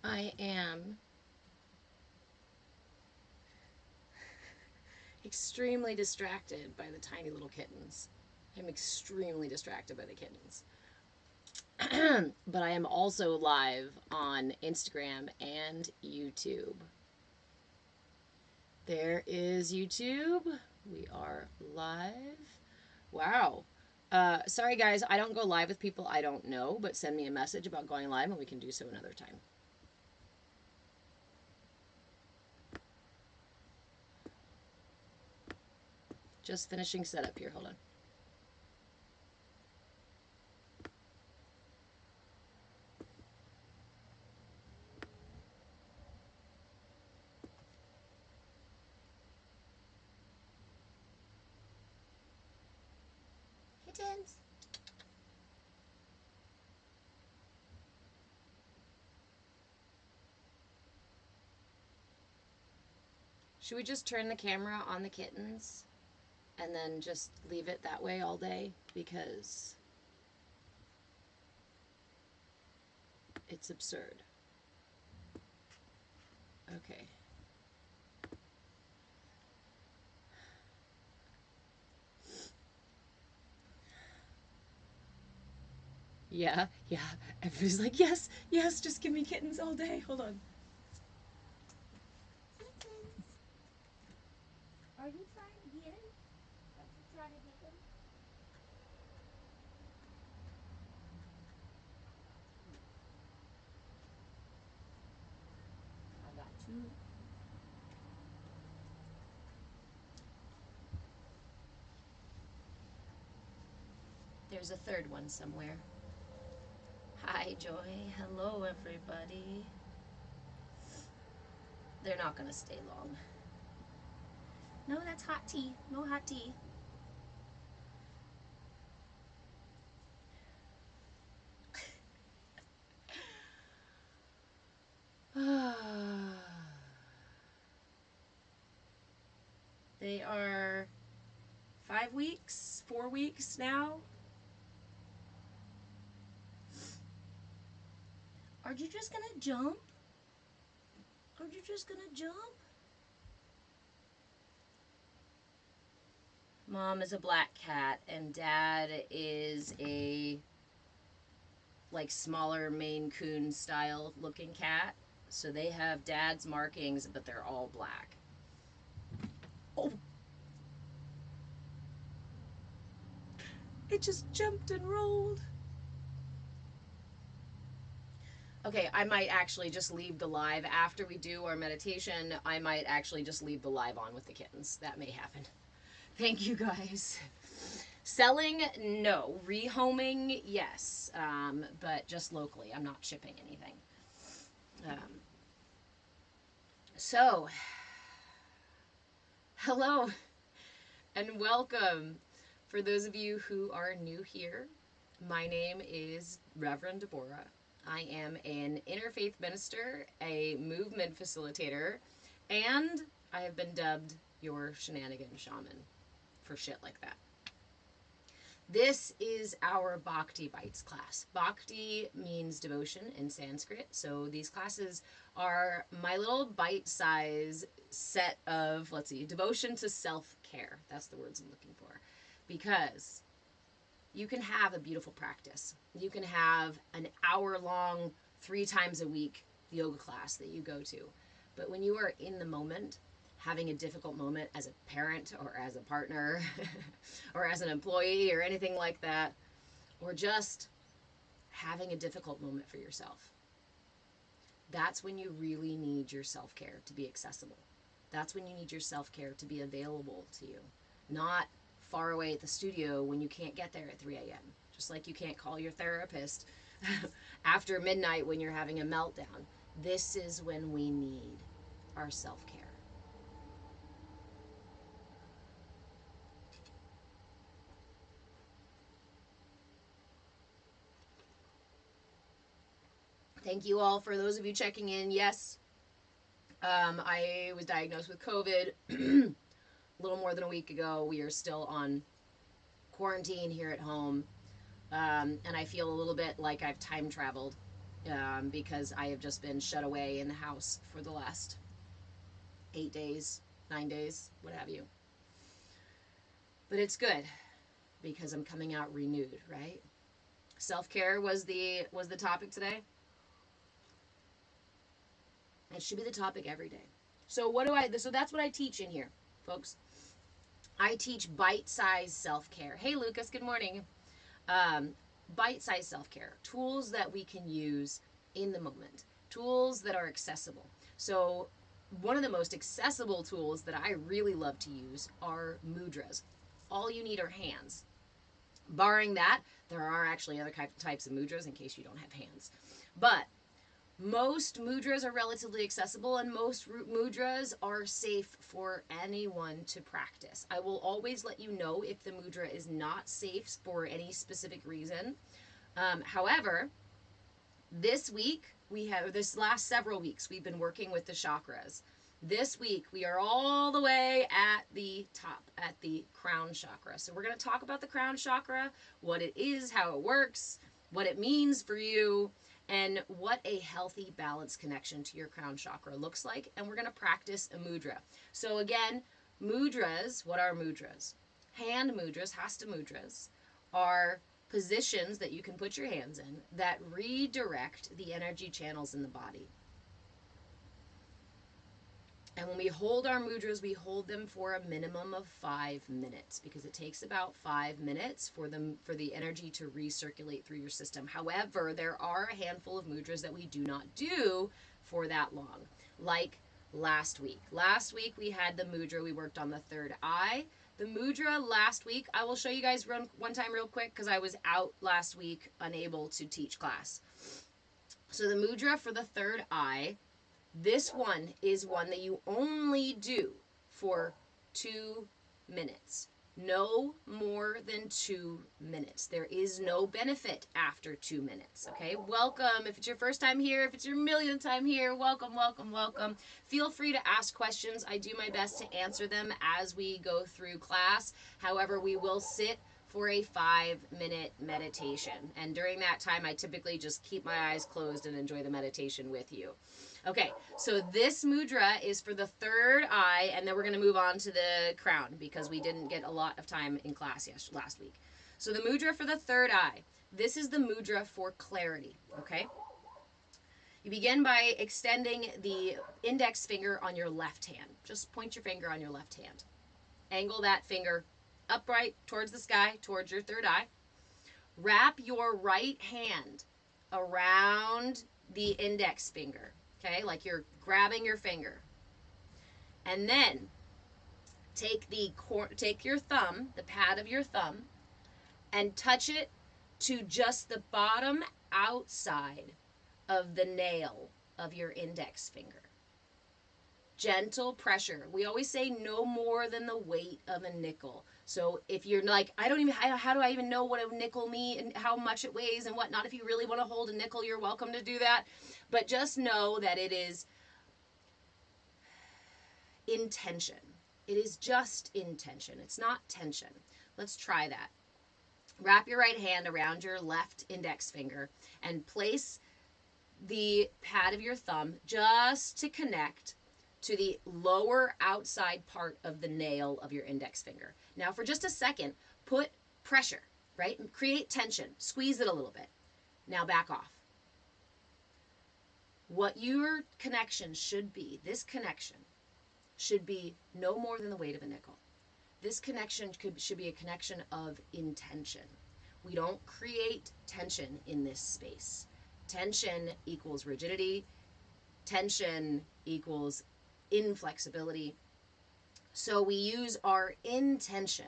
I am extremely distracted by the tiny little kittens. I'm extremely distracted by the kittens. But I am also live on Instagram and YouTube. There is YouTube. We are live. Wow. Sorry, guys, I don't go live with people I don't know, but send me a message about going live and we can do so another time. Just finishing setup here. Hold on. Kittens. Should we just turn the camera on the kittens and then just leave it that way all day? Because it's absurd. Okay. Yeah, yeah. Everybody's like, yes, yes, just give me kittens all day. Hold on. Are you trying to get him? Are you trying to get him? I got two. There's a third one somewhere. Hi, Joy. Hello, everybody. They're not going to stay long. No, that's hot tea. No hot tea. They are 5 weeks, 4 weeks now. Are you just gonna jump? Are you just gonna jump? Mom is a black cat and dad is a like smaller Maine Coon style looking cat. So they have dad's markings, but they're all black. Oh! It just jumped and rolled. Okay, I might actually just leave the live after we do our meditation. I might actually just leave the live on with the kittens. That may happen. Thank you, guys. Selling, no. Rehoming, yes. But just locally. I'm not shipping anything. So, hello and welcome. For those of you who are new here, my name is Reverend Deborah. I am an interfaith minister, a movement facilitator, and I have been dubbed your shenanigan shaman for shit like that. This is our Bhakti Bites class. Bhakti means devotion in Sanskrit, so these classes are my little bite-size set of, let's see, devotion to self-care. That's the words I'm looking for. Because you can have a beautiful practice. You can have an hour-long, 3 times a week yoga class that you go to. But when you are in the moment, having a difficult moment as a parent or as a partner or as an employee or anything like that, or just having a difficult moment for yourself, that's when you really need your self-care to be accessible. That's when you need your self-care to be available to you. Not far away at the studio when you can't get there at 3 a.m. Just like you can't call your therapist after midnight when you're having a meltdown. This is when we need our self-care. Thank you all for those of you checking in. Yes, I was diagnosed with COVID a little more than a week ago. We are still on quarantine here at home. And I feel a little bit like I've time traveled because I have just been shut away in the house for the last 8 days, 9 days, what have you. But it's good because I'm coming out renewed, right? Self-care was the topic today. It should be the topic every day. So that's what I teach in here, folks. I teach bite-sized self-care. Hey Lucas, good morning. Bite-sized self-care, tools that we can use in the moment, tools that are accessible. So one of the most accessible tools that I really love to use are mudras. All you need are hands. Barring that, there are actually other types of mudras in case you don't have hands. But most mudras are relatively accessible, and most mudras are safe for anyone to practice. I will always let you know if the mudra is not safe for any specific reason. However, this last several weeks, we've been working with the chakras. This week, we are all the way at the top, at the crown chakra. So we're going to talk about the crown chakra, what it is, how it works, what it means for you, and what a healthy, balanced connection to your crown chakra looks like. And we're going to practice a mudra. So again, mudras, what are mudras? Hand mudras, hasta mudras, are positions that you can put your hands in that redirect the energy channels in the body. And when we hold our mudras, we hold them for a minimum of 5 minutes because it takes about 5 minutes for the energy to recirculate through your system. However, there are a handful of mudras that we do not do for that long. Like last week. Last week we had the mudra, we worked on the third eye. The mudra last week, I will show you guys one time real quick because I was out last week unable to teach class. So the mudra for the third eye, this one is one that you only do for 2 minutes. No more than 2 minutes. There is no benefit after 2 minutes. Okay, welcome. If it's your first time here, if it's your millionth time here, welcome, welcome, welcome. Feel free to ask questions. I do my best to answer them as we go through class. However, we will sit for a 5-minute meditation. And during that time, I typically just keep my eyes closed and enjoy the meditation with you. Okay, so this mudra is for the third eye, and then we're going to move on to the crown because we didn't get a lot of time in class last week. So the mudra for the third eye, this is the mudra for clarity, okay? You begin by extending the index finger on your left hand. Just point your finger on your left hand. Angle that finger upright towards the sky, towards your third eye. Wrap your right hand around the index finger. Okay, like you're grabbing your finger. And then take your thumb, the pad of your thumb, and touch it to just the bottom outside of the nail of your index finger. Gentle pressure. We always say no more than the weight of a nickel. So if you're like, how do I even know what a nickel means and how much it weighs and whatnot? If you really want to hold a nickel, you're welcome to do that. But just know that it is intention. It is just intention. It's not tension. Let's try that. Wrap your right hand around your left index finger and place the pad of your thumb just to connect to the lower outside part of the nail of your index finger. Now for just a second, put pressure, right? Create tension. Squeeze it a little bit. Now back off. What your connection should be, this connection should be no more than the weight of a nickel. This connection should be a connection of intention. We don't create tension in this space. Tension equals rigidity. Tension equals inflexibility. So we use our intention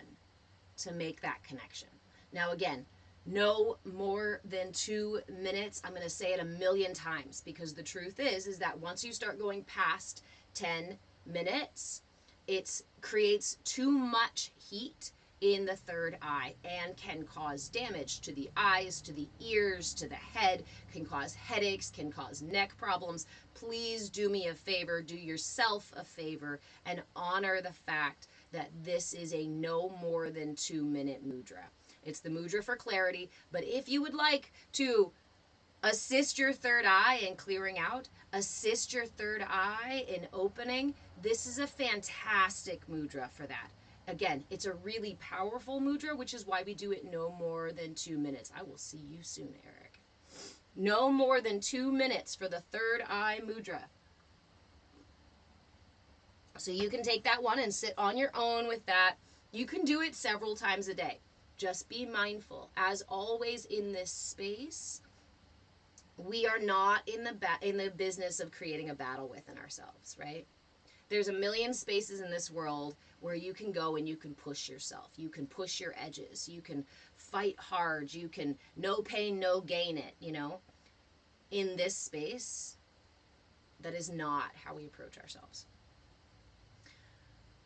to make that connection. Now again, no more than 2 minutes. I'm going to say it a million times because the truth is that once you start going past 10 minutes, it creates too much heat in the third eye and can cause damage to the eyes, to the ears, to the head, can cause headaches, can cause neck problems. Please do me a favor, do yourself a favor, and honor the fact that this is a no more than 2 minute mudra. It's the mudra for clarity, but if you would like to Assist your third eye in clearing out. Assist your third eye in opening. This is a fantastic mudra for that. Again, it's a really powerful mudra, which is why we do it no more than 2 minutes. I will see you soon, Eric. No more than 2 minutes for the third eye mudra. So you can take that one and sit on your own with that. You can do it several times a day. Just be mindful. As always in this space, we are not in the business of creating a battle within ourselves, right? There's a million spaces in this world where you can go and you can push yourself. You can push your edges. You can fight hard. You can no pain, no gain it, you know? In this space, that is not how we approach ourselves.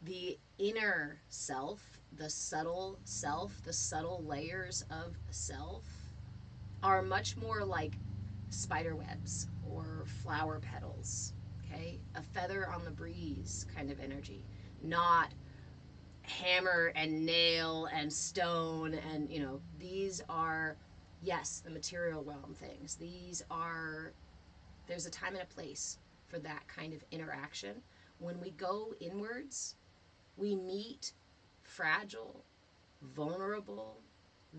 The inner self, the subtle layers of self are much more like spider webs or flower petals, okay? A feather on the breeze kind of energy, not hammer and nail and stone and, you know, these are, yes, the material realm things. There's a time and a place for that kind of interaction. When we go inwards, we meet fragile, vulnerable,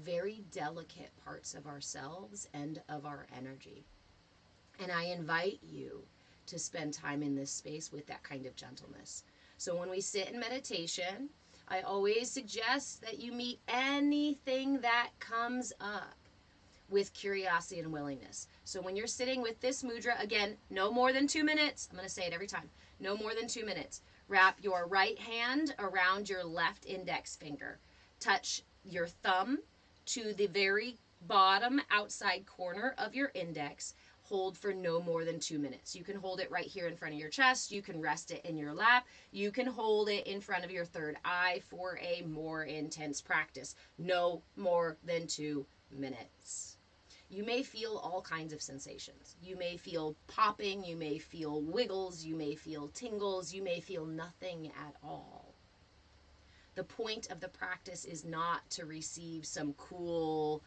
very delicate parts of ourselves and of our energy. And I invite you to spend time in this space with that kind of gentleness. So when we sit in meditation, I always suggest that you meet anything that comes up with curiosity and willingness. So when you're sitting with this mudra, again, no more than 2 minutes. I'm going to say it every time. No more than 2 minutes. Wrap your right hand around your left index finger. Touch your thumb to the very bottom outside corner of your index. Hold for no more than 2 minutes. You can hold it right here in front of your chest. You can rest it in your lap. You can hold it in front of your third eye for a more intense practice. No more than 2 minutes. You may feel all kinds of sensations. You may feel popping, you may feel wiggles, you may feel tingles, you may feel nothing at all. The point of the practice is not to receive some cool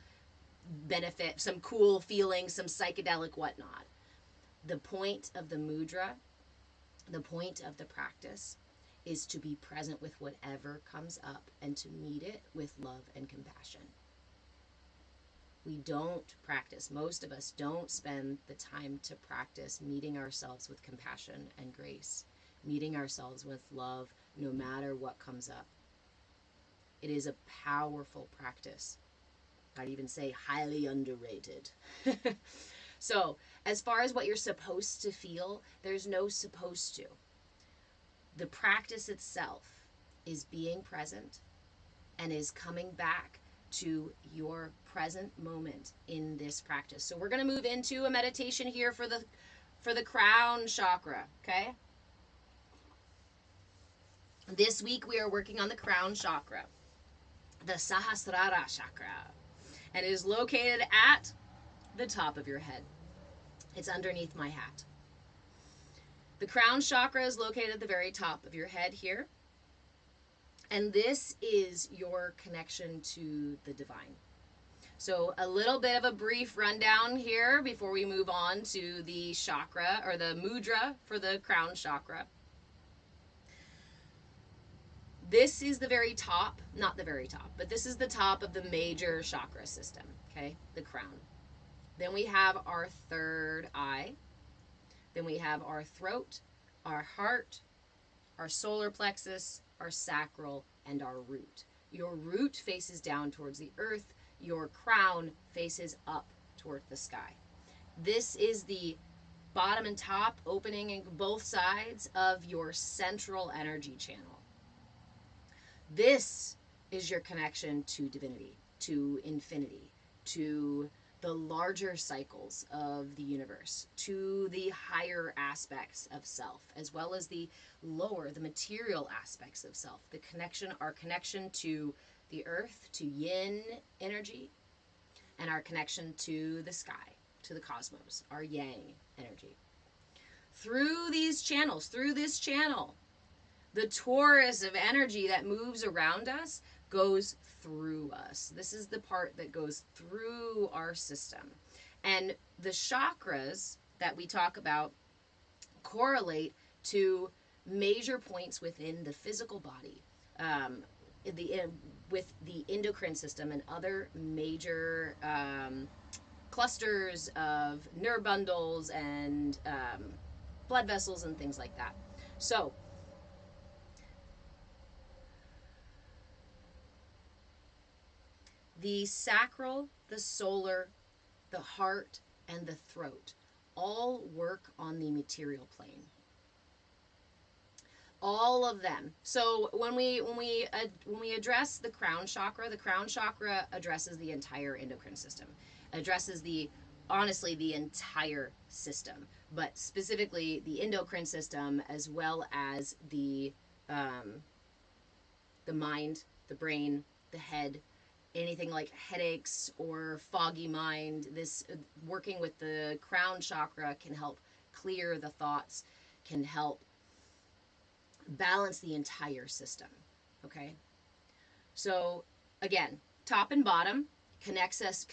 benefit, some cool feeling, some psychedelic whatnot. The point of the mudra, the point of the practice is to be present with whatever comes up and to meet it with love and compassion. We don't practice, most of us don't spend the time to practice meeting ourselves with compassion and grace, meeting ourselves with love no matter what comes up. It is a powerful practice. I'd even say highly underrated. So, as far as what you're supposed to feel, there's no supposed to. The practice itself is being present and is coming back to your present moment in this practice. So we're going to move into a meditation here for the crown chakra, okay? This week we are working on the crown chakra, the Sahasrara chakra, and it is located at the top of your head. It's underneath my hat. The crown chakra is located at the very top of your head here. And this is your connection to the divine. So a little bit of a brief rundown here before we move on to the chakra or the mudra for the crown chakra. This is the very top, not the very top, but this is the top of the major chakra system, okay? The crown. Then we have our third eye. Then we have our throat, our heart, our solar plexus, our sacral, and our root. Your root faces down towards the earth. Your crown faces up toward the sky. This is the bottom and top opening in both sides of your central energy channel. This is your connection to divinity, to infinity, to the larger cycles of the universe, to the higher aspects of self, as well as the lower, the material aspects of self. The connection, our connection to the earth, to yin energy, and our connection to the sky, to the cosmos, our yang energy. Through these channels, through this channel, the torus of energy that moves around us goes through us. This is the part that goes through our system. And the chakras that we talk about correlate to major points within the physical body, um, the with the endocrine system and other major clusters of nerve bundles and blood vessels and things like that. So the sacral, the solar, the heart, and the throat all work on the material plane. All of them. So when we address the crown chakra addresses the entire endocrine system, addresses the honestly the entire system, but specifically the endocrine system as well as um, the mind, the brain, the head, anything like headaches or foggy mind. This working with the crown chakra can help clear the thoughts, can help balance the entire system. Okay? So again, top and bottom connects us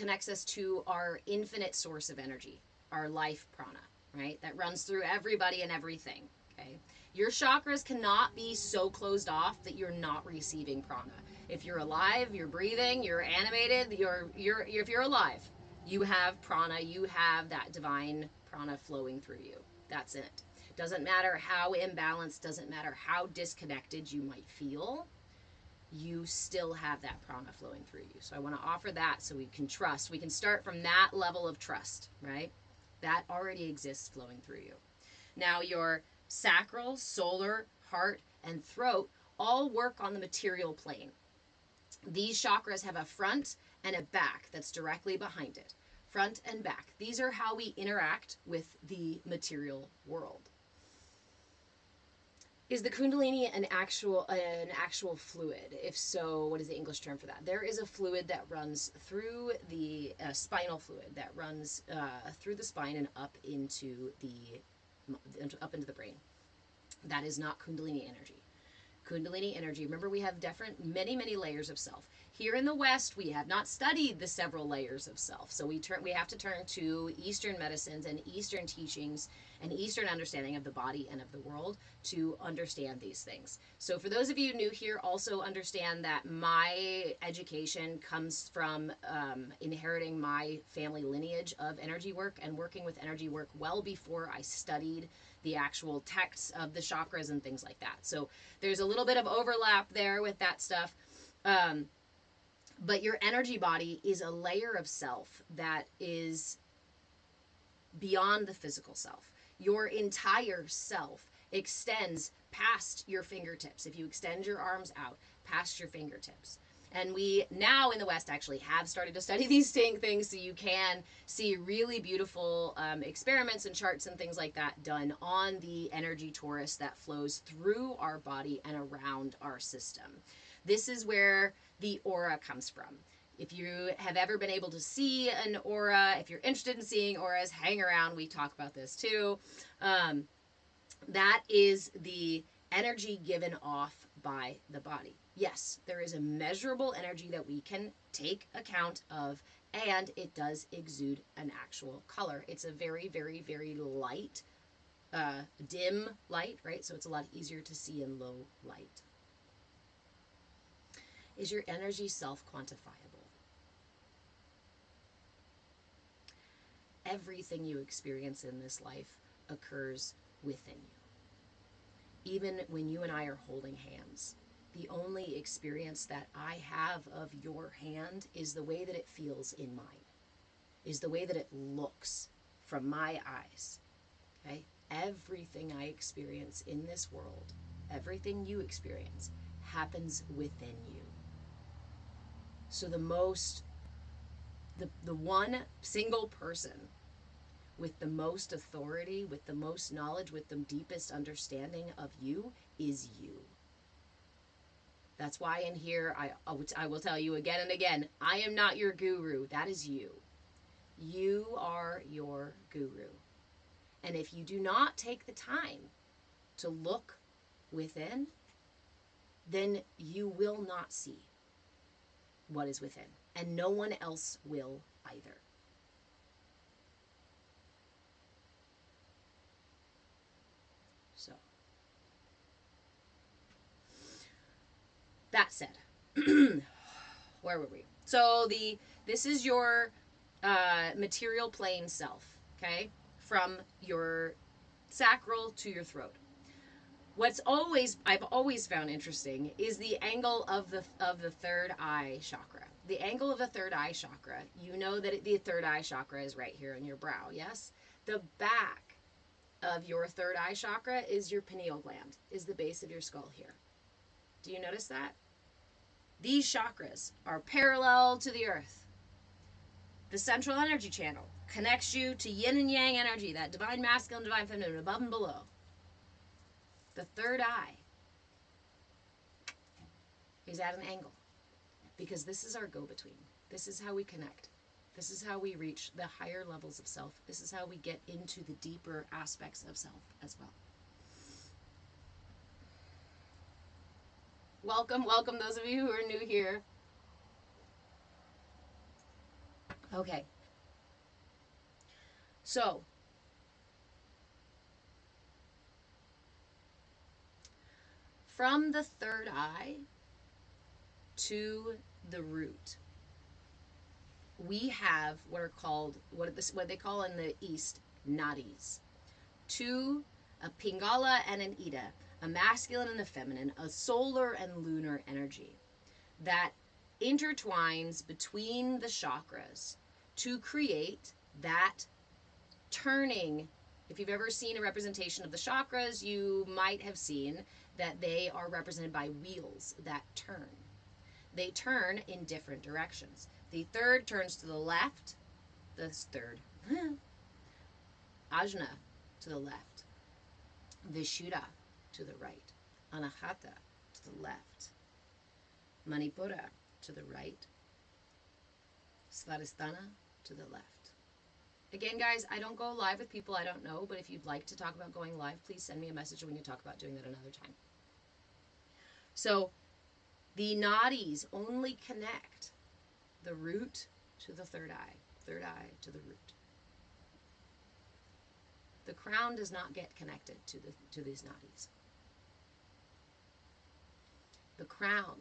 to our infinite source of energy, our life prana, right? That runs through everybody and everything. Okay? Your chakras cannot be so closed off that you're not receiving prana. If you're alive, you're breathing, you're animated, if you're alive, you have prana, you have that divine prana flowing through you. That's it. Doesn't matter how imbalanced, doesn't matter how disconnected you might feel, you still have that prana flowing through you. So I want to offer that so we can trust. We can start from that level of trust, right? That already exists flowing through you. Now, your sacral, solar, heart, and throat all work on the material plane. These chakras have a front and a back that's directly behind it. Front and back. These are how we interact with the material world. Is the Kundalini an actual fluid? If so, what is the English term for that? There is a fluid that runs through the spinal fluid that runs through the spine and up into the brain. That is not Kundalini energy. Kundalini energy. Remember, we have many layers of self. Here in the West, we have not studied the several layers of self. So we have to turn to Eastern medicines and Eastern teachings and Eastern understanding of the body and of the world to understand these things. So for those of you new here, also understand that my education comes from inheriting my family lineage of energy work and working with energy work well before I studied the actual texts of the chakras and things like that. So there's a little bit of overlap there with that stuff. But your energy body is a layer of self that is beyond the physical self. Your entire self extends past your fingertips. If you extend your arms out past your fingertips. And we now in the West actually have started to study these things, so you can see really beautiful experiments and charts and things like that done on the energy torus that flows through our body and around our system. This is where the aura comes from. If you have ever been able to see an aura, if you're interested in seeing auras, hang around. We talk about this too. That is the energy given off by the body. Yes, there is a measurable energy that we can take account of, and it does exude an actual color. It's a very, very, very light, dim light, right? So it's a lot easier to see in low light. Is your energy self-quantifiable? Everything you experience in this life occurs within you. Even when you and I are holding hands, the only experience that I have of your hand is the way that it feels in mine, is the way that it looks from my eyes. Okay? Everything I experience in this world, everything you experience, happens within you. So the one single person with the most authority, with the most knowledge, with the deepest understanding of you is you. That's why in here, I will tell you again and again, I am not your guru. That is you. You are your guru. And if you do not take the time to look within, then you will not see what is within. And no one else will either. So, that said, where were we? So this is your material plane self, okay, from your sacral to your throat. I've always found interesting is the angle of the third eye chakra. The angle of the third eye chakra. You know that the third eye chakra is right here in your brow. Yes, the back of your third eye chakra is your pineal gland. Is the base of your skull here. Do you notice that? These chakras are parallel to the earth. The central energy channel connects you to yin and yang energy, that divine masculine, divine feminine, above and below. The third eye is at an angle because this is our go-between. This is how we connect. This is how we reach the higher levels of self. This is how we get into the deeper aspects of self as well. Welcome, welcome those of you who are new here. Okay. So, from the third eye to the root, we have what they call in the East nadis. Two, a Pingala and an Ida, a masculine and a feminine, a solar and lunar energy that intertwines between the chakras to create that turning. If you've ever seen a representation of the chakras, you might have seen that they are represented by wheels that turn. They turn in different directions. The third turns to the left, the third, Ajna to the left, Vishuddha to the right, Anahata to the left, Manipura to the right, Svadhisthana to the left. Again, guys, I don't go live with people I don't know, but if you'd like to talk about going live, please send me a message and we can talk about doing that another time. So the nadis only connect the root to the third eye to the root. The crown does not get connected to these nadis. The crown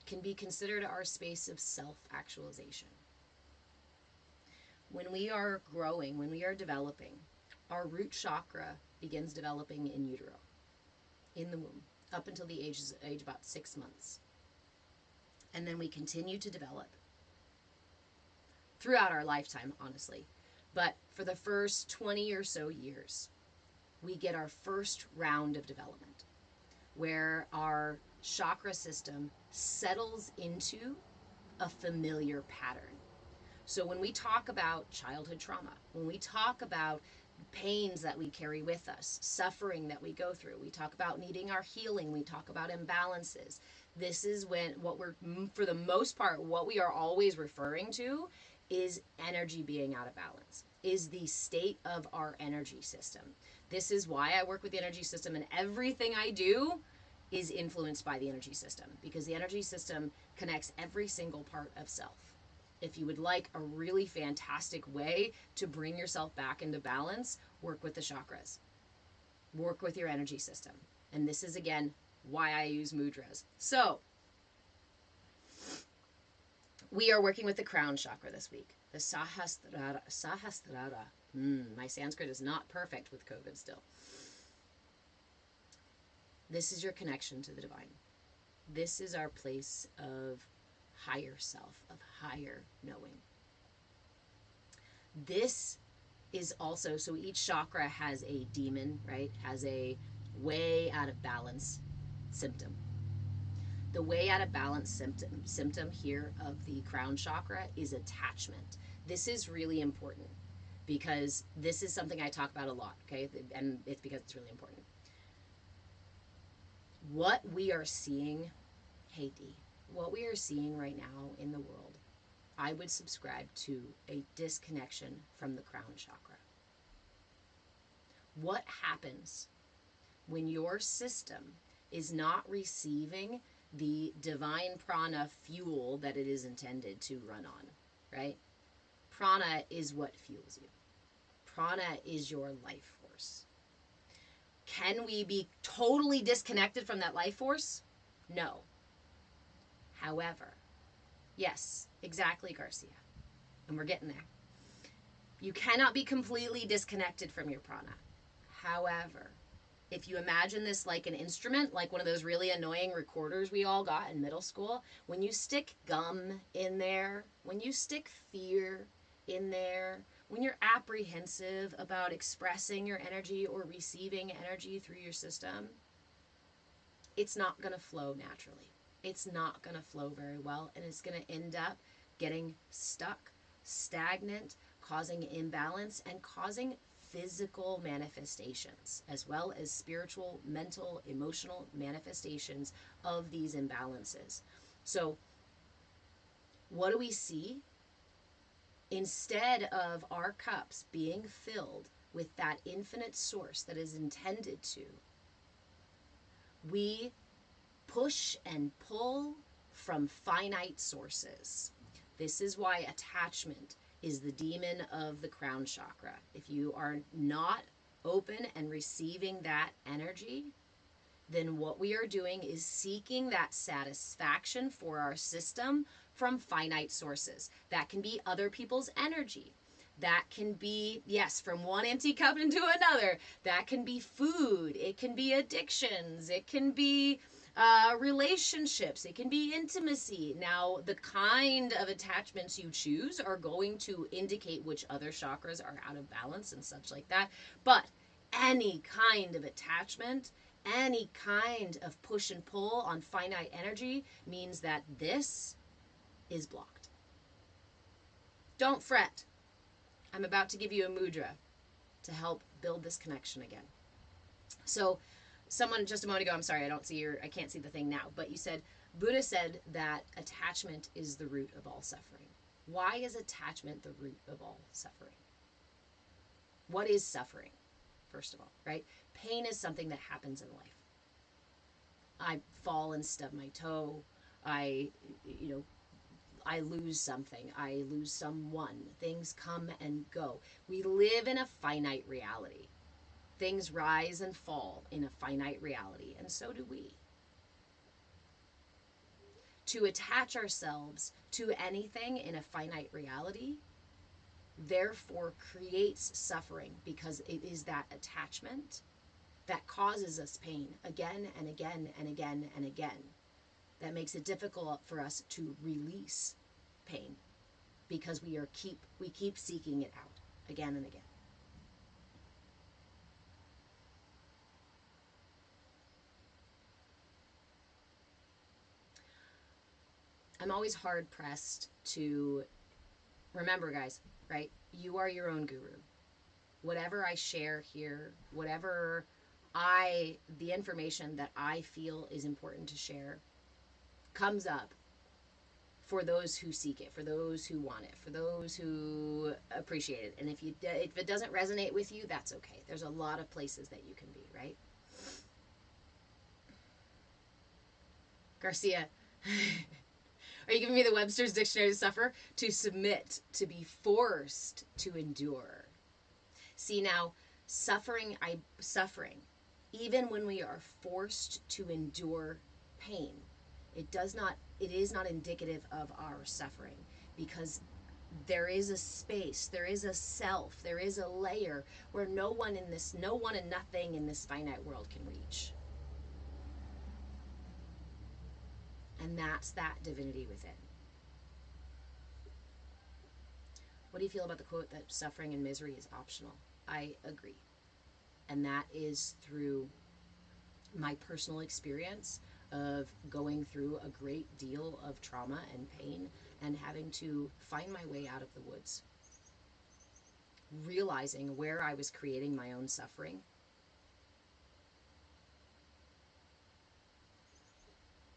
can be considered our space of self-actualization. When we are growing, when we are developing, our root chakra begins developing in utero, in the womb, up until the age about 6 months. And then we continue to develop throughout our lifetime, honestly. But for the first 20 or so years, we get our first round of development where our chakra system settles into a familiar pattern. So when we talk about childhood trauma, when we talk about pains that we carry with us, suffering that we go through, we talk about needing our healing, we talk about imbalances. This is when for the most part, what we are always referring to is energy being out of balance, is the state of our energy system. This is why I work with the energy system, and everything I do is influenced by the energy system, because the energy system connects every single part of self. If you would like a really fantastic way to bring yourself back into balance, work with the chakras. Work with your energy system. And this is, again, why I use mudras. So, we are working with the crown chakra this week. The Sahasrara. My Sanskrit is not perfect with COVID still. This is your connection to the divine. This is our place of higher self, of higher knowing. This is also, so each chakra has a demon, right? Has a way out of balance symptom. The way out of balance symptom here of the crown chakra is attachment. This is really important because this is something I talk about a lot, okay? And it's because it's really important. What we are seeing, hey Dee, what we are seeing right now in the world, I would subscribe to a disconnection from the crown chakra. What happens when your system is not receiving the divine prana fuel that it is intended to run on, right? Prana is what fuels you. Prana is your life force. Can we be totally disconnected from that life force? No. However, yes, exactly, Garcia. And we're getting there. You cannot be completely disconnected from your prana. However, if you imagine this like an instrument, like one of those really annoying recorders we all got in middle school, when you stick gum in there, when you stick fear in there, when you're apprehensive about expressing your energy or receiving energy through your system, it's not going to flow naturally. It's not going to flow very well, and it's going to end up getting stuck, stagnant, causing imbalance, and causing physical manifestations, as well as spiritual, mental, emotional manifestations of these imbalances. So, what do we see? Instead of our cups being filled with that infinite source that is intended to, we push and pull from finite sources. This is why attachment is the demon of the crown chakra. If you are not open and receiving that energy, then what we are doing is seeking that satisfaction for our system from finite sources. That can be other people's energy. That can be, yes, from one empty cup into another. That can be food. It can be addictions. It can be relationships. It can be intimacy. Now, the kind of attachments you choose are going to indicate which other chakras are out of balance and such like that. But any kind of attachment, any kind of push and pull on finite energy means that this is blocked. Don't fret. I'm about to give you a mudra to help build this connection again. So, someone just a moment ago, I'm sorry, I can't see the thing now, but you said, Buddha said that attachment is the root of all suffering. Why is attachment the root of all suffering? What is suffering, first of all, right? Pain is something that happens in life. I fall and stub my toe. I lose something. I lose someone. Things come and go. We live in a finite reality. Things rise and fall in a finite reality, and so do we. To attach ourselves to anything in a finite reality, therefore creates suffering, because it is that attachment that causes us pain again and again and again and again. That makes it difficult for us to release pain, because we keep seeking it out again and again. I'm always hard pressed to remember, guys, right? You are your own guru. Whatever I share here, the information that I feel is important to share comes up for those who seek it, for those who want it, for those who appreciate it. And if it doesn't resonate with you, that's okay. There's a lot of places that you can be, right? Garcia, are you giving me the Webster's Dictionary to suffer? To submit, to be forced to endure. See, now, suffering, even when we are forced to endure pain, it is not indicative of our suffering, because there is a space, there is a self, there is a layer where no one and nothing in this finite world can reach. And that's that divinity within. What do you feel about the quote that suffering and misery is optional? I agree. And that is through my personal experience of going through a great deal of trauma and pain and having to find my way out of the woods. Realizing where I was creating my own suffering.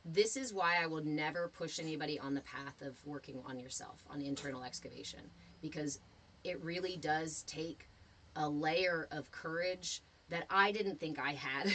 This is why I will never push anybody on the path of working on yourself, on internal excavation, because it really does take a layer of courage that I didn't think I had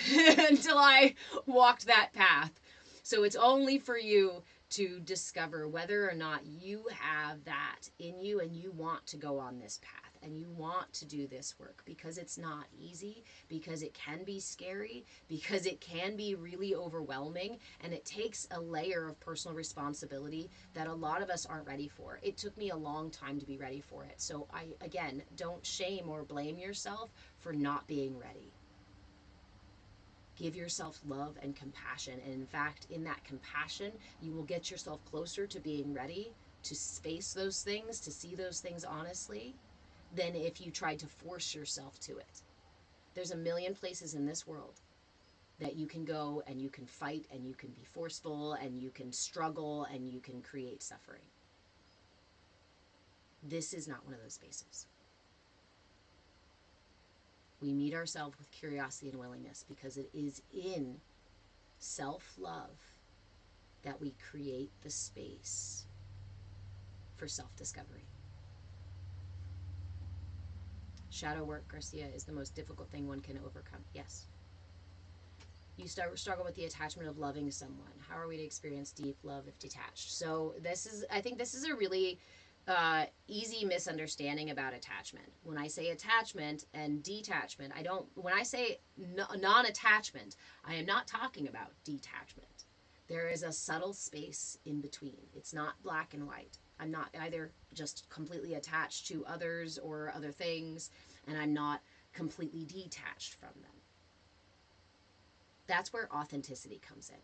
until I walked that path. So it's only for you to discover whether or not you have that in you and you want to go on this path. and you want to do this work because it's not easy, because it can be scary, because it can be really overwhelming, and it takes a layer of personal responsibility that a lot of us aren't ready for. It took me a long time to be ready for it. So again, don't shame or blame yourself for not being ready. Give yourself love and compassion. And in fact, in that compassion, you will get yourself closer to being ready to face those things, to see those things honestly, than if you tried to force yourself to it. There's a million places in this world that you can go and you can fight and you can be forceful and you can struggle and you can create suffering. This is not one of those spaces. We meet ourselves with curiosity and willingness because it is in self-love that we create the space for self-discovery. Shadow work, Garcia, is the most difficult thing one can overcome. Yes. You struggle with the attachment of loving someone. How are we to experience deep love if detached? So I think this is a really easy misunderstanding about attachment. When I say attachment and detachment, when I say non-attachment, I am not talking about detachment. There is a subtle space in between. It's not black and white. I'm not either just completely attached to others or other things, and I'm not completely detached from them. That's where authenticity comes in.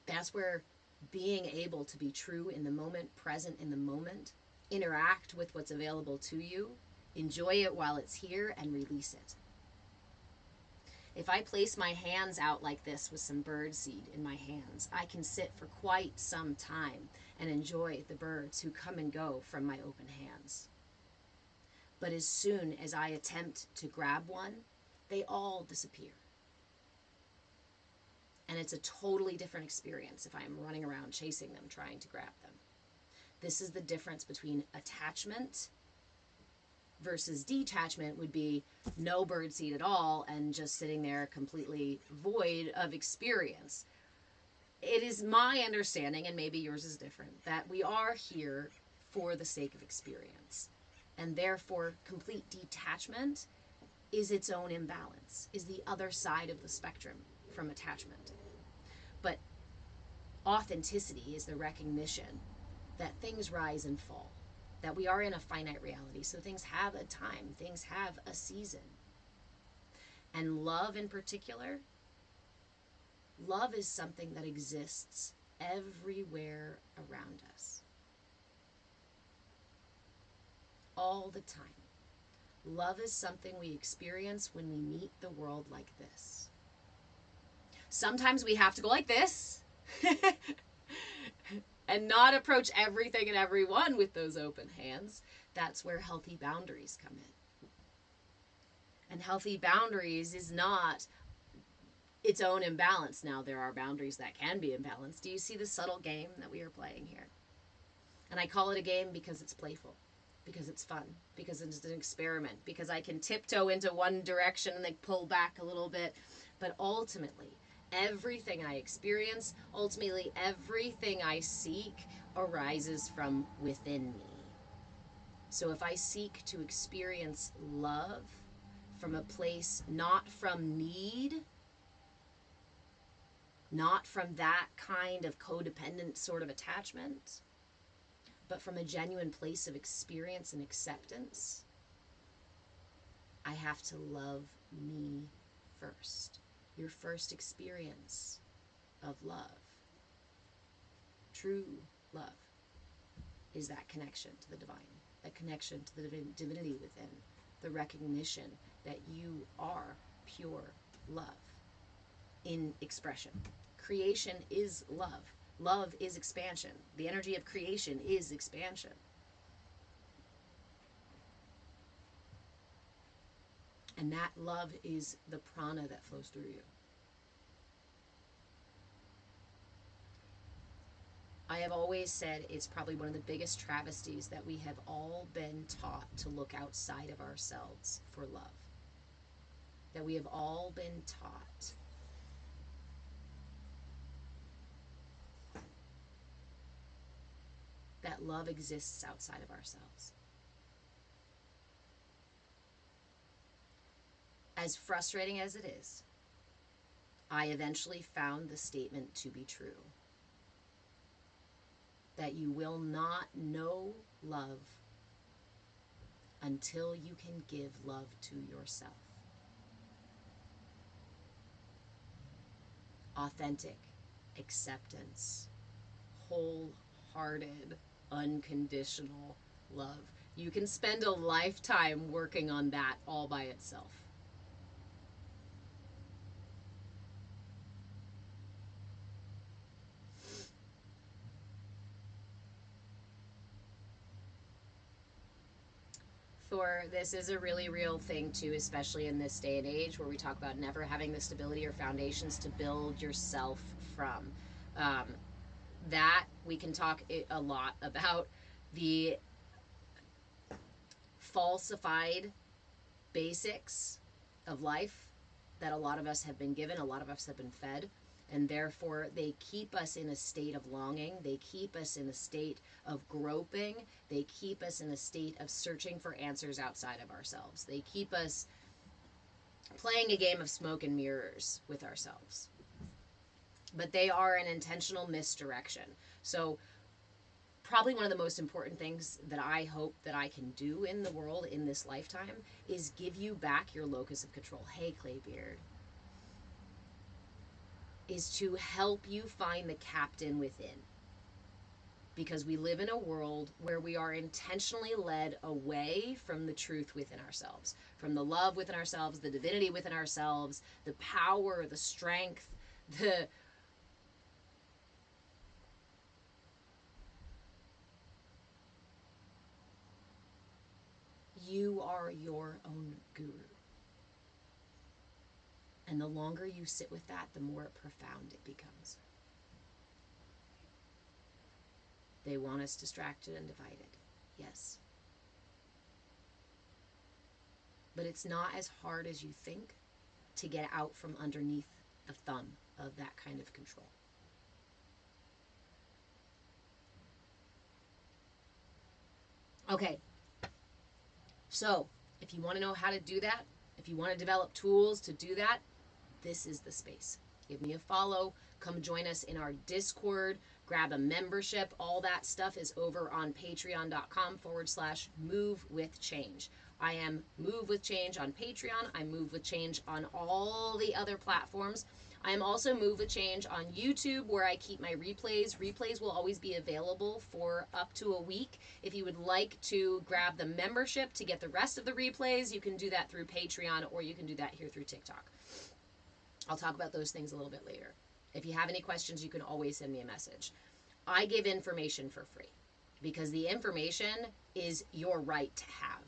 That's where being able to be true in the moment, present in the moment, interact with what's available to you, enjoy it while it's here, and release it. If I place my hands out like this with some bird seed in my hands, I can sit for quite some time and enjoy the birds who come and go from my open hands. But as soon as I attempt to grab one, they all disappear. And it's a totally different experience if I am running around chasing them, trying to grab them. This is the difference between attachment versus detachment. Would be no birdseed at all and just sitting there completely void of experience. It is my understanding, and maybe yours is different, that we are here for the sake of experience. And therefore, complete detachment is its own imbalance, is the other side of the spectrum from attachment. But authenticity is the recognition that things rise and fall, that we are in a finite reality, so things have a time, things have a season. And love in particular, love is something that exists everywhere around us, all the time. Love is something we experience when we meet the world like this. Sometimes we have to go like this and not approach everything and everyone with those open hands. That's where healthy boundaries come in. And healthy boundaries is not its own imbalance. Now, there are boundaries that can be imbalanced. Do you see the subtle game that we are playing here? And I call it a game because it's playful, because it's fun, because it's an experiment, because I can tiptoe into one direction and then pull back a little bit. But ultimately, everything I experience, ultimately everything I seek arises from within me. So if I seek to experience love from a place not from need, not from that kind of codependent sort of attachment, but from a genuine place of experience and acceptance, I have to love me first. Your first experience of love, true love, is that connection to the divine, that connection to the divinity within, the recognition that you are pure love in expression. Creation is love. Love is expansion. The energy of creation is expansion. And that love is the prana that flows through you. I have always said it's probably one of the biggest travesties that we have all been taught to look outside of ourselves for love. That we have all been taught that love exists outside of ourselves. As frustrating as it is, I eventually found the statement to be true. That you will not know love until you can give love to yourself. Authentic acceptance, wholehearted, unconditional love. You can spend a lifetime working on that all by itself. For this is a really real thing too, especially in this day and age where we talk about never having the stability or foundations to build yourself from. Um, that we can talk a lot about the falsified basics of life that a lot of us have been given, a lot of us have been fed, and therefore they keep us in a state of longing, they keep us in a state of groping, they keep us in a state of searching for answers outside of ourselves. They keep us playing a game of smoke and mirrors with ourselves. But they are an intentional misdirection. So probably one of the most important things that I hope that I can do in the world in this lifetime is give you back your locus of control. Hey, Claybeard. Is to help you find the captain within. Because we live in a world where we are intentionally led away from the truth within ourselves, from the love within ourselves, the divinity within ourselves, the power, the strength, the you are your own guru. And the longer you sit with that, the more profound it becomes. They want us distracted and divided. Yes. But it's not as hard as you think to get out from underneath the thumb of that kind of control. Okay. So, if you want to know how to do that, if you want to develop tools to do that, this is the space. Give me a follow. Come join us in our Discord. Grab a membership. All that stuff is over on patreon.com/move with change. I am Move with Change on Patreon. I Move with Change on all the other platforms. I am also Move with Change on YouTube, where I keep my replays. Replays will always be available for up to a week. If you would like to grab the membership to get the rest of the replays, you can do that through Patreon, or you can do that here through TikTok. I'll talk about those things a little bit later. If you have any questions, you can always send me a message. I give information for free because the information is your right to have.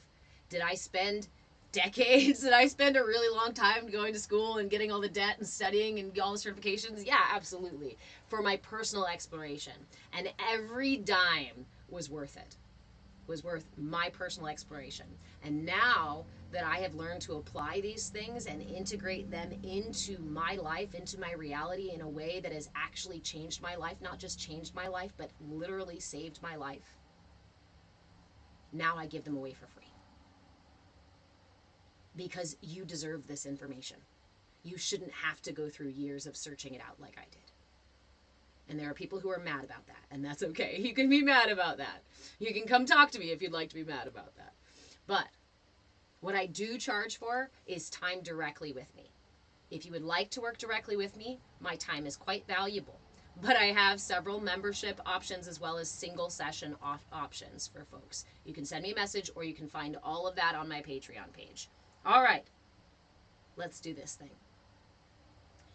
Did I spend decades? Did I spend a really long time going to school and getting all the debt and studying and all the certifications? Yeah, absolutely. For my personal exploration. And every dime was worth it. Was worth my personal exploration. And now that I have learned to apply these things and integrate them into my life, into my reality in a way that has actually changed my life, not just changed my life, but literally saved my life, now I give them away for free. Because you deserve this information. You shouldn't have to go through years of searching it out like I did. And there are people who are mad about that, and that's okay. You can be mad about that. You can come talk to me if you'd like to be mad about that. But what I do charge for is time directly with me. If you would like to work directly with me, my time is quite valuable. But I have several membership options as well as single session options for folks. You can send me a message, or you can find all of that on my Patreon page. All right, let's do this thing.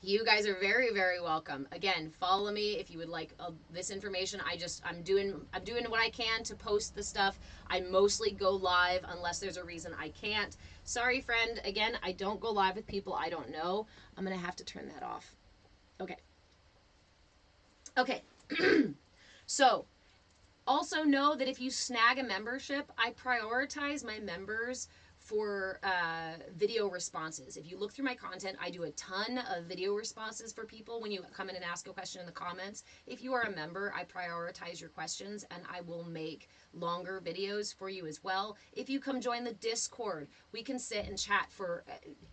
You guys are very, very welcome. Again, follow me if you would like this information. I'm doing what I can to post the stuff. I mostly go live unless there's a reason I can't. Sorry, friend. Again, I don't go live with people I don't know. I'm gonna have to turn that off. Okay. Okay. So, also know that if you snag a membership, I prioritize my members for video responses. If you look through my content, I do a ton of video responses for people when you come in and ask a question in the comments. If you are a member, I prioritize your questions and I will make longer videos for you as well. If you come join the Discord, we can sit and chat for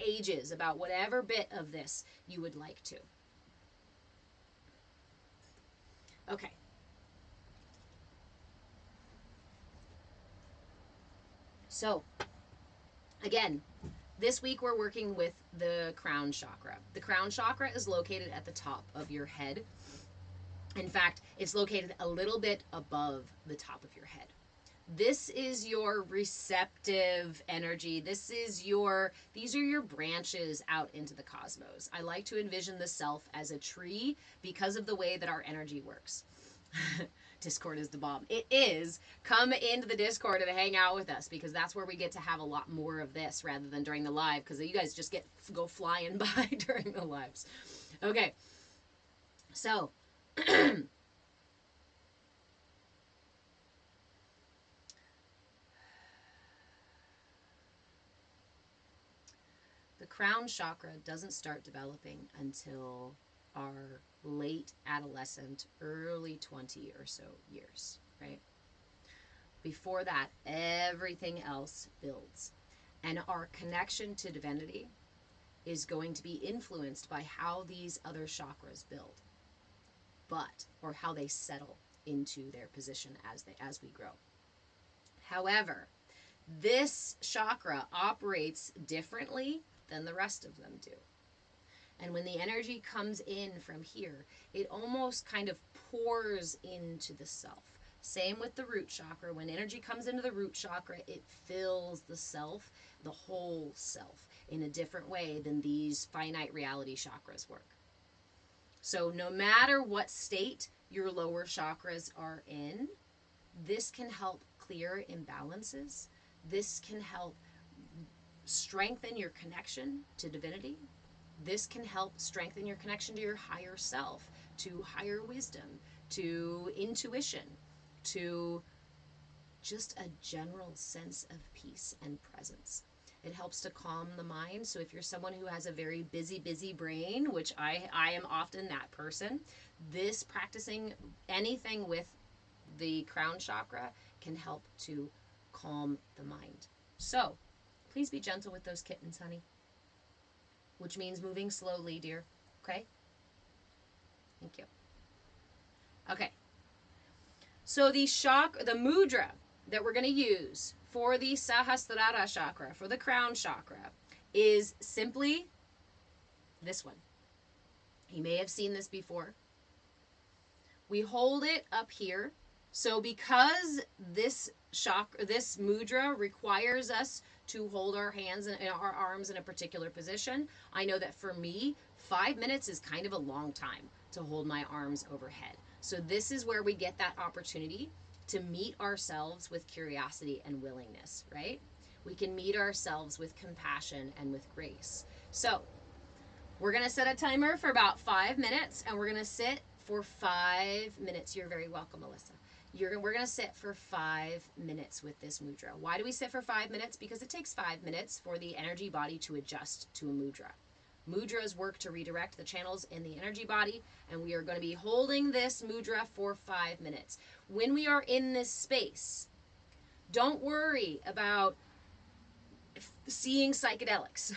ages about whatever bit of this you would like to. Okay. So, again, this week we're working with the crown chakra. The crown chakra is located at the top of your head. In fact, it's located a little bit above the top of your head. This is your receptive energy. These are your branches out into the cosmos. I like to envision the self as a tree because of the way that our energy works. Discord is the bomb. It is. Come into the Discord and hang out with us because that's where we get to have a lot more of this rather than during the live because you guys just go flying by during the lives. Okay. So, the crown chakra doesn't start developing until our late adolescent, early 20 or so years, right? Before that, everything else builds. And our connection to divinity is going to be influenced by how these other chakras build, or how they settle into their position as we grow. However, this chakra operates differently than the rest of them do. And when the energy comes in from here, it almost kind of pours into the self. Same with the root chakra. When energy comes into the root chakra, it fills the self, the whole self, in a different way than these finite reality chakras work. So no matter what state your lower chakras are in, this can help clear imbalances. This can help strengthen your connection to divinity. This can help strengthen your connection to your higher self, to higher wisdom, to intuition, to just a general sense of peace and presence. It helps to calm the mind. So if you're someone who has a very busy brain, which I am often that person, this practicing anything with the crown chakra can help to calm the mind. So please be gentle with those kittens, honey. Which means moving slowly, dear. Okay? Thank you. Okay. So the mudra that we're going to use for the Sahasrara chakra, for the crown chakra, is simply this one. You may have seen this before. We hold it up here. So because this mudra requires us to hold our hands and our arms in a particular position, I know that for me, 5 minutes is kind of a long time to hold my arms overhead. So this is where we get that opportunity to meet ourselves with curiosity and willingness, right? We can meet ourselves with compassion and with grace. So we're going to set a timer for about 5 minutes, and we're going to sit for 5 minutes. You're very welcome, Alyssa. We're going to sit for 5 minutes with this mudra. Why do we sit for 5 minutes? Because it takes 5 minutes for the energy body to adjust to a mudra. Mudras work to redirect the channels in the energy body, and we are going to be holding this mudra for 5 minutes. When we are in this space, don't worry about seeing psychedelics.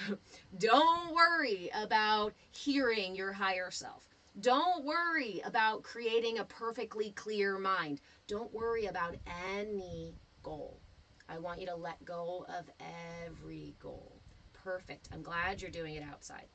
Don't worry about hearing your higher self. Don't worry about creating a perfectly clear mind. Don't worry about any goal. I want you to let go of every goal. Perfect. I'm glad you're doing it outside.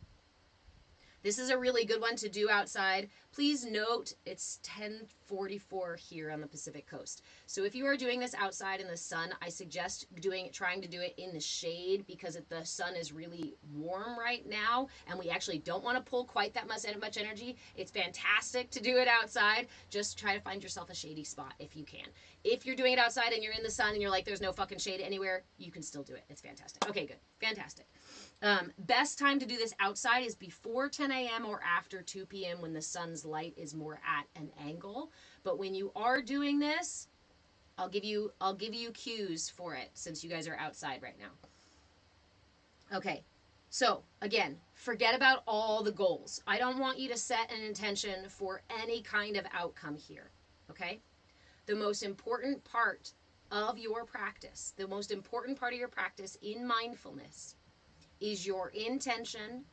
This is a really good one to do outside. Please note it's 10:44 here on the Pacific Coast. So if you are doing this outside in the sun, I suggest trying to do it in the shade because the sun is really warm right now and we actually don't want to pull quite that much energy. It's fantastic to do it outside. Just try to find yourself a shady spot if you can. If you're doing it outside and you're in the sun and you're like, there's no fucking shade anywhere, you can still do it. It's fantastic. Okay, good. Fantastic. Best time to do this outside is before 10 a.m. or after 2 p.m. when the sun's light is more at an angle. But when you are doing this, I'll give you cues for it since you guys are outside right now. Okay, so again, forget about all the goals. I don't want you to set an intention for any kind of outcome here. Okay? The most important part of your practice, the most important part of your practice in mindfulness is your intention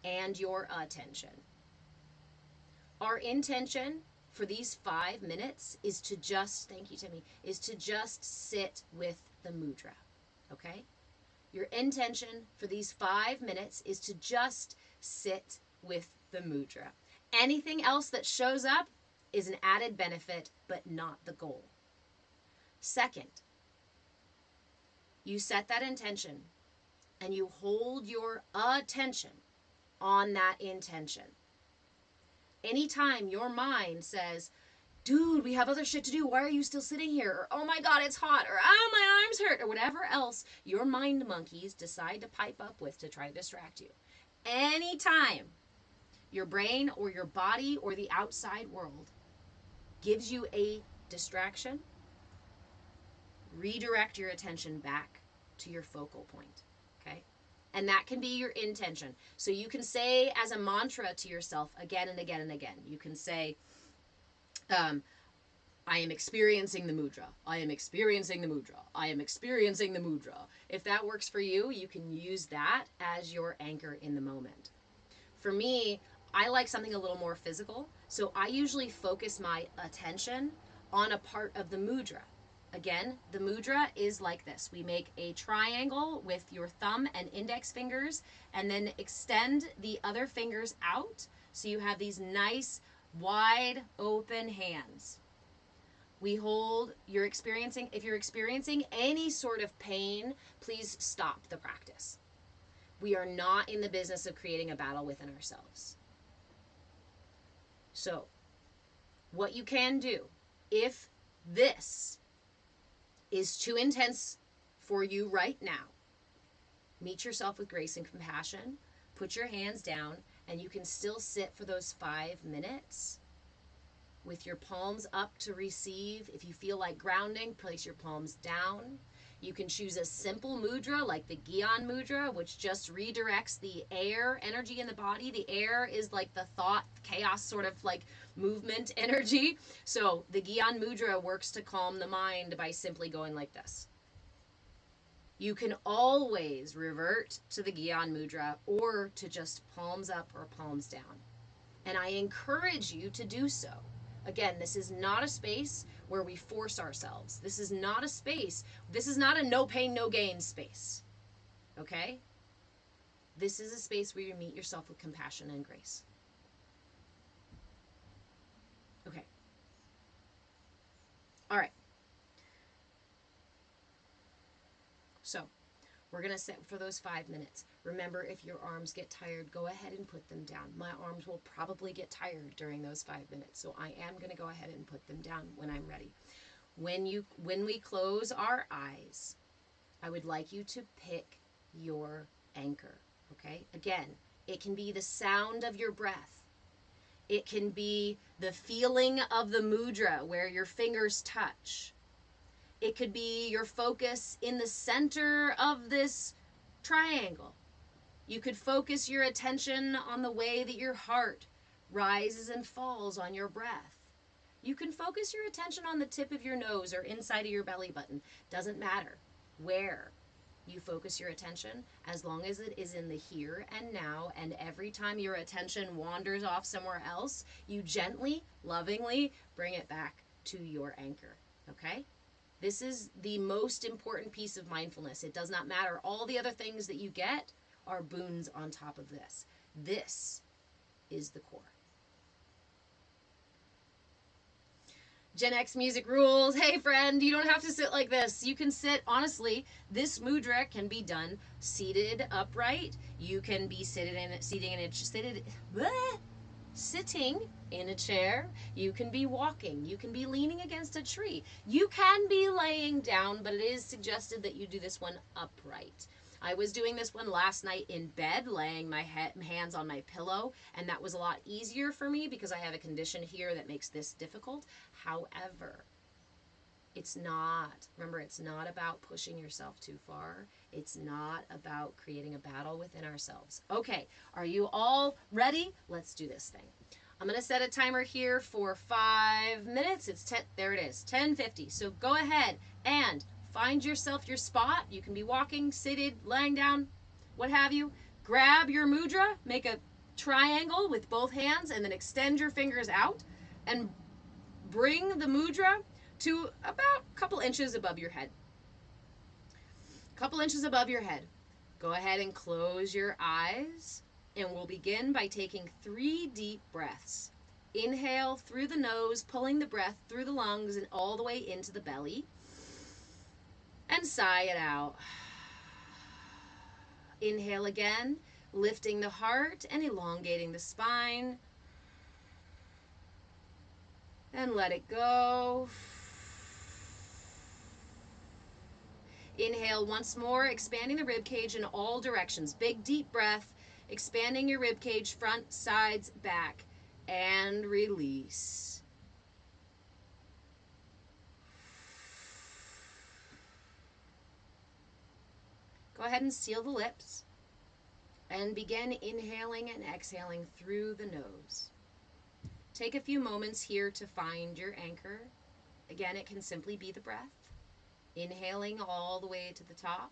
and your attention. Our intention for these 5 minutes is to just, thank you, Timmy, is to just sit with the mudra. Okay? Your intention for these 5 minutes is to just sit with the mudra. Anything else that shows up is an added benefit, but not the goal. Second, you set that intention and you hold your attention on that intention. Anytime your mind says, dude, we have other shit to do. Why are you still sitting here? Or, oh my God, it's hot. Or, oh, my arms hurt. Or whatever else your mind monkeys decide to pipe up with to try to distract you. Anytime your brain or your body or the outside world gives you a distraction, redirect your attention back to your focal point. Okay? And that can be your intention. So you can say as a mantra to yourself again and again and again. You can say, I am experiencing the mudra. I am experiencing the mudra. I am experiencing the mudra. If that works for you, you can use that as your anchor in the moment. For me, I like something a little more physical, so I usually focus my attention on a part of the mudra. Again, the mudra is like this. We make a triangle with your thumb and index fingers and then extend the other fingers out so you have these nice, wide open hands. We hold, if you're experiencing any sort of pain, please stop the practice. We are not in the business of creating a battle within ourselves. So, what you can do, if this is too intense for you right now, meet yourself with grace and compassion, put your hands down, and you can still sit for those 5 minutes with your palms up to receive. If you feel like grounding, place your palms down. You can choose a simple mudra like the Gyan mudra, which just redirects the air energy in the body. The air is like the thought, chaos sort of like movement energy. So the Gyan mudra works to calm the mind by simply going like this. You can always revert to the Gyan mudra or to just palms up or palms down. And I encourage you to do so. Again, this is not a space where we force ourselves. This is not a space. This is not a no pain, no gain space. Okay? This is a space where you meet yourself with compassion and grace. Okay. All right. So, we're going to sit for those 5 minutes. Remember, if your arms get tired, go ahead and put them down. My arms will probably get tired during those 5 minutes, so I am going to go ahead and put them down when I'm ready. When we close our eyes, I would like you to pick your anchor, okay? Again, it can be the sound of your breath. It can be the feeling of the mudra where your fingers touch. It could be your focus in the center of this triangle. You could focus your attention on the way that your heart rises and falls on your breath. You can focus your attention on the tip of your nose or inside of your belly button. Doesn't matter where you focus your attention, as long as it is in the here and now, and every time your attention wanders off somewhere else, you gently, lovingly bring it back to your anchor, okay? This is the most important piece of mindfulness. It does not matter. All the other things that you get are boons on top of this. This is the core. Gen X music rules. Hey friend, you don't have to sit like this. You can sit, honestly, this mudra can be done seated upright. You can be sitting in a chair. You can be walking. You can be leaning against a tree. You can be laying down, but it is suggested that you do this one upright. I was doing this one last night in bed, laying my hands on my pillow, and that was a lot easier for me because I have a condition here that makes this difficult. However, It's not. Remember, it's not about pushing yourself too far. It's not about creating a battle within ourselves. Okay, are you all ready? Let's do this thing. I'm going to set a timer here for 5 minutes. It's 10. There it is, 10:50. So go ahead and find yourself your spot. You can be walking, seated, lying down, what have you. Grab your mudra, make a triangle with both hands, and then extend your fingers out and bring the mudra to about a couple inches above your head. Couple inches above your head. Go ahead and close your eyes, and we'll begin by taking 3 deep breaths. Inhale through the nose, pulling the breath through the lungs and all the way into the belly. And sigh it out. Inhale again, lifting the heart and elongating the spine. And let it go. Inhale once more, expanding the rib cage in all directions. Big deep breath, expanding your rib cage, front, sides, back, and release. Go ahead and seal the lips and begin inhaling and exhaling through the nose. Take a few moments here to find your anchor. Again, it can simply be the breath. Inhaling all the way to the top,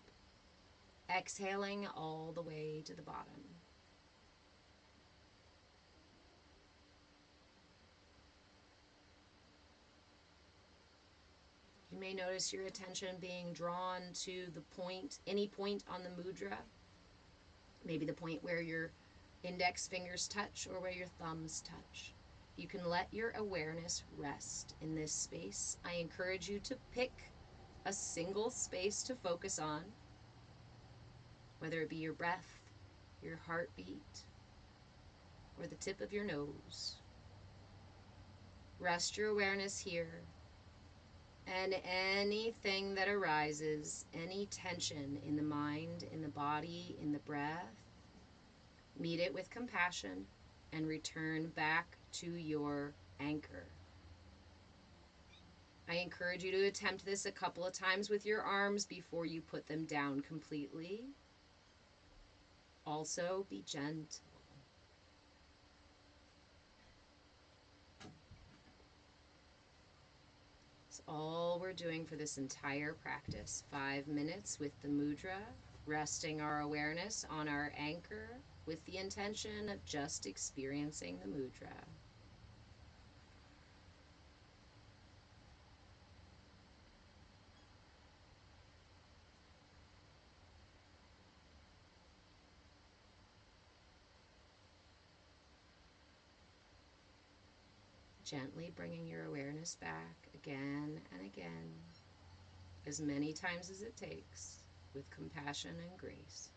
exhaling all the way to the bottom. You may notice your attention being drawn to the point, any point on the mudra. Maybe the point where your index fingers touch or where your thumbs touch. You can let your awareness rest in this space. I encourage you to pick a single space to focus on, whether it be your breath, your heartbeat, or the tip of your nose. Rest your awareness here, and anything that arises, any tension in the mind, in the body, in the breath, meet it with compassion and return back to your anchor. I encourage you to attempt this a couple of times with your arms before you put them down completely. Also, be gentle. That's all we're doing for this entire practice. 5 minutes with the mudra, resting our awareness on our anchor with the intention of just experiencing the mudra. Gently bringing your awareness back again and again, as many times as it takes, with compassion and grace.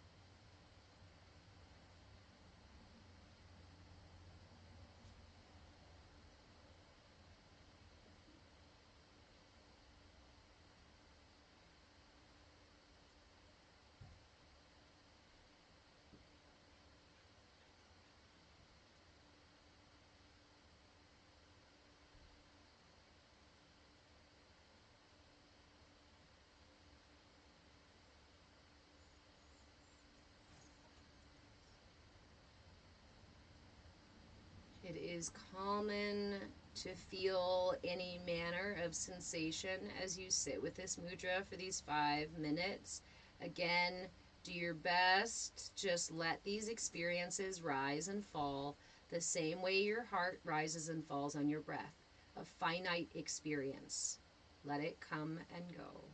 It is common to feel any manner of sensation as you sit with this mudra for these 5 minutes. Again, do your best. Just let these experiences rise and fall the same way your heart rises and falls on your breath. A finite experience. Let it come and go.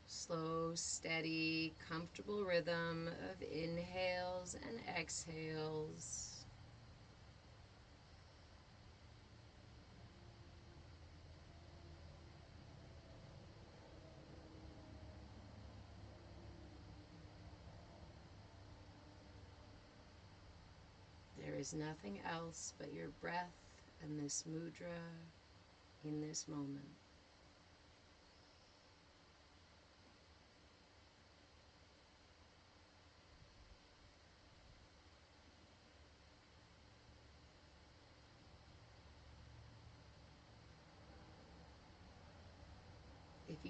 Slow, steady, comfortable rhythm of inhales and exhales. There is nothing else but your breath and this mudra in this moment.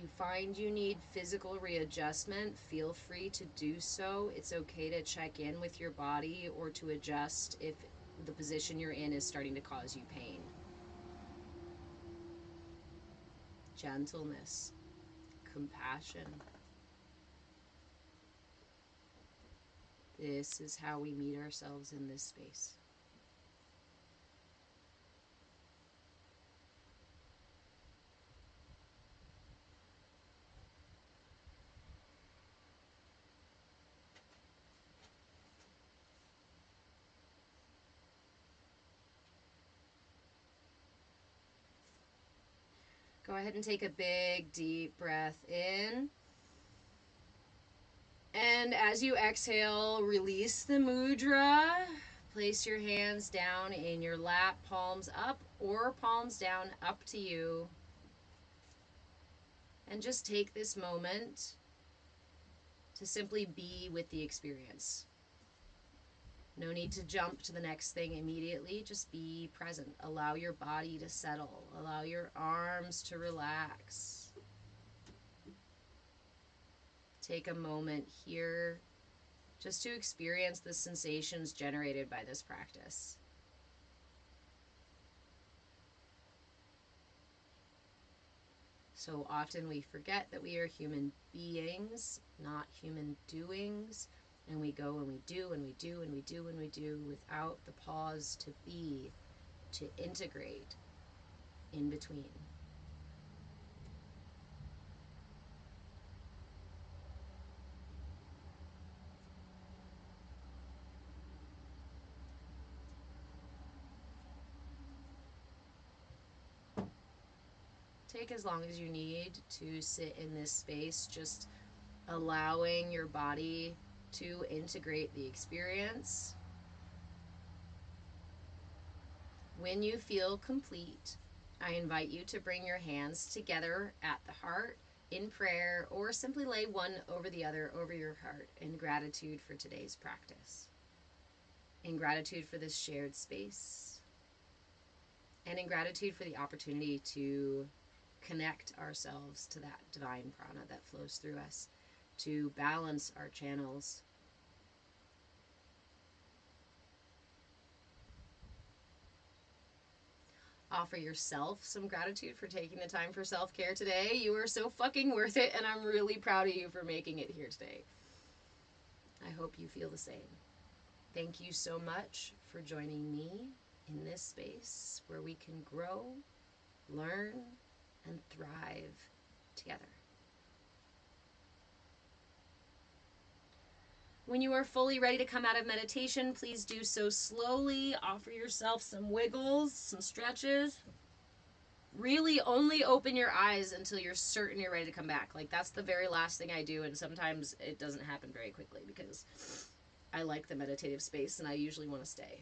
you find you need physical readjustment, feel free to do so. It's okay to check in with your body or to adjust if the position you're in is starting to cause you pain. Gentleness, compassion. This is how we meet ourselves in this space. Go ahead and take a big, deep breath in. And as you exhale, release the mudra. Place your hands down in your lap, palms up or palms down, up to you. And just take this moment to simply be with the experience. No need to jump to the next thing immediately. Just be present. Allow your body to settle. Allow your arms to relax. Take a moment here just to experience the sensations generated by this practice. So often we forget that we are human beings, not human doings. And we go and we do and we do and we do and we do without the pause to be, to integrate in between. Take as long as you need to sit in this space, just allowing your body to integrate the experience. When you feel complete, I invite you to bring your hands together at the heart in prayer, or simply lay one over the other over your heart in gratitude for today's practice, in gratitude for this shared space, and in gratitude for the opportunity to connect ourselves to that divine prana that flows through us, to balance our channels. Offer yourself some gratitude for taking the time for self-care today. You are so fucking worth it, and I'm really proud of you for making it here today. I hope you feel the same. Thank you so much for joining me in this space where we can grow, learn, and thrive together. When you are fully ready to come out of meditation, please do so slowly. Offer yourself some wiggles, some stretches. Really only open your eyes until you're certain you're ready to come back. Like, that's the very last thing I do, and sometimes it doesn't happen very quickly because I like the meditative space and I usually want to stay.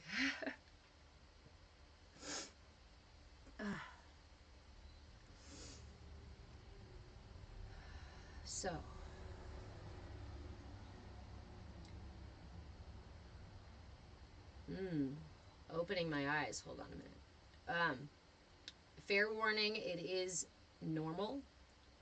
So, opening my eyes. Hold on a minute. Fair warning, it is normal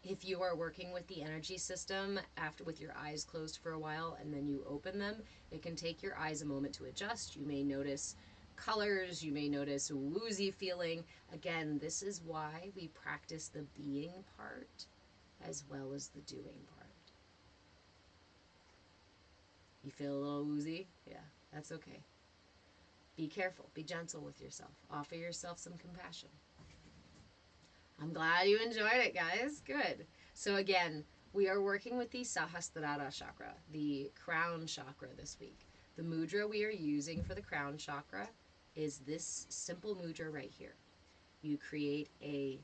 if you are working with the energy system after with your eyes closed for a while and then you open them. It can take your eyes a moment to adjust. You may notice colors, you may notice a woozy feeling. Again, this is why we practice the being part as well as the doing part. You feel a little woozy? Yeah, that's okay. Be careful, be gentle with yourself. Offer yourself some compassion. I'm glad you enjoyed it, guys. Good. So again, we are working with the Sahasrara chakra, the crown chakra this week. The mudra we are using for the crown chakra is this simple mudra right here. You create a,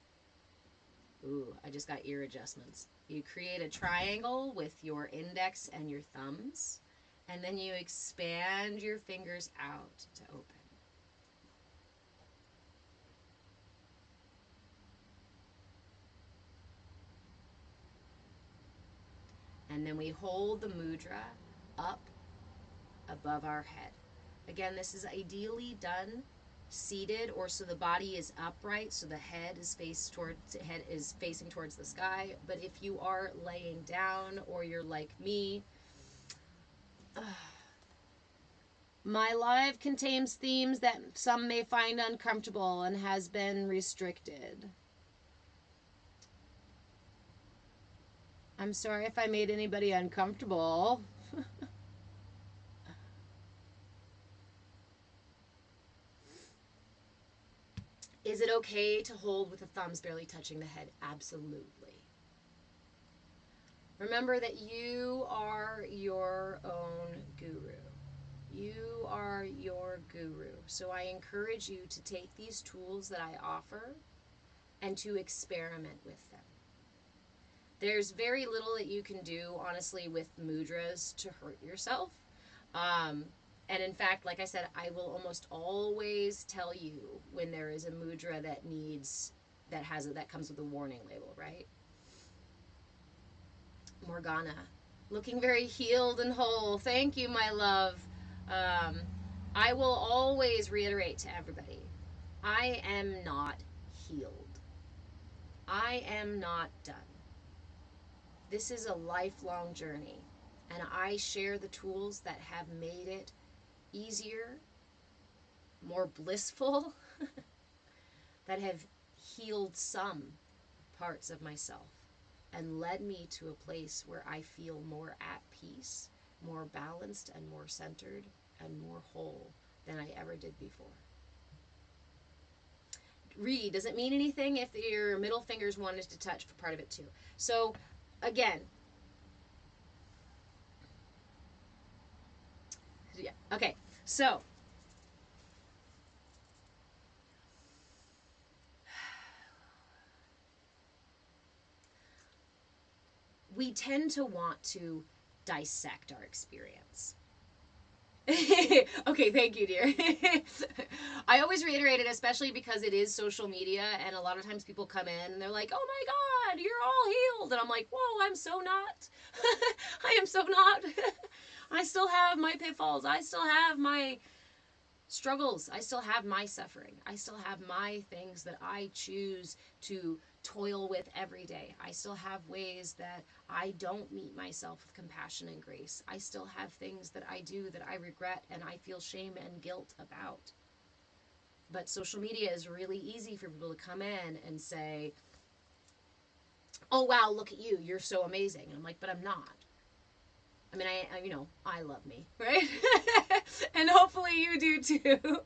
I just got ear adjustments. You create a triangle with your index and your thumbs, and then you expand your fingers out to open. And then we hold the mudra up above our head. Again, this is ideally done seated, or so the body is upright, so the head is facing towards the sky. But if you are laying down, or you're like me, my live contains themes that some may find uncomfortable and has been restricted. I'm sorry if I made anybody uncomfortable. Is it okay to hold with the thumbs barely touching the head? Absolutely. Remember that you are your own guru. You are your guru. So I encourage you to take these tools that I offer and to experiment with them. There's very little that you can do, honestly, with mudras to hurt yourself. And in fact, like I said, I will almost always tell you when there is a mudra that comes with a warning label, right? Morgana, looking very healed and whole. Thank you, my love. I will always reiterate to everybody, I am not healed. I am not done. This is a lifelong journey, and I share the tools that have made it easier, more blissful, that have healed some parts of myself and led me to a place where I feel more at peace, more balanced, and more centered, and more whole than I ever did before. Read, does it mean anything if your middle fingers wanted to touch for part of it too? So, again, yeah, okay, so we tend to want to dissect our experience. Okay, thank you, dear. I always reiterate it, especially because it is social media, and a lot of times people come in and they're like, "Oh my God, you're all healed," and I'm like, "Whoa, I'm so not. I am so not. I still have my pitfalls. I still have my struggles. I still have my suffering. I still have my things that I choose to toil with every day. I still have ways that I don't meet myself with compassion and grace. I still have things that I do that I regret and I feel shame and guilt about." But social media is really easy for people to come in and say, "Oh wow, look at you. You're so amazing." And I'm like, "But I'm not." I mean, I love me, right? And hopefully you do too.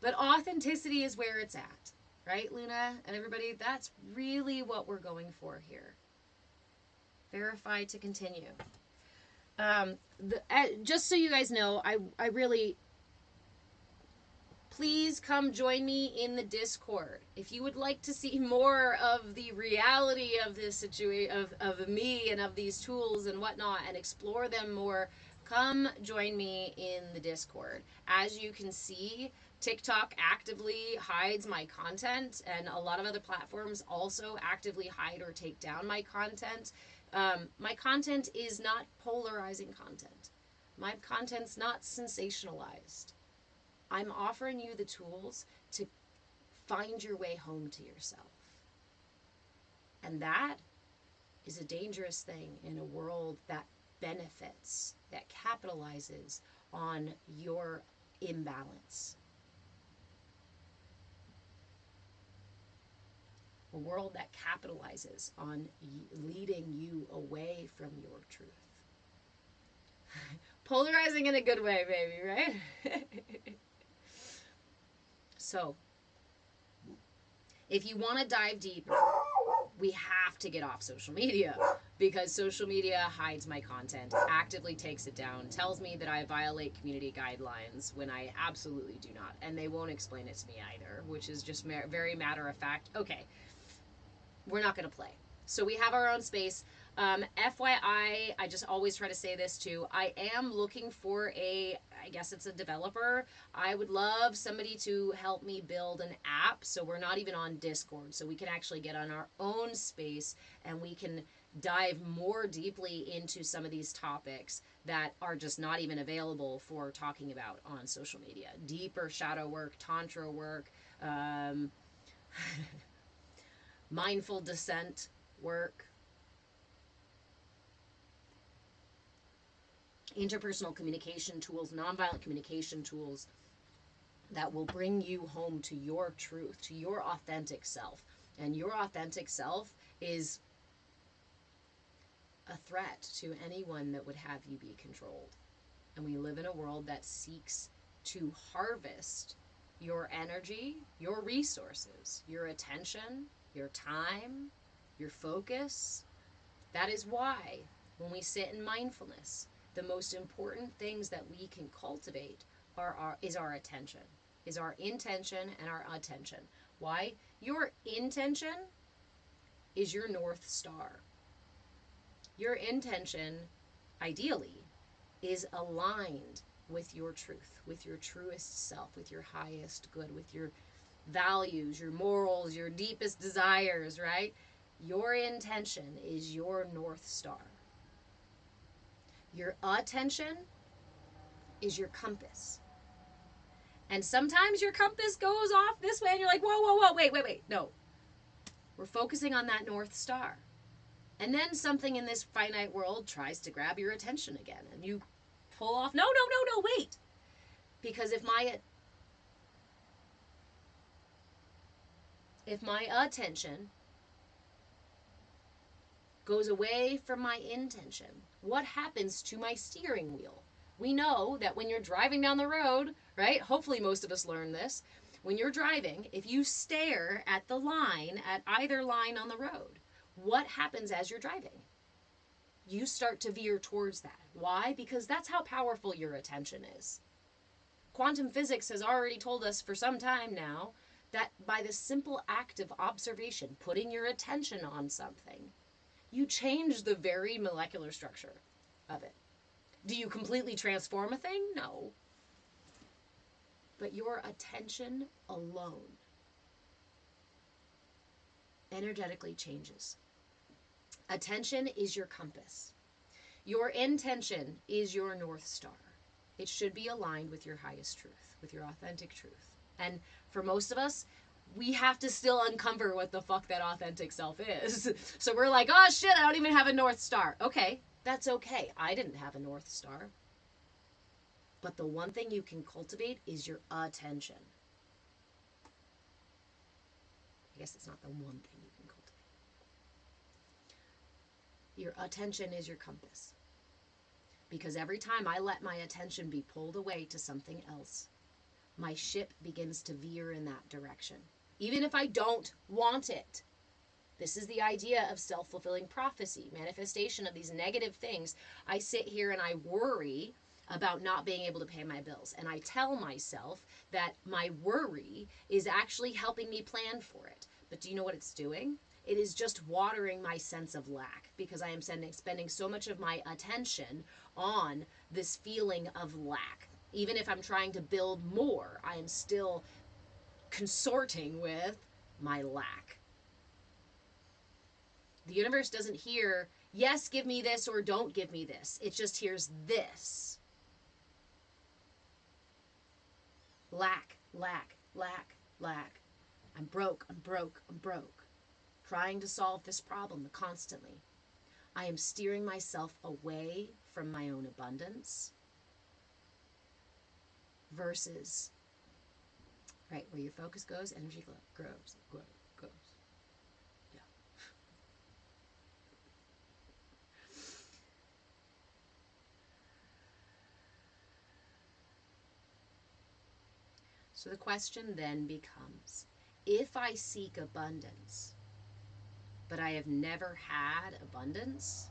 But authenticity is where it's at, right, Luna and everybody? That's really what we're going for here. Verify to continue. Just so you guys know, I really, please come join me in the Discord. If you would like to see more of the reality of this situation, of me and of these tools and whatnot, and explore them more, come join me in the Discord. As you can see, TikTok actively hides my content, and a lot of other platforms also actively hide or take down my content. My content is not polarizing content. My content's not sensationalized. I'm offering you the tools to find your way home to yourself. And that is a dangerous thing in a world that benefits, that capitalizes on your imbalance. A world that capitalizes on leading you away from your truth. Polarizing in a good way, baby, right? So, if you want to dive deeper, we have to get off social media, because social media hides my content, actively takes it down, tells me that I violate community guidelines when I absolutely do not, and they won't explain it to me either, which is just very matter of fact. Okay, we're not going to play. So we have our own space. FYI, I just always try to say this too. I am looking for I guess it's a developer. I would love somebody to help me build an app so we're not even on Discord. So we can actually get on our own space and we can dive more deeply into some of these topics that are just not even available for talking about on social media. Deeper shadow work, tantra work, um, mindful descent work, interpersonal communication tools, nonviolent communication tools that will bring you home to your truth, to your authentic self. And your authentic self is a threat to anyone that would have you be controlled. And we live in a world that seeks to harvest your energy, your resources, your attention, your time, your focus. That is why when we sit in mindfulness, the most important things that we can cultivate is our attention, is our intention and our attention. Why? Your intention is your North Star. Your intention, ideally, is aligned with your truth, with your truest self, with your highest good, with your values, your morals, your deepest desires, right? Your intention is your North Star. Your attention is your compass. And sometimes your compass goes off this way and you're like, whoa, whoa, whoa, wait. No. We're focusing on that North Star. And then something in this finite world tries to grab your attention again. And you pull off, no, wait. Because if my attention goes away from my intention, what happens to my steering wheel? We know that when you're driving down the road, right? Hopefully most of us learn this. When you're driving, if you stare at the line, at either line on the road, what happens as you're driving? You start to veer towards that. Why? Because that's how powerful your attention is. Quantum physics has already told us for some time now that by the simple act of observation, putting your attention on something, you change the very molecular structure of it. Do you completely transform a thing? No. But your attention alone energetically changes. Attention is your compass. Your intention is your North Star. It should be aligned with your highest truth, with your authentic truth. And for most of us, we have to still uncover what the fuck that authentic self is. So we're like, oh shit, I don't even have a North Star. Okay, that's okay. I didn't have a North Star. But the one thing you can cultivate is your attention. I guess it's not the one thing you can cultivate. Your attention is your compass. Because every time I let my attention be pulled away to something else, my ship begins to veer in that direction. Even if I don't want it. This is the idea of self-fulfilling prophecy, manifestation of these negative things. I sit here and I worry about not being able to pay my bills. And I tell myself that my worry is actually helping me plan for it. But do you know what it's doing? It is just watering my sense of lack because I am spending so much of my attention on this feeling of lack. Even if I'm trying to build more, I am still consorting with my lack. The universe doesn't hear, yes, give me this or don't give me this. It just hears this. Lack, lack, lack, lack. I'm broke. Trying to solve this problem constantly. I am steering myself away from my own abundance versus, right, where your focus goes, energy grows. Yeah. So the question then becomes, if I seek abundance, but I have never had abundance,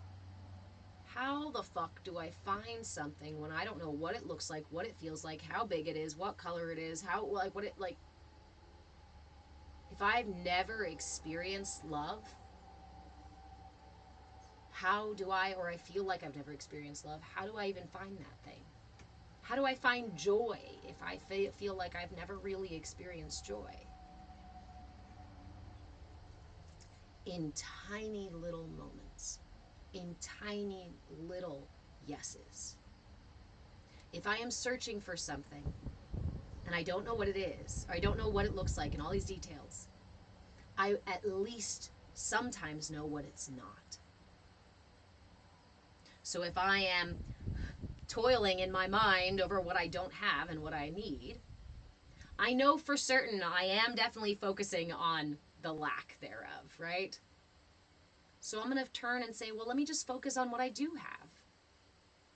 how the fuck do I find something when I don't know what it looks like, what it feels like, how big it is, what color it is, how, like, what it, like, if I've never experienced love, how do I, or I feel like I've never experienced love, how do I even find that thing? How do I find joy if I feel like I've never really experienced joy? In tiny little moments. in tiny little yeses. If I am searching for something and I don't know what it is, or I don't know what it looks like and all these details, I at least sometimes know what it's not. So if I am toiling in my mind over what I don't have and what I need, I know for certain I am definitely focusing on the lack thereof, right? So I'm going to turn and say, well, let me just focus on what I do have.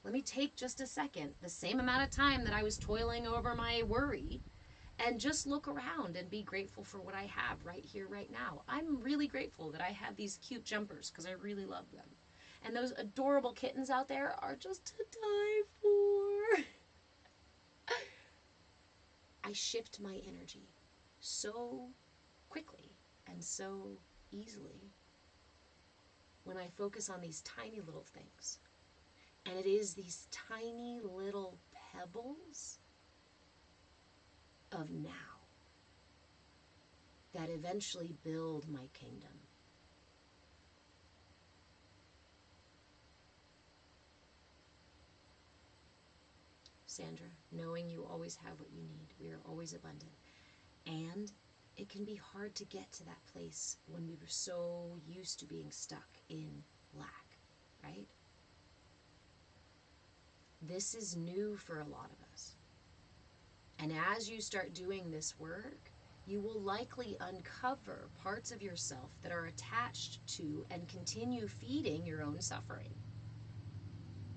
Let me take just a second, the same amount of time that I was toiling over my worry, and just look around and be grateful for what I have right here, right now. I'm really grateful that I have these cute jumpers because I really love them. And those adorable kittens out there are just to die for. I shift my energy so quickly and so easily when I focus on these tiny little things. And it is these tiny little pebbles of now that eventually build my kingdom. Sandra, knowing you always have what you need, we are always abundant. And it can be hard to get to that place when we were so used to being stuck in lack, right? This is new for a lot of us. And as you start doing this work, you will likely uncover parts of yourself that are attached to and continue feeding your own suffering.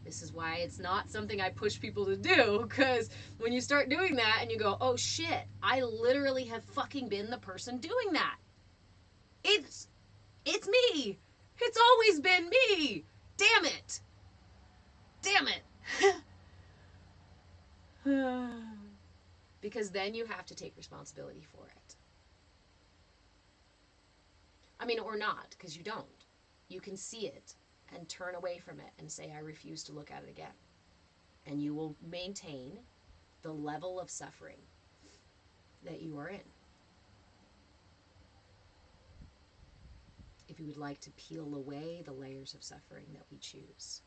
This is why it's not something I push people to do, because when you start doing that and you go, oh shit, I literally have fucking been the person doing that. It's me. It's always been me. Damn it. Damn it. Because then you have to take responsibility for it. I mean, or not, because you don't. You can see it and turn away from it and say, I refuse to look at it again. And you will maintain the level of suffering that you are in. If you would like to peel away the layers of suffering that we choose,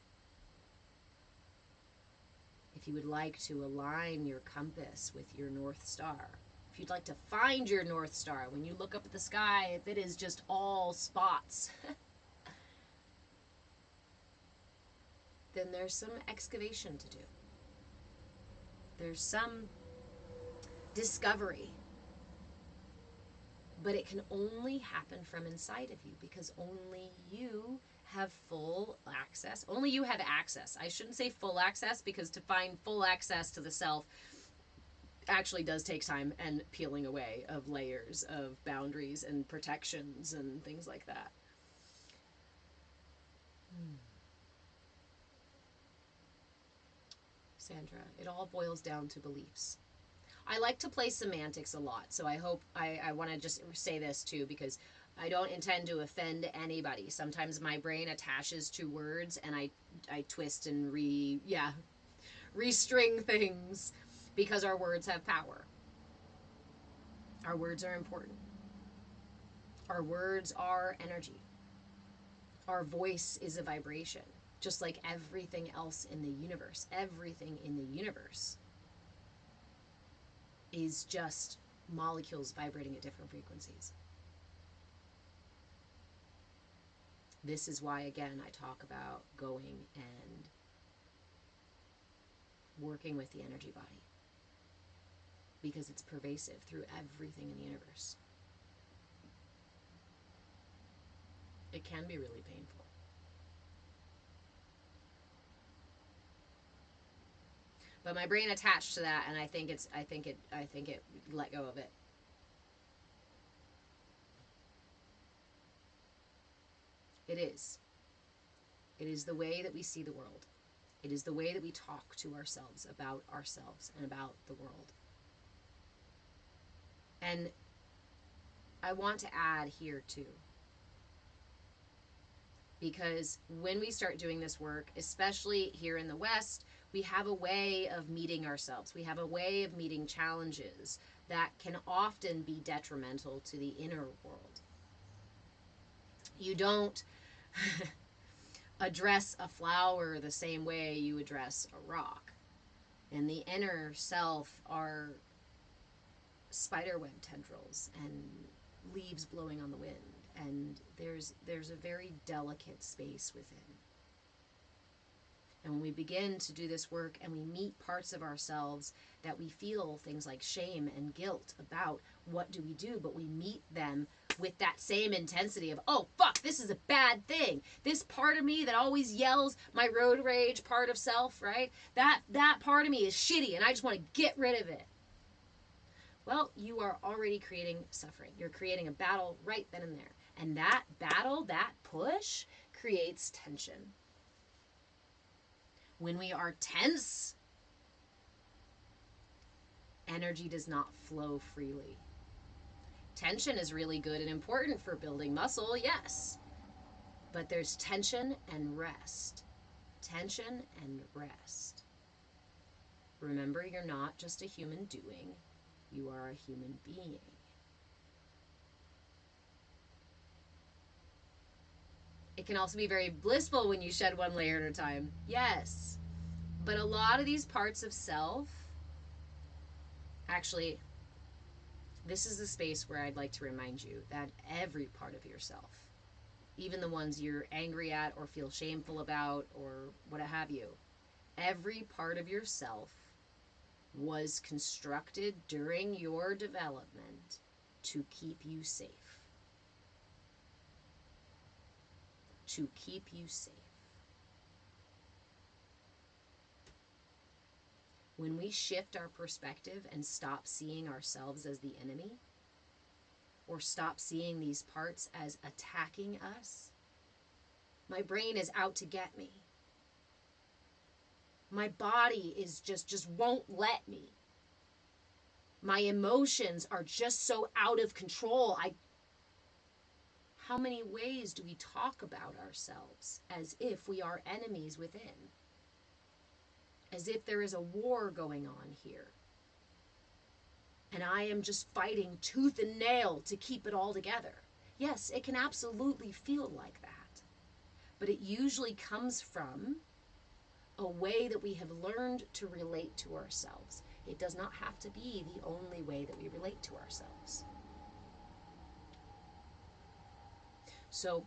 if you would like to align your compass with your North Star, if you'd like to find your North Star, when you look up at the sky, if it is just all spots, then there's some excavation to do. There's some discovery. But it can only happen from inside of you because only you have full access. Only you have access. I shouldn't say full access because to find full access to the self actually does take time and peeling away of layers of boundaries and protections and things like that. Sandra, it all boils down to beliefs. I like to play semantics a lot, so I hope I want to just say this too because I don't intend to offend anybody. Sometimes my brain attaches to words and I twist and restring things because our words have power. Our words are important. Our words are energy. Our voice is a vibration, just like everything else in the universe. Everything in the universe is just molecules vibrating at different frequencies. This is why, again, I talk about going and working with the energy body because it's pervasive through everything in the universe. It can be really painful. But my brain attached to that, and I think it let go of it. It is. It is the way that we see the world. It is the way that we talk to ourselves about ourselves and about the world. And I want to add here too, because when we start doing this work, especially here in the West, we have a way of meeting ourselves. We have a way of meeting challenges that can often be detrimental to the inner world. You don't address a flower the same way you address a rock. And the inner self are spiderweb tendrils and leaves blowing on the wind. And there's a very delicate space within. And when we begin to do this work and we meet parts of ourselves that we feel things like shame and guilt about, what do we do? But we meet them with that same intensity of, oh, fuck, this is a bad thing. This part of me that always yells, my road rage part of self, right? That part of me is shitty and I just want to get rid of it. Well, you are already creating suffering. You're creating a battle right then and there. And that battle, that push, creates tension. When we are tense, energy does not flow freely. Tension is really good and important for building muscle, yes. But there's tension and rest. Tension and rest. Remember, you're not just a human doing, you are a human being. It can also be very blissful when you shed one layer at a time. Yes. But a lot of these parts of self, actually, this is the space where I'd like to remind you that every part of yourself, even the ones you're angry at or feel shameful about or what have you, every part of yourself was constructed during your development to keep you safe. To keep you safe. When we shift our perspective and stop seeing ourselves as the enemy, or stop seeing these parts as attacking us, my brain is out to get me. My body is just won't let me. My emotions are just so out of control. How many ways do we talk about ourselves as if we are enemies within? As if there is a war going on here. And I am just fighting tooth and nail to keep it all together. Yes, it can absolutely feel like that. But it usually comes from a way that we have learned to relate to ourselves. It does not have to be the only way that we relate to ourselves. So,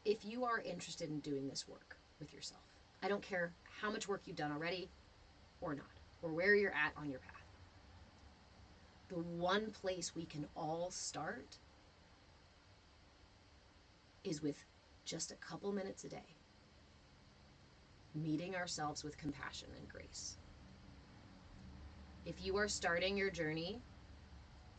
if you are interested in doing this work with yourself, I don't care how much work you've done already or not, or where you're at on your path. The one place we can all start is with just a couple minutes a day, meeting ourselves with compassion and grace. If you are starting your journey,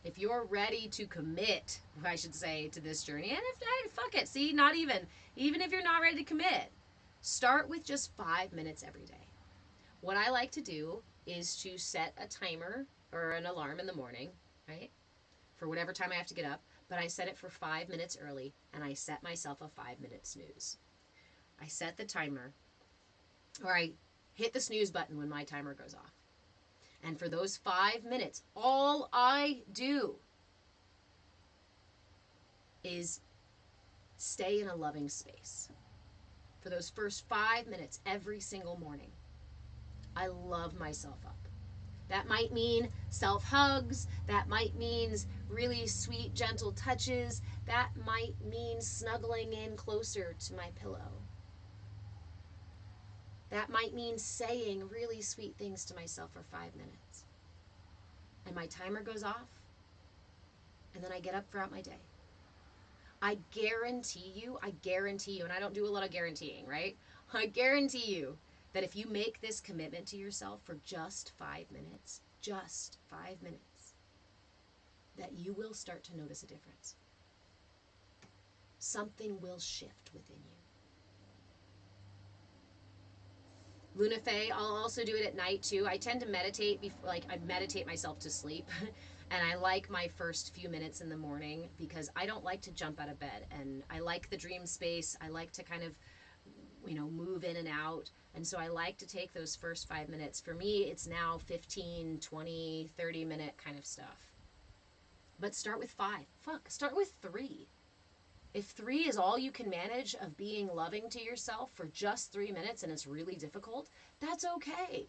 if you're ready to commit, I should say, to this journey, and fuck it, see, not even if you're not ready to commit, start with just 5 minutes every day. What I like to do is to set a timer or an alarm in the morning, right, for whatever time I have to get up, but I set it for 5 minutes early, and I set myself a 5-minute snooze. I set the timer, or I hit the snooze button when my timer goes off. And for those 5 minutes, all I do is stay in a loving space. For those first 5 minutes every single morning, I love myself up. That might mean self-hugs. That might mean really sweet, gentle touches. That might mean snuggling in closer to my pillow. That might mean saying really sweet things to myself for 5 minutes. And my timer goes off, and then I get up throughout my day. I guarantee you, and I don't do a lot of guaranteeing, right? I guarantee you that if you make this commitment to yourself for just 5 minutes, that you will start to notice a difference. Something will shift within you. Luna Fey, I'll also do it at night too. I tend to meditate, I meditate myself to sleep. And I like my first few minutes in the morning because I don't like to jump out of bed. And I like the dream space. I like to kind of, move in and out. And so I like to take those first 5 minutes. For me, it's now 15, 20, 30-minute kind of stuff. But start with 5. Start with 3. If 3 is all you can manage of being loving to yourself for just 3 minutes and it's really difficult, that's okay.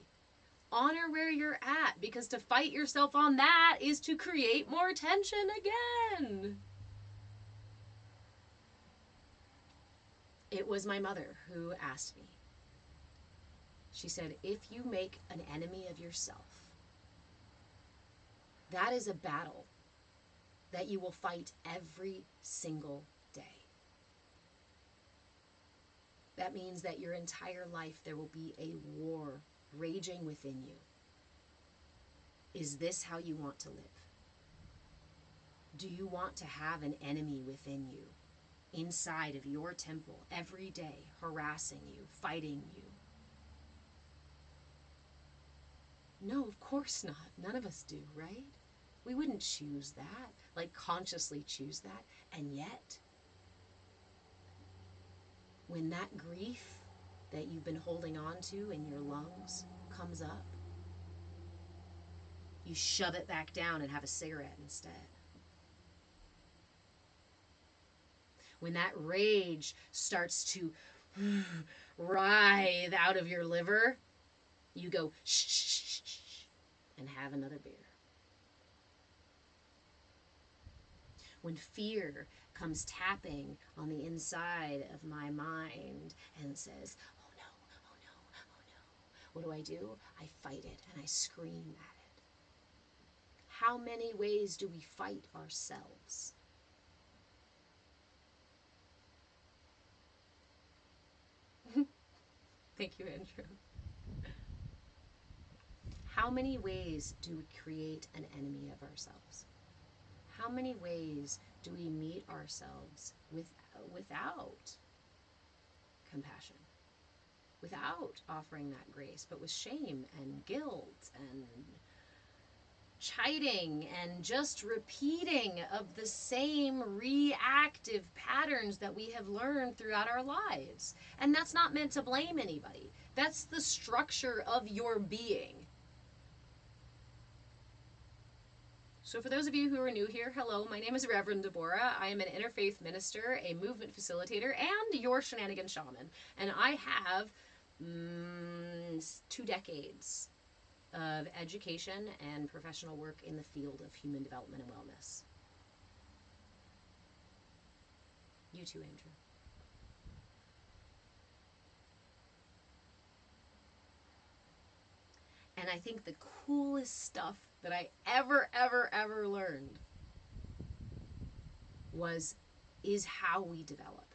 Honor where you're at, because to fight yourself on that is to create more tension again. It was my mother who asked me. She said, if you make an enemy of yourself, that is a battle that you will fight every single day. That means that your entire life there will be a war raging within you. Is this how you want to live? Do you want to have an enemy within you, inside of your temple, every day, harassing you, fighting you? No, of course not. None of us do, right? We wouldn't choose that, like consciously choose that. And yet, when that grief that you've been holding on to in your lungs comes up, you shove it back down and have a cigarette instead. When that rage starts to writhe out of your liver, you go shh, shh, shh, shh, and have another beer. When fear comes tapping on the inside of my mind and says, oh no, oh no, oh no, what do? I fight it and I scream at it. How many ways do we fight ourselves? Thank you, Andrew. How many ways do we create an enemy of ourselves? How many ways do we meet ourselves without compassion, without offering that grace, but with shame and guilt and chiding and just repeating of the same reactive patterns that we have learned throughout our lives? And that's not meant to blame anybody. That's the structure of your being. So for those of you who are new here, hello, my name is Reverend Deborah. I am an interfaith minister, a movement facilitator, and your shenanigan shaman. And I have 2 decades of education and professional work in the field of human development and wellness. You too, Andrew. And I think the coolest stuff that I ever learned is how we develop.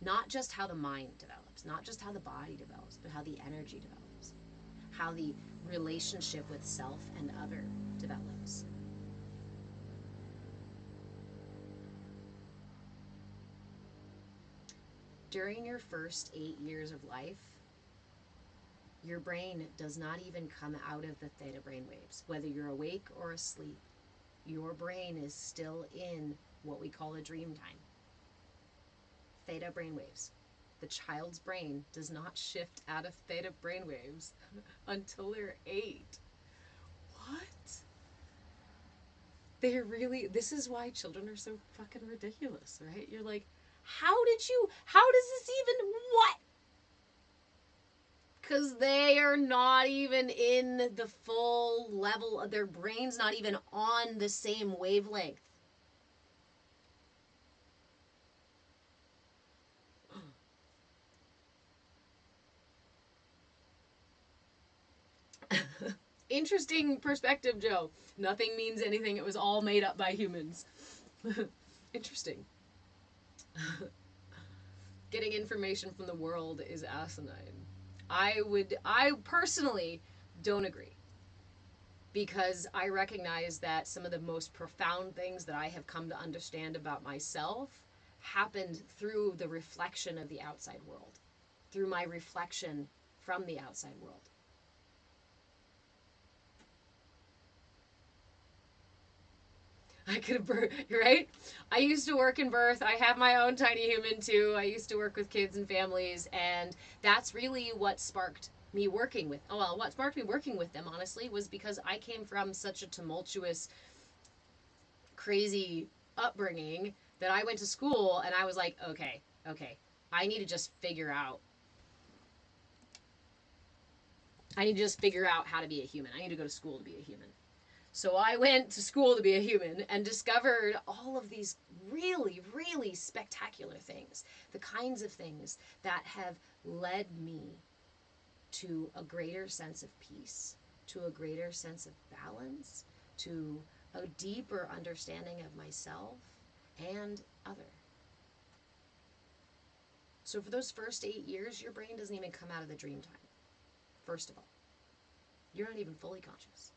Not just how the mind develops, not just how the body develops, but how the energy develops, how the relationship with self and other develops. During your first 8 years of life, your brain does not even come out of the theta brainwaves. Whether you're awake or asleep, your brain is still in what we call a dream time. Theta brainwaves. The child's brain does not shift out of theta brainwaves until they're 8. What? This is why children are so fucking ridiculous, right? You're like, how does this even, what? Because they are not even in the full level of their brain's not even on the same wavelength. Interesting perspective, Joe. Nothing means anything. It was all made up by humans. Interesting. Getting information from the world is asinine. I personally don't agree, because I recognize that some of the most profound things that I have come to understand about myself happened through the reflection of the outside world, through my reflection from the outside world. I could have, right? I used to work in birth. I have my own tiny human too. I used to work with kids and families, and that's really what sparked me working with. Oh, well, what sparked me working with them, honestly, was because I came from such a tumultuous, crazy upbringing that I went to school and I was like, okay, I need to just figure out. I need to just figure out how to be a human. I need to go to school to be a human. So I went to school to be a human and discovered all of these really, really spectacular things. The kinds of things that have led me to a greater sense of peace, to a greater sense of balance, to a deeper understanding of myself and other. So for those first 8 years, your brain doesn't even come out of the dream time. First of all, you're not even fully conscious.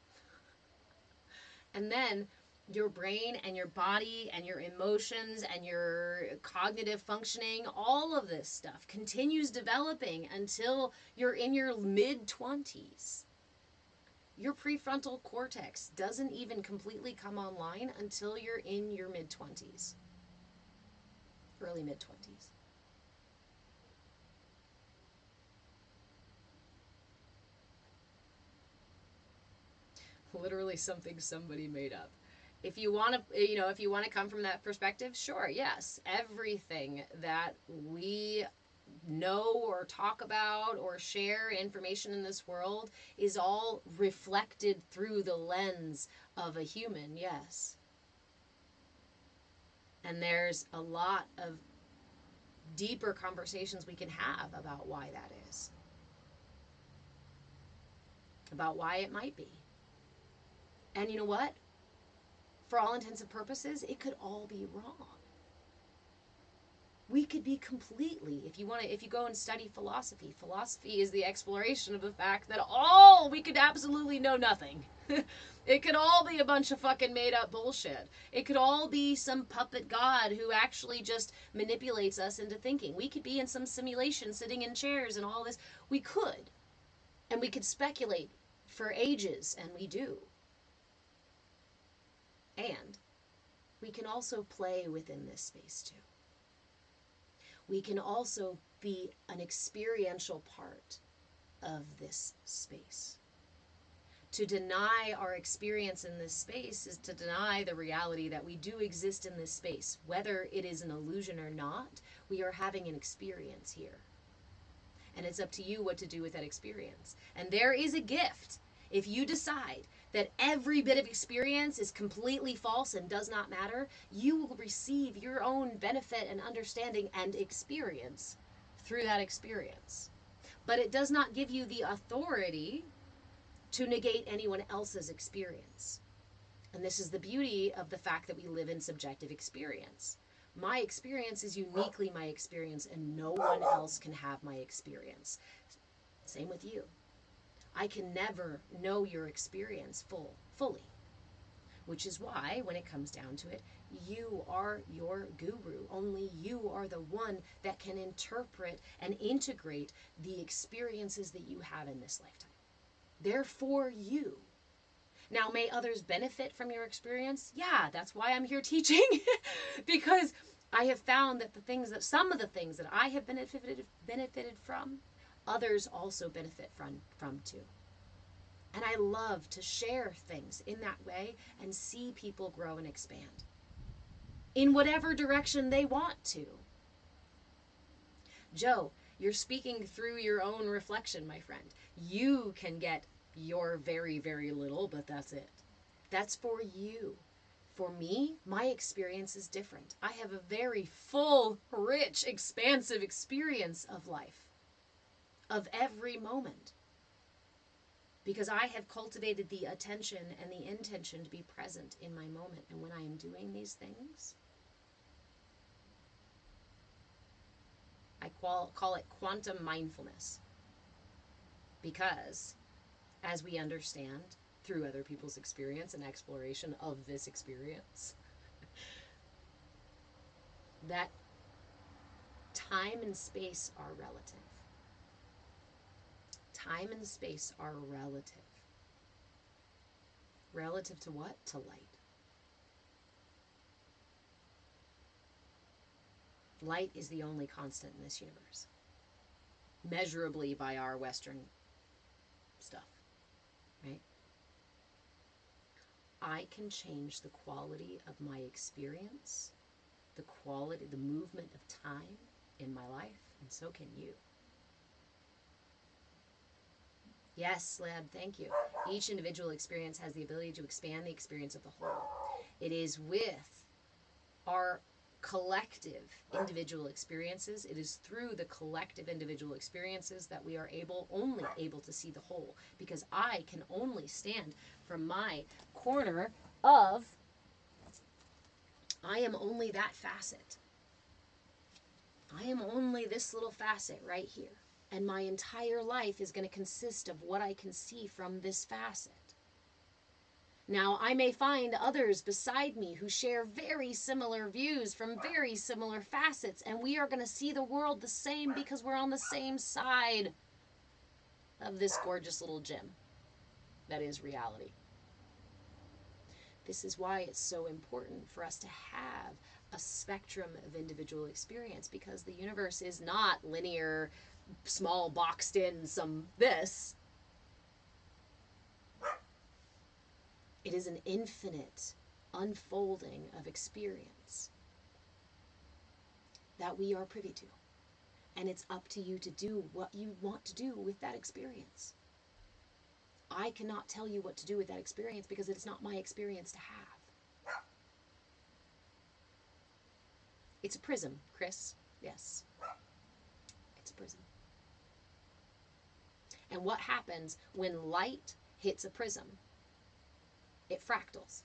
And then your brain and your body and your emotions and your cognitive functioning, all of this stuff continues developing until you're in your mid-20s. Your prefrontal cortex doesn't even completely come online until you're in your mid-20s, early mid-20s. Literally something somebody made up. If you want to, if you want to come from that perspective, sure, yes, everything that we know or talk about or share information in this world is all reflected through the lens of a human, yes. And there's a lot of deeper conversations we can have about why that is, about why it might be. And you know what? For all intents and purposes, it could all be wrong. We could be completely, if you go and study philosophy is the exploration of the fact that we could absolutely know nothing. It could all be a bunch of fucking made up bullshit. It could all be some puppet god who actually just manipulates us into thinking. We could be in some simulation sitting in chairs and all this. We could. And we could speculate for ages, and we do. And we can also play within this space too. We can also be an experiential part of this space. To deny our experience in this space is to deny the reality that we do exist in this space. Whether it is an illusion or not, we are having an experience here. And it's up to you what to do with that experience. And there is a gift. If you decide that every bit of experience is completely false and does not matter, you will receive your own benefit and understanding and experience through that experience. But it does not give you the authority to negate anyone else's experience. And this is the beauty of the fact that we live in subjective experience. My experience is uniquely my experience, and no one else can have my experience. Same with you. I can never know your experience fully. Which is why, when it comes down to it, you are your guru. Only you are the one that can interpret and integrate the experiences that you have in this lifetime. They're for you. Now, may others benefit from your experience? Yeah, that's why I'm here teaching. Because I have found that some of the things that I have benefited from, others also benefit from too. And I love to share things in that way and see people grow and expand in whatever direction they want to. Joe, you're speaking through your own reflection, my friend. You can get your very, very little, but that's it. That's for you. For me, my experience is different. I have a very full, rich, expansive experience of life, of every moment. Because I have cultivated the attention and the intention to be present in my moment. And when I am doing these things, I call it quantum mindfulness. Because as we understand through other people's experience and exploration of this experience, that time and space are relative. Time and space are relative. Relative to what? To light. Light is the only constant in this universe, measurably by our Western stuff, right? I can change the quality of my experience the quality, the movement of time in my life, and so can you. Yes, Lab, thank you. Each individual experience has the ability to expand the experience of the whole. It is with our collective individual experiences, it is through the collective individual experiences that we are only able to see the whole, because I can only stand from my corner of, I am only that facet. I am only this little facet right here. And my entire life is going to consist of what I can see from this facet. Now, I may find others beside me who share very similar views from very similar facets, and we are going to see the world the same because we're on the same side of this gorgeous little gem that is reality. This is why it's so important for us to have a spectrum of individual experience, because the universe is not linear, small, boxed in some this. It is an infinite unfolding of experience that we are privy to. And it's up to you to do what you want to do with that experience. I cannot tell you what to do with that experience because it's not my experience to have. It's a prism, Chris. Yes. It's a prism. And what happens when light hits a prism? It fractals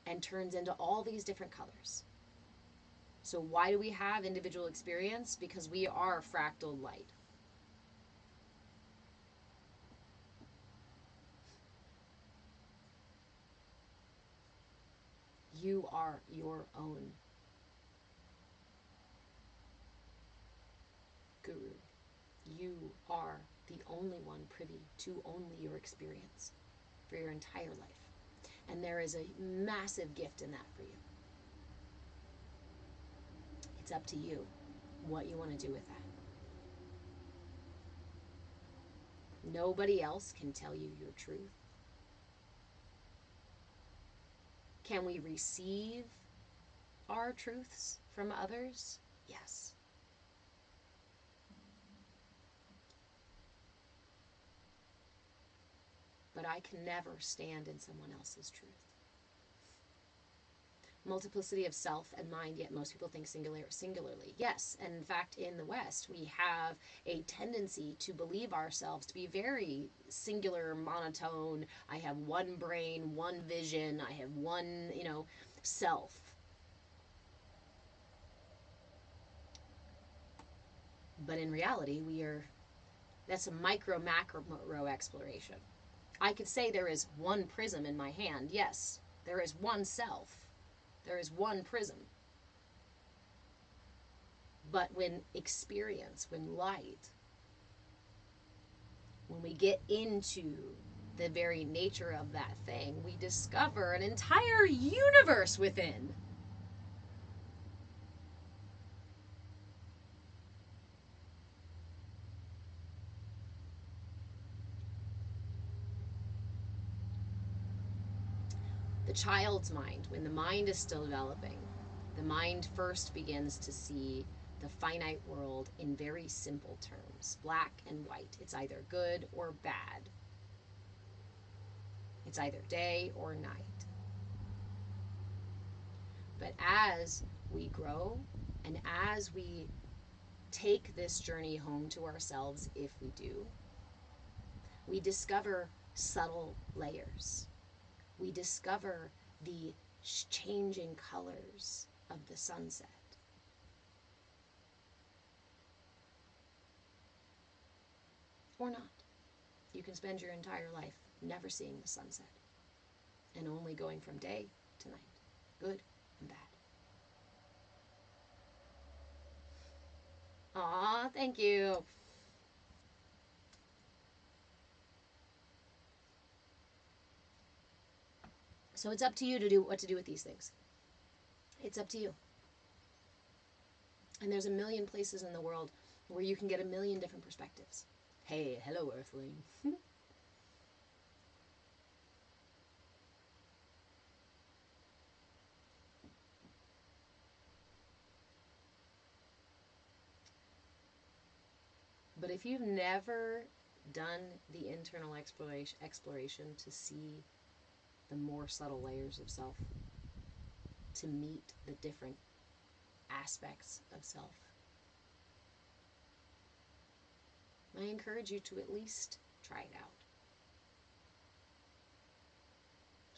and turns into all these different colors. So why do we have individual experience? Because we are fractal light. You are your own guru. You are the only one privy to only your experience for your entire life. And there is a massive gift in that for you. It's up to you what you want to do with that. Nobody else can tell you your truth. Can we receive our truths from others? Yes. But I can never stand in someone else's truth. Multiplicity of self and mind, yet most people think singularly. Yes, and in fact, in the West, we have a tendency to believe ourselves to be very singular, monotone. I have one brain, one vision, I have one, self. But in reality, that's a micro-macro exploration. I could say there is one prism in my hand. Yes, there is one self. There is one prism. But when light, when we get into the very nature of that thing, we discover an entire universe within. The child's mind, when the mind is still developing, the mind first begins to see the finite world in very simple terms, black and white. It's either good or bad. It's either day or night. But as we grow and as we take this journey home to ourselves, if we do, we discover subtle layers. We discover the changing colors of the sunset. Or not. You can spend your entire life never seeing the sunset and only going from day to night, good and bad. Aw, thank you. So it's up to you to do what to do with these things. It's up to you. And there's a million places in the world where you can get a million different perspectives. Hey, hello, Earthling. if you've never done the internal exploration to see the more subtle layers of self, to meet the different aspects of self, I encourage you to at least try it out.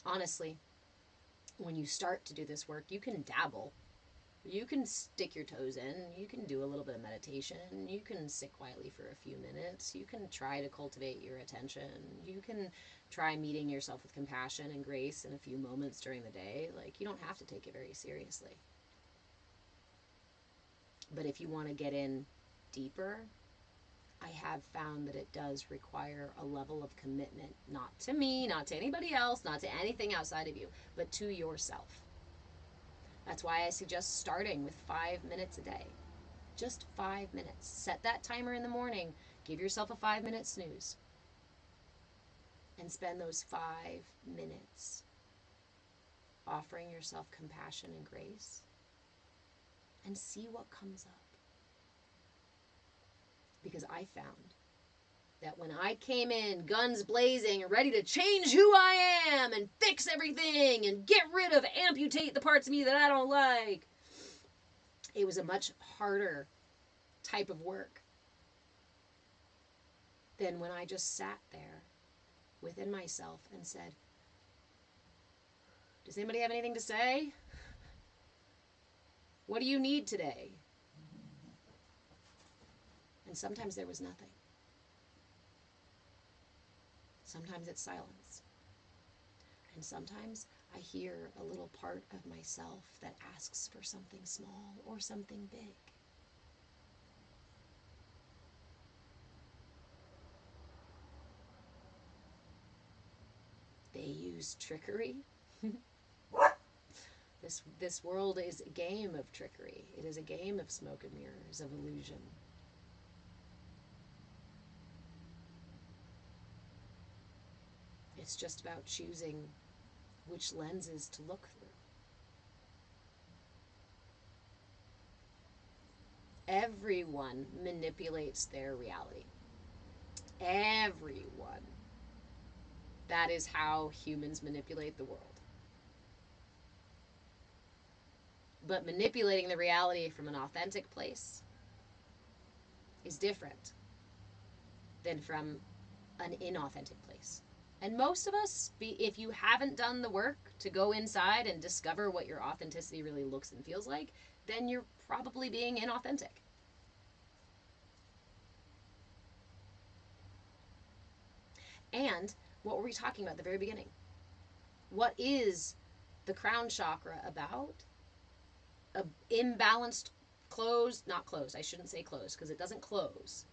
Honestly, when you start to do this work, you can dabble. You can stick your toes in. You can do a little bit of meditation. You can sit quietly for a few minutes. You can try to cultivate your attention. You can try meeting yourself with compassion and grace in a few moments during the day. Like, you don't have to take it very seriously. But if you want to get in deeper, I have found that it does require a level of commitment, not to me, not to anybody else, not to anything outside of you, but to yourself. That's why I suggest starting with 5 minutes a day. Just 5 minutes. Set that timer in the morning. Give yourself a 5-minute snooze. And spend those 5 minutes offering yourself compassion and grace. And see what comes up. Because I found that when I came in guns blazing and ready to change who I am and fix everything and get rid of, amputate the parts of me that I don't like, it was a much harder type of work than when I just sat there within myself and said, does anybody have anything to say? What do you need today? And sometimes there was nothing. Sometimes it's silence. And sometimes I hear a little part of myself that asks for something small or something big. They use trickery. This world is a game of trickery. It is a game of smoke and mirrors, of illusion. It's just about choosing which lenses to look through. Everyone manipulates their reality. Everyone. That is how humans manipulate the world. But manipulating the reality from an authentic place is different than from an inauthentic place. And most of us, if you haven't done the work to go inside and discover what your authenticity really looks and feels like, then you're probably being inauthentic. And what were we talking about at the very beginning? What is the crown chakra about? A imbalanced, not closed, I shouldn't say closed because it doesn't close.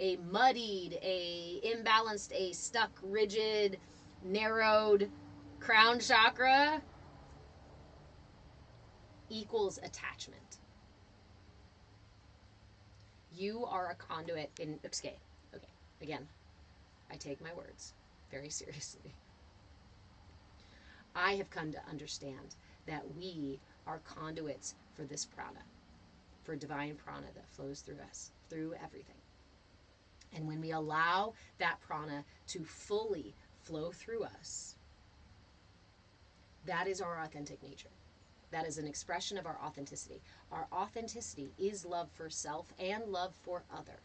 A muddied, a imbalanced, a stuck, rigid, narrowed crown chakra equals attachment. You are a conduit in, okay, again, I take my words very seriously. I have come to understand that we are conduits for this prana, for divine prana that flows through us, through everything. And when we allow that prana to fully flow through us, that is our authentic nature. That is an expression of our authenticity. Our authenticity is love for self and love for other.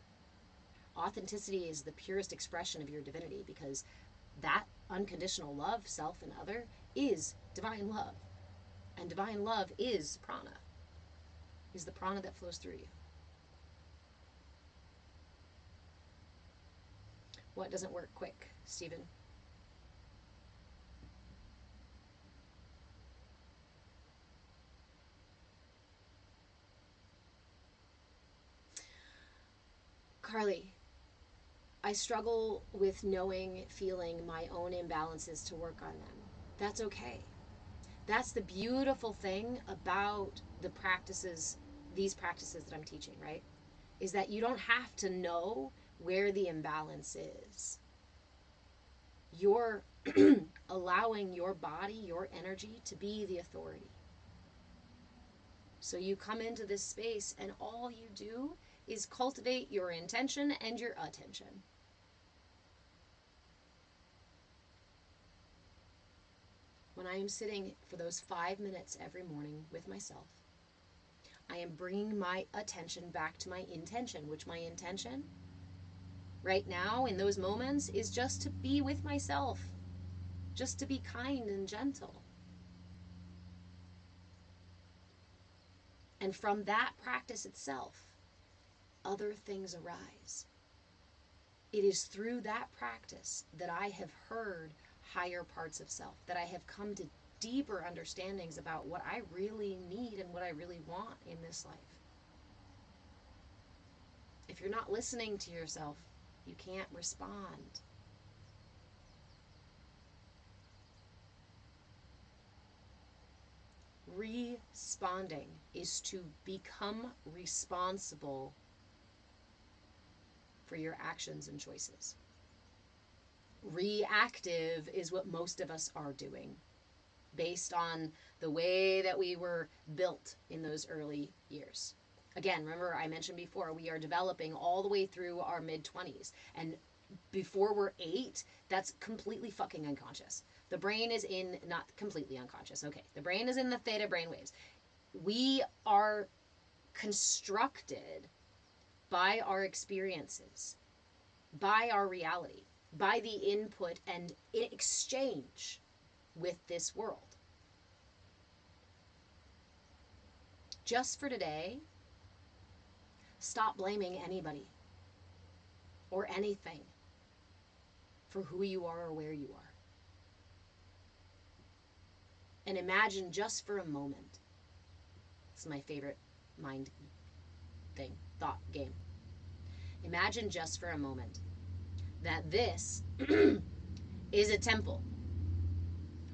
Authenticity is the purest expression of your divinity because that unconditional love, self and other, is divine love. And divine love is prana, is the prana that flows through you. What doesn't work quick, Stephen? Carly, I struggle with knowing, feeling my own imbalances to work on them. That's okay. That's the beautiful thing about the practices, these practices that I'm teaching, right? Is that you don't have to know where the imbalance is. You're allowing your body, your energy to be the authority. So you come into this space and all you do is cultivate your intention and your attention. When I am sitting for those 5 minutes every morning with myself, I am bringing my attention back to my intention, which my intention right now in those moments is just to be with myself, just to be kind and gentle. And from that practice itself, other things arise. It is through that practice that I have heard higher parts of self, that I have come to deeper understandings about what I really need and what I really want in this life. If you're not listening to yourself, you can't respond. Responding is to become responsible for your actions and choices. Reactive is what most of us are doing based on the way that we were built in those early years. Again, remember I mentioned before, we are developing all the way through our mid-20s. And before we're 8, that's completely fucking unconscious. The brain is in, not completely unconscious, okay. The brain is in the theta brainwaves. We are constructed by our experiences, by our reality, by the input and exchange with this world. Just for today, stop blaming anybody or anything for who you are or where you are. And imagine just for a moment, it's my favorite mind thing, thought game. Imagine just for a moment that this is a temple,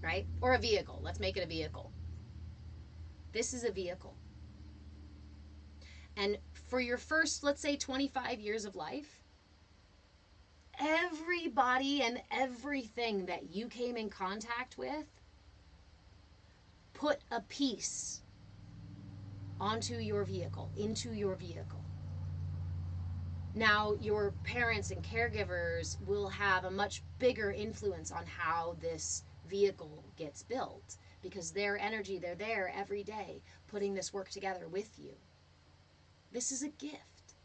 right? Or a vehicle. Let's make it a vehicle. This is a vehicle. And for your first, let's say, 25 years of life, everybody and everything that you came in contact with put a piece onto your vehicle, into your vehicle. Now, your parents and caregivers will have a much bigger influence on how this vehicle gets built because their energy, they're there every day putting this work together with you. This is a gift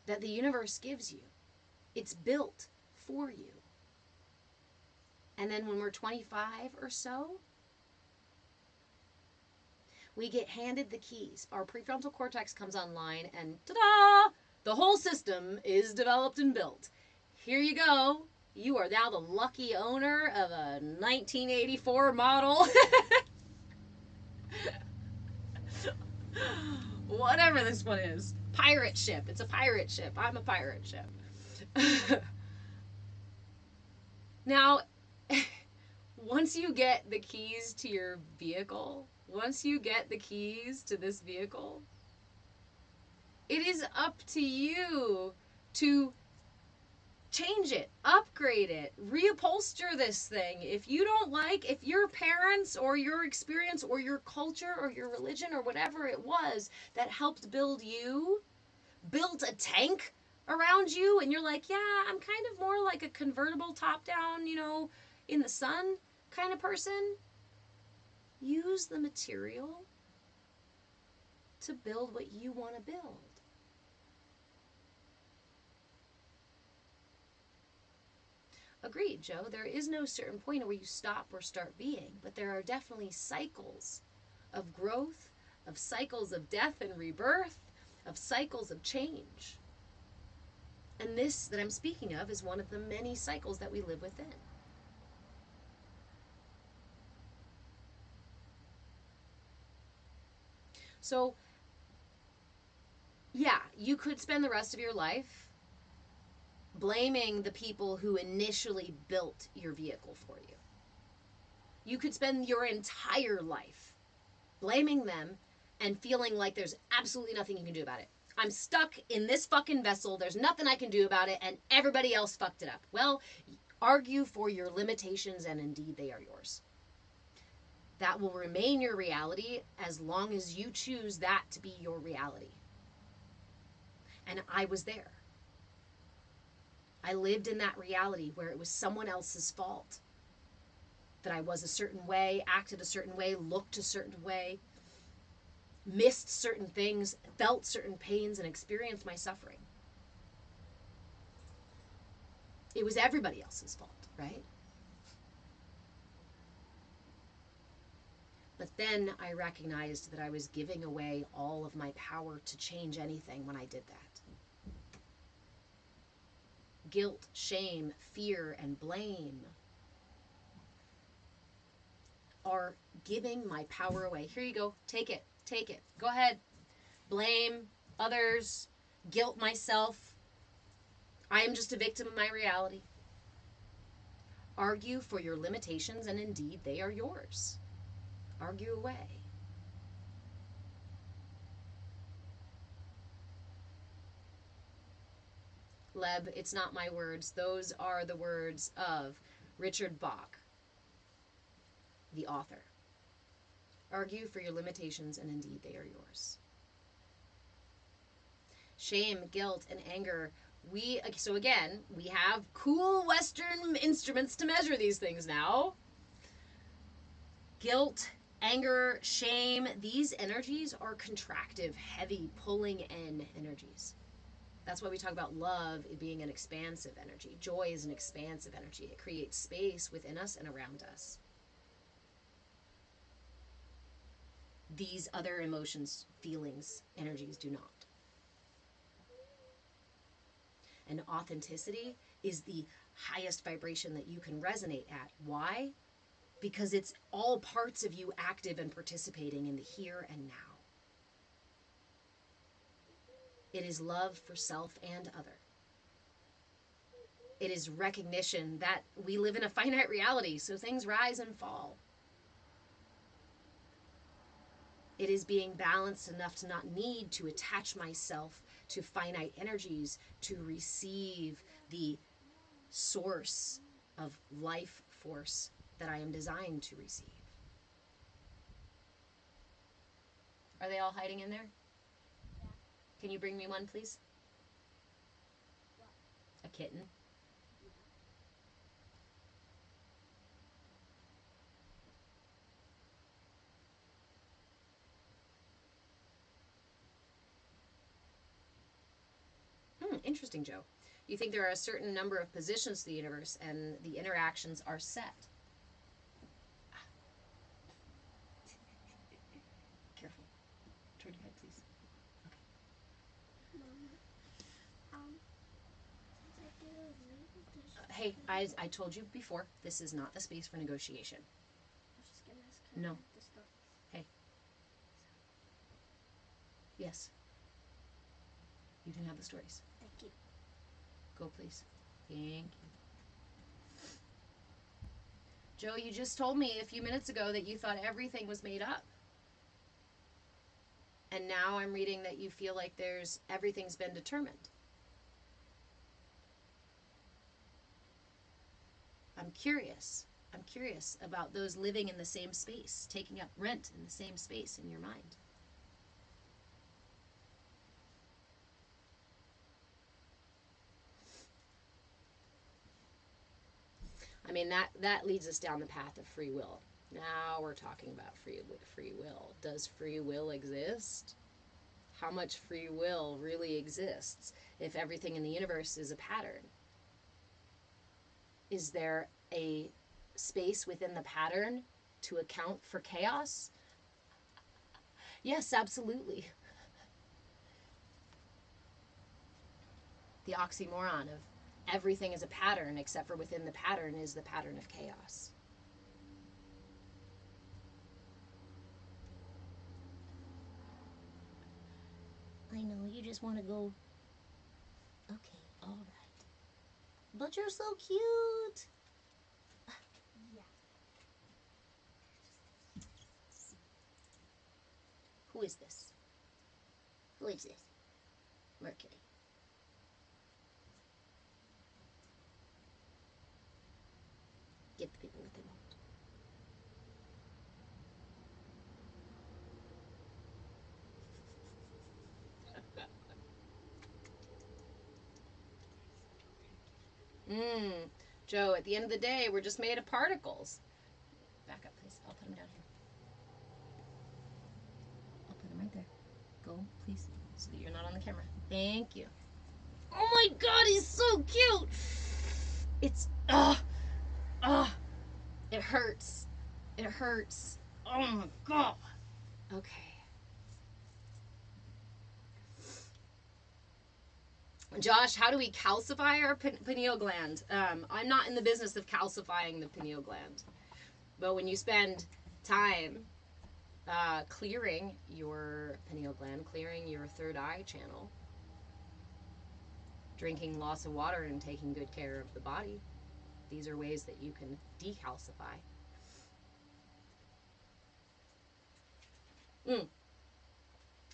that the universe gives you. It's built for you. And then when we're 25 or so, we get handed the keys. Our prefrontal cortex comes online and ta-da! The whole system is developed and built. Here you go. You are now the lucky owner of a 1984 model. Whatever this one is. Pirate ship. It's a pirate ship. I'm a pirate ship. Now, once you get the keys to your vehicle, once you get the keys to this vehicle, it is up to you to change it, upgrade it, reupholster this thing. If you don't like, if your parents or your experience or your culture or your religion or whatever it was that helped build you, built a tank around you, and you're like, yeah, I'm kind of more like a convertible top down, in the sun kind of person, use the material to build what you want to build. Agreed, Joe. There is no certain point where you stop or start being, but there are definitely cycles of growth, of cycles of death and rebirth, of cycles of change. And this that I'm speaking of is one of the many cycles that we live within. So, yeah, you could spend the rest of your life blaming the people who initially built your vehicle for you. You could spend your entire life blaming them and feeling like there's absolutely nothing you can do about it. I'm stuck in this fucking vessel. There's nothing I can do about it, and everybody else fucked it up. Well, argue for your limitations, and indeed they are yours. That will remain your reality as long as you choose that to be your reality. And I was there. I lived in that reality where it was someone else's fault that I was a certain way, acted a certain way, looked a certain way, missed certain things, felt certain pains, and experienced my suffering. It was everybody else's fault, right? But then I recognized that I was giving away all of my power to change anything when I did that. Guilt, shame, fear, and blame are giving my power away. Here you go. Take it. Take it. Go ahead. Blame others. Guilt myself. I am just a victim of my reality. Argue for your limitations, and indeed they are yours. Argue away. Leb, it's not my words. Those are the words of Richard Bach, the author. Argue for your limitations, and indeed they are yours. Shame, guilt, and anger. So again, we have cool Western instruments to measure these things now. Guilt, anger, shame, these energies are contractive, heavy, pulling in energies. That's why we talk about love being an expansive energy. Joy is an expansive energy. It creates space within us and around us. These other emotions, feelings, energies do not. And authenticity is the highest vibration that you can resonate at. Why? Because it's all parts of you active and participating in the here and now. It is love for self and other. It is recognition that we live in a finite reality, so things rise and fall. It is being balanced enough to not need to attach myself to finite energies to receive the source of life force that I am designed to receive. Are they all hiding in there? Yeah. Can you bring me one, please? What? A kitten. Interesting, Joe. You think there are a certain number of positions to the universe and the interactions are set. Careful. Turn your head, please. Mama, since I did a legal dish, Hey, I told you before, this is not the space for negotiation. I was just gonna ask her No. about the stories. Yes. You can have the stories. Thank you. Go, please. Thank you. Joe, you just told me a few minutes ago that you thought everything was made up. And now I'm reading that you feel like everything's been determined. I'm curious. I'm curious about those living in the same space, taking up rent in the same space in your mind. I mean, that leads us down the path of free will. Now we're talking about free will. Does free will exist? How much free will really exists if everything in the universe is a pattern? Is there a space within the pattern to account for chaos? Yes, absolutely. The oxymoron of everything is a pattern except for within the pattern is the pattern of chaos. I know, you just want to go. Okay, all right. But you're so cute. Yeah. Who is this? Who is this? Mercury. Give the people what they want. Joe, at the end of the day, we're just made of particles. Back up, please. I'll put them down here. I'll put them right there. Go, please, so that you're not on the camera. Thank you. Oh my god, he's so cute! It's, it hurts. It hurts. Oh my god. Okay. Josh, how do we calcify our pineal gland? I'm not in the business of calcifying the pineal gland. But when you spend time clearing your pineal gland, clearing your third eye channel, drinking lots of water and taking good care of the body, these are ways that you can decalcify.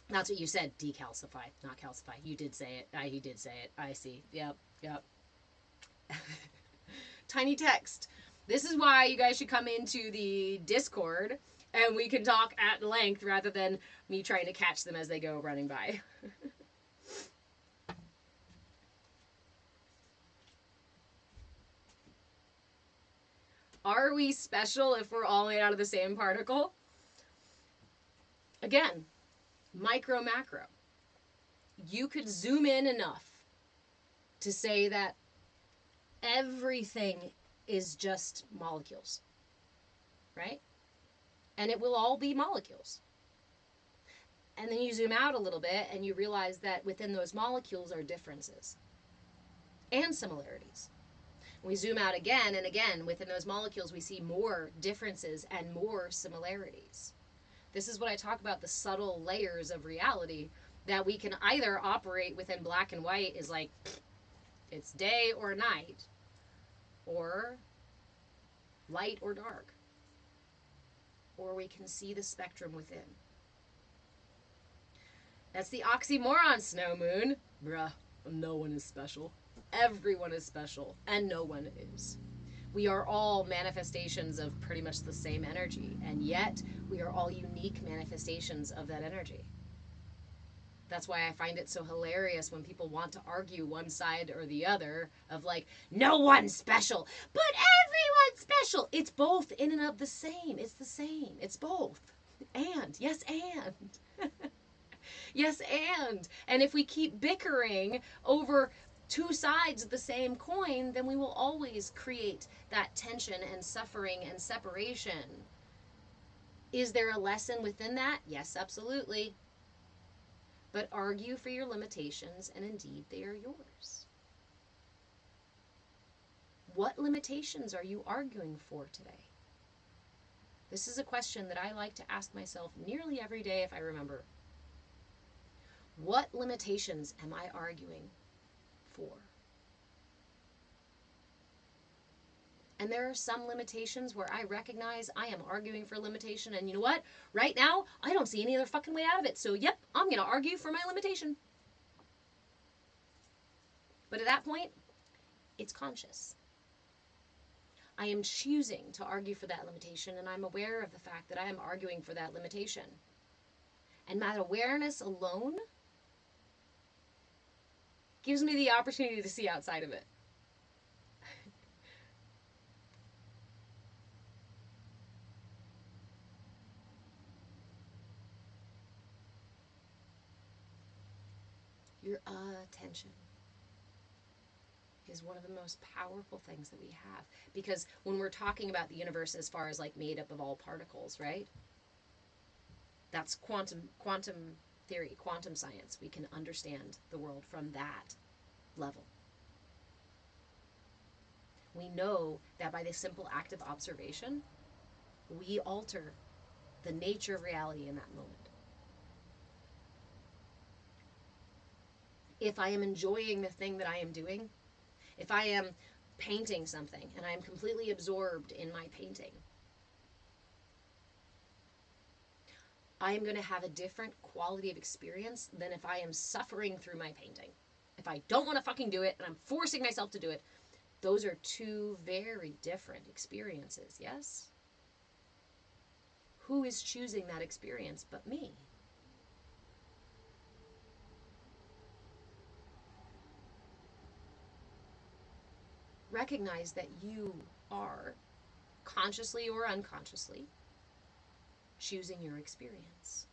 That's what you said, decalcify, not calcify. You did say it. He did say it. I see. Yep. Tiny text. This is why you guys should come into the Discord and we can talk at length rather than me trying to catch them as they go running by. Are we special if we're all made out of the same particle? Again, micro, macro. You could zoom in enough to say that everything is just molecules, right? And it will all be molecules. And then you zoom out a little bit and you realize that within those molecules are differences and similarities. We zoom out again and again, within those molecules we see more differences and more similarities. This is what I talk about, the subtle layers of reality that we can either operate within black and white, is like it's day or night, or light or dark, or we can see the spectrum within. That's the oxymoron, Snow Moon. Bruh, no one is special. Everyone is special, and no one is. We are all manifestations of pretty much the same energy, and yet we are all unique manifestations of that energy. That's why I find it so hilarious when people want to argue one side or the other of like, no one's special, but everyone's special. It's both in and of the same. It's the same. It's both. And. Yes, and. Yes, and. And if we keep bickering over two sides of the same coin, then we will always create that tension and suffering and separation. Is there a lesson within that? Yes, absolutely. But argue for your limitations, and indeed they are yours. What limitations are you arguing for today? This is a question that I like to ask myself nearly every day if I remember. What limitations am I arguing for? And there are some limitations where I recognize I am arguing for a limitation, and you know what? Right now, I don't see any other fucking way out of it. So, yep, I'm going to argue for my limitation. But at that point, it's conscious. I am choosing to argue for that limitation, and I'm aware of the fact that I am arguing for that limitation. And that awareness alone gives me the opportunity to see outside of it. Your attention is one of the most powerful things that we have. Because when we're talking about the universe as far as like made up of all particles, right? That's quantum theory, quantum science. We can understand the world from that level. We know that by the simple act of observation, we alter the nature of reality in that moment. If I am enjoying the thing that I am doing, if I am painting something and I am completely absorbed in my painting, I am going to have a different quality of experience than if I am suffering through my painting. If I don't want to fucking do it and I'm forcing myself to do it, those are two very different experiences, yes? Who is choosing that experience but me? recognize that you are, consciously or unconsciously, choosing your experience.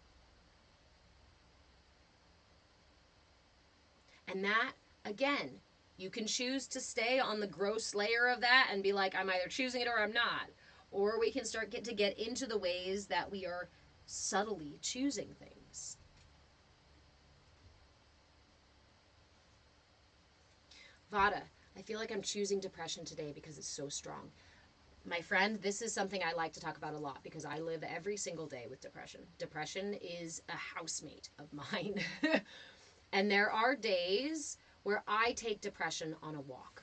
And that, again, you can choose to stay on the gross layer of that and be like, I'm either choosing it or I'm not. Or we can start to get into the ways that we are subtly choosing things. Vada, I feel like I'm choosing depression today because it's so strong. My friend, this is something I like to talk about a lot because I live every single day with depression. Depression is a housemate of mine. And there are days where I take depression on a walk,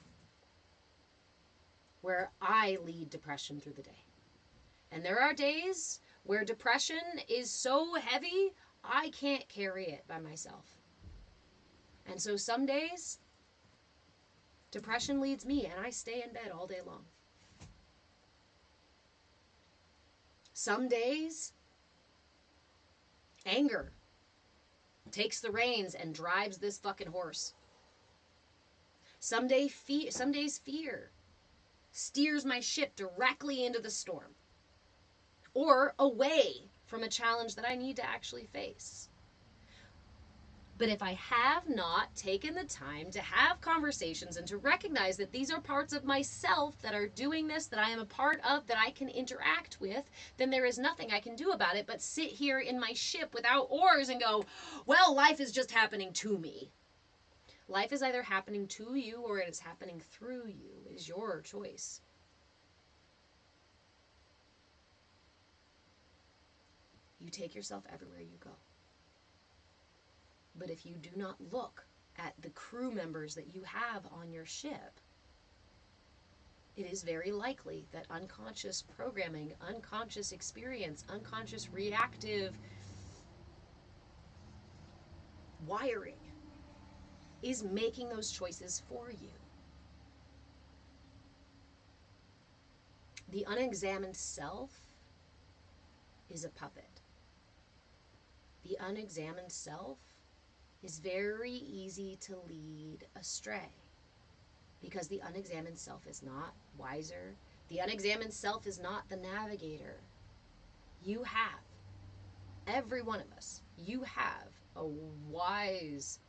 where I lead depression through the day. And there are days where depression is so heavy, I can't carry it by myself. And so some days, depression leads me and I stay in bed all day long. Some days, anger takes the reins and drives this fucking horse. Some days fear steers my ship directly into the storm or away from a challenge that I need to actually face. But if I have not taken the time to have conversations and to recognize that these are parts of myself that are doing this, that I am a part of, that I can interact with, then there is nothing I can do about it but sit here in my ship without oars and go, well, life is just happening to me. Life is either happening to you or it is happening through you. It is your choice. You take yourself everywhere you go. But if you do not look at the crew members that you have on your ship, it is very likely that unconscious programming, unconscious experience, unconscious reactive wiring is making those choices for you. The unexamined self is a puppet. The unexamined self is very easy to lead astray because the unexamined self is not wiser. The unexamined self is not the navigator. You have, every one of us, you have a wise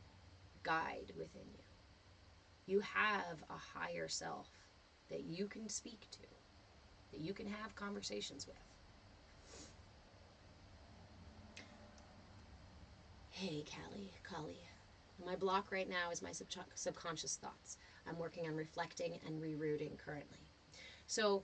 guide within you. You have a higher self that you can speak to, that you can have conversations with. Hey, Kali. My block right now is my subconscious thoughts. I'm working on reflecting and rerouting currently. So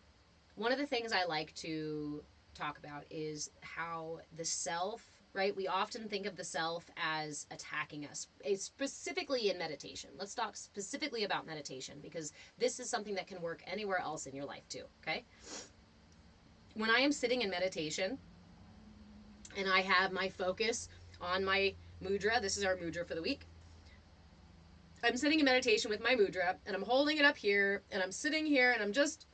one of the things I like to talk about is how the self, right? We often think of the self as attacking us, specifically in meditation. Let's talk specifically about meditation because this is something that can work anywhere else in your life too, okay? When I am sitting in meditation and I have my focus on my mudra, this is our mudra for the week. I'm sitting in meditation with my mudra and I'm holding it up here and I'm sitting here and I'm just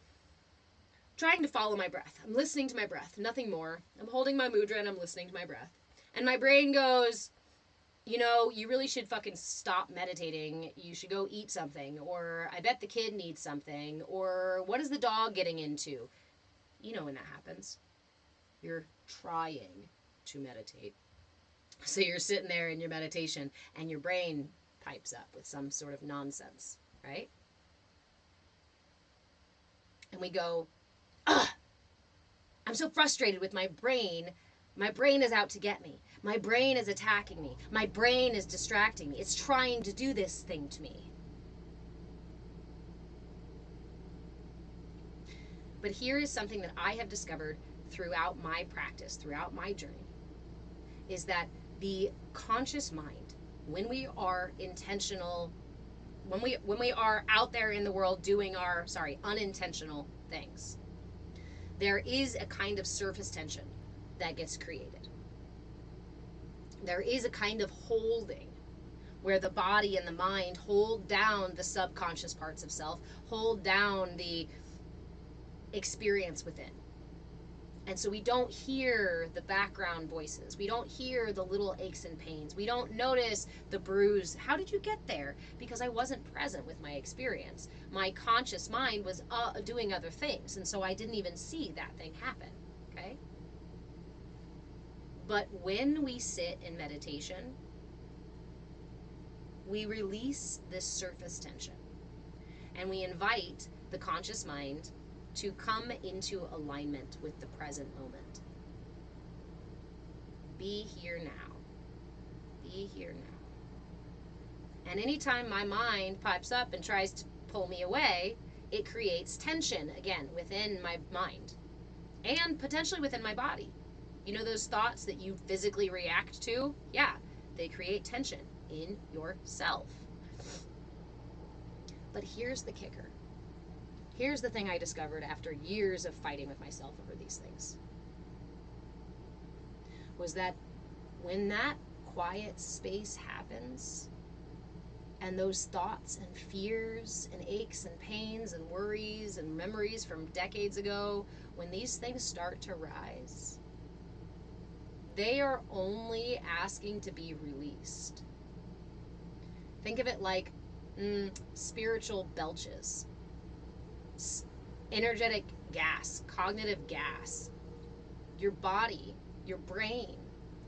trying to follow my breath. I'm listening to my breath, nothing more. I'm holding my mudra and I'm listening to my breath. And my brain goes, you know, you really should fucking stop meditating. You should go eat something. Or I bet the kid needs something. Or what is the dog getting into? You know when that happens. You're trying to meditate. So you're sitting there in your meditation and your brain pipes up with some sort of nonsense, right? And we go, ugh, I'm so frustrated with my brain. My brain is out to get me. My brain is attacking me. My brain is distracting me. It's trying to do this thing to me. But here is something that I have discovered throughout my practice, throughout my journey, is that the conscious mind, when we are intentional, when we are out there in the world doing our, unintentional things, there is a kind of surface tension that gets created. There is a kind of holding where the body and the mind hold down the subconscious parts of self, hold down the experience within. And so we don't hear the background voices. We don't hear the little aches and pains. We don't notice the bruise. How did you get there? Because I wasn't present with my experience. My conscious mind was doing other things. And so I didn't even see that thing happen. Okay? But when we sit in meditation, we release this surface tension. And we invite the conscious mind to come into alignment with the present moment. Be here now. Be here now. And anytime my mind pipes up and tries to pull me away, it creates tension, again, within my mind and potentially within my body. You know those thoughts that you physically react to? Yeah, they create tension in yourself. But here's the kicker. Here's the thing I discovered after years of fighting with myself over these things. Was that when that quiet space happens, and those thoughts and fears and aches and pains and worries and memories from decades ago, when these things start to rise, they are only asking to be released. Think of it like spiritual belches. Energetic gas, cognitive gas. Your body, your brain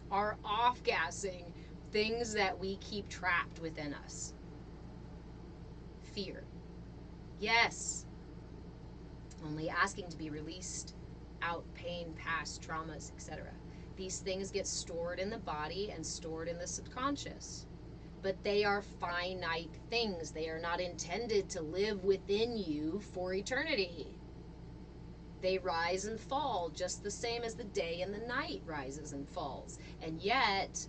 are off-gassing things that we keep trapped within us. Fear. Yes. Only asking to be released out, pain, past, traumas, etc. These things get stored in the body and stored in the subconscious. But they are finite things. They are not intended to live within you for eternity. They rise and fall just the same as the day and the night rises and falls. And yet,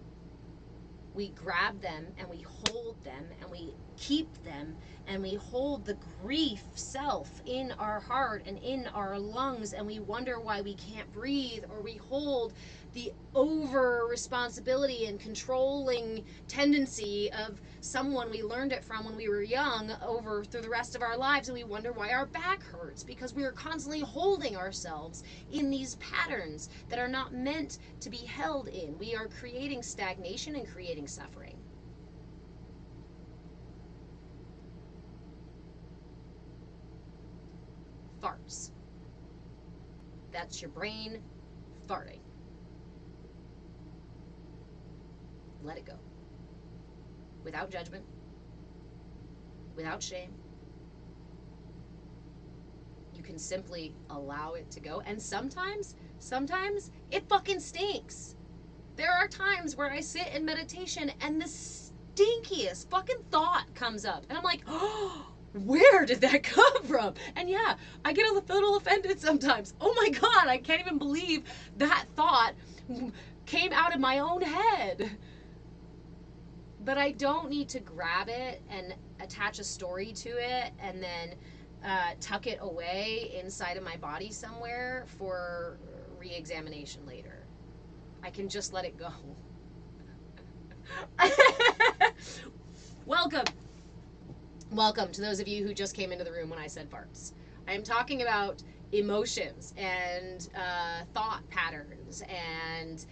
we grab them and we hold them and we keep them and we hold the grief self in our heart and in our lungs, and we wonder why we can't breathe, or we hold the over responsibility and controlling tendency of someone we learned it from when we were young over through the rest of our lives, and we wonder why our back hurts because we are constantly holding ourselves in these patterns that are not meant to be held in. We are creating stagnation and creating suffering. Farts. That's your brain farting. Let it go. Without judgment. Without shame. You can simply allow it to go. And sometimes it fucking stinks. There are times where I sit in meditation and the stinkiest fucking thought comes up. And I'm like, oh, where did that come from? And yeah, I get a little offended sometimes. Oh my God, I can't even believe that thought came out of my own head. But I don't need to grab it and attach a story to it and then tuck it away inside of my body somewhere for re-examination later. I can just let it go. Welcome to those of you who just came into the room when I said farts. I am talking about emotions and thought patterns and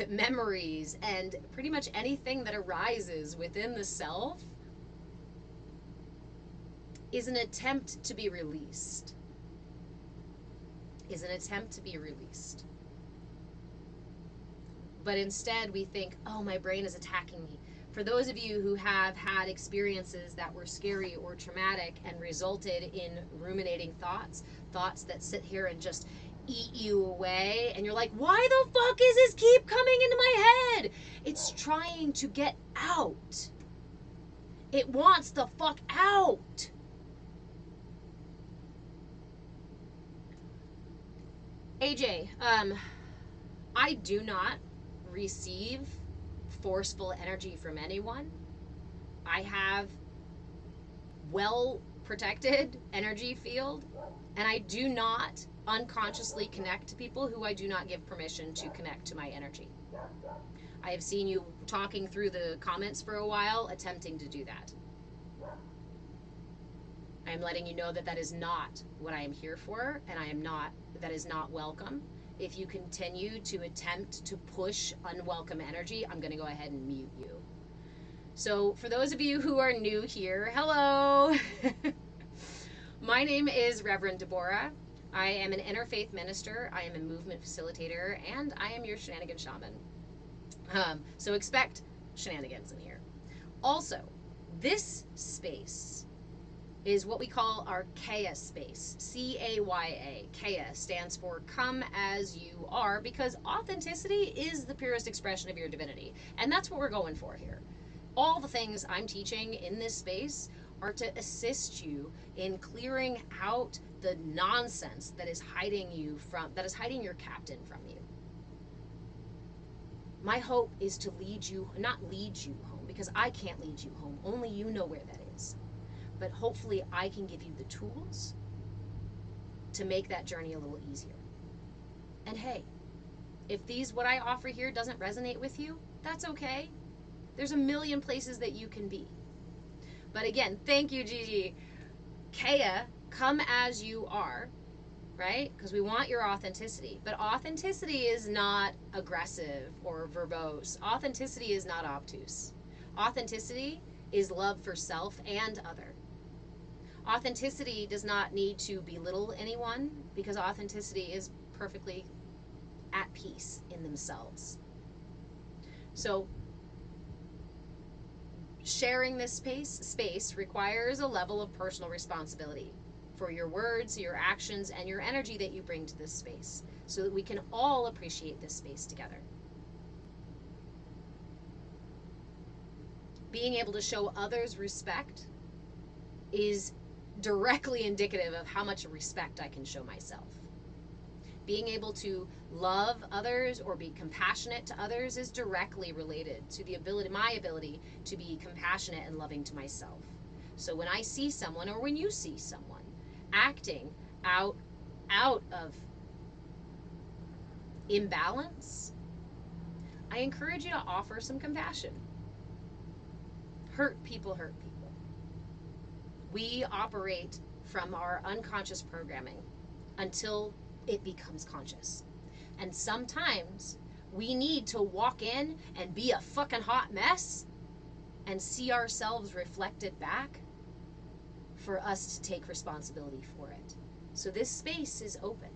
memories and pretty much anything that arises within the self is an attempt to be released. But instead we think, oh, my brain is attacking me. For those of you who have had experiences that were scary or traumatic and resulted in ruminating thoughts that sit here and just eat you away, and you're like, why the fuck is this keep coming into my head? It's trying to get out. It wants the fuck out. AJ, I do not receive forceful energy from anyone. I have well protected energy field, and I do not unconsciously connect to people who I do not give permission to connect to my energy. I have seen you talking through the comments for a while, attempting to do that. I am letting you know that that is not what I am here for, and that is not welcome. If you continue to attempt to push unwelcome energy, I'm going to go ahead and mute you. So, for those of you who are new here, hello! My name is Reverend Deborah. I am an interfaith minister, I am a movement facilitator, and I am your shenanigan shaman. So expect shenanigans in here. Also, this space is what we call our CAYA space. CAYA. CAYA stands for Come As You Are, because authenticity is the purest expression of your divinity. And that's what we're going for here. All the things I'm teaching in this space are to assist you in clearing out the nonsense that is hiding your captain from you. My hope is to not lead you home, because I can't lead you home. Only you know where that is. But hopefully I can give you the tools to make that journey a little easier. And hey, if what I offer here doesn't resonate with you, that's okay. There's a million places that you can be. But again, thank you, Gigi. CAYA, come as you are, right? Because we want your authenticity. But authenticity is not aggressive or verbose. Authenticity is not obtuse. Authenticity is love for self and other. Authenticity does not need to belittle anyone, because authenticity is perfectly at peace in themselves. So sharing this space requires a level of personal responsibility for your words, your actions, and your energy that you bring to this space, so that we can all appreciate this space together. Being able to show others respect is directly indicative of how much respect I can show myself. Being able to love others or be compassionate to others is directly related to my ability to be compassionate and loving to myself. So when I see someone, or when you see someone acting out of imbalance, I encourage you to offer some compassion. Hurt people hurt people. We operate from our unconscious programming until it becomes conscious. And sometimes we need to walk in and be a fucking hot mess and see ourselves reflected back for us to take responsibility for it. So this space is open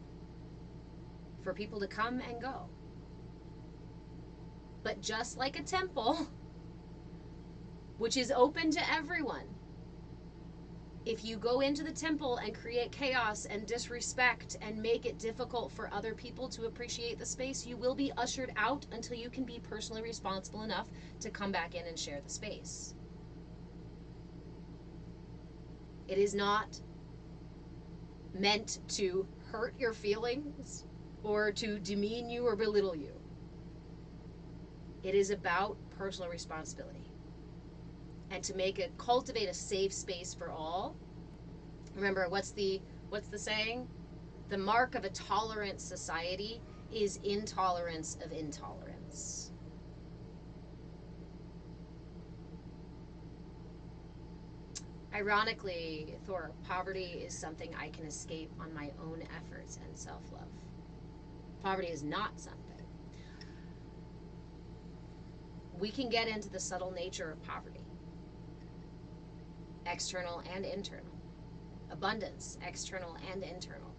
for people to come and go. But just like a temple, which is open to everyone, if you go into the temple and create chaos and disrespect and make it difficult for other people to appreciate the space, you will be ushered out until you can be personally responsible enough to come back in and share the space. It is not meant to hurt your feelings or to demean you or belittle you. It is about personal responsibility. And to cultivate a safe space for all. Remember, what's the saying? The mark of a tolerant society is intolerance of intolerance. Ironically, Thor, poverty is something I can escape on my own efforts and self-love. Poverty is not something. We can get into the subtle nature of poverty. External and internal. Abundance, external and internal.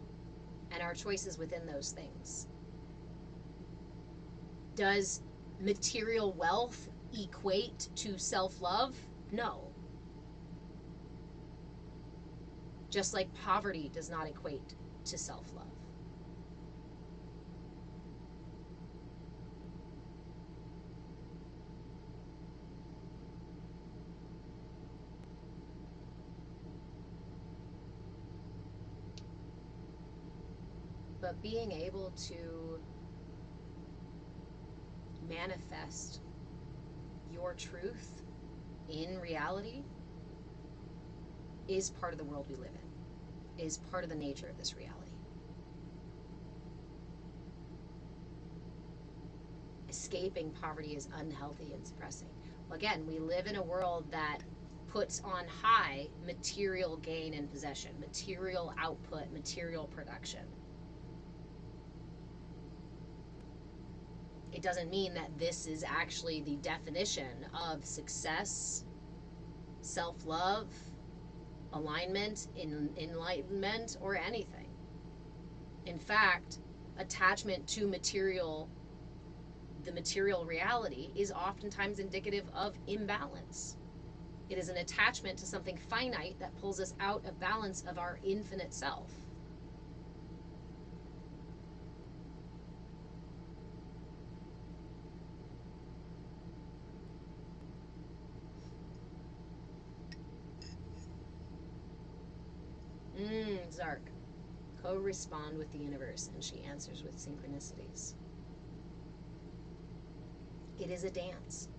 And our choices within those things. Does material wealth equate to self-love? No. Just like poverty does not equate to self-love. But being able to manifest your truth in reality is part of the world we live in, is part of the nature of this reality. Escaping poverty is unhealthy and suppressing. Again, we live in a world that puts on high material gain and possession, material output, material production. It doesn't mean that this is actually the definition of success, self-love, alignment, enlightenment, or anything. In fact, attachment to the material reality, is oftentimes indicative of imbalance. It is an attachment to something finite that pulls us out of balance of our infinite self. Zark. Co-respond with the universe, and she answers with synchronicities. It is a dance.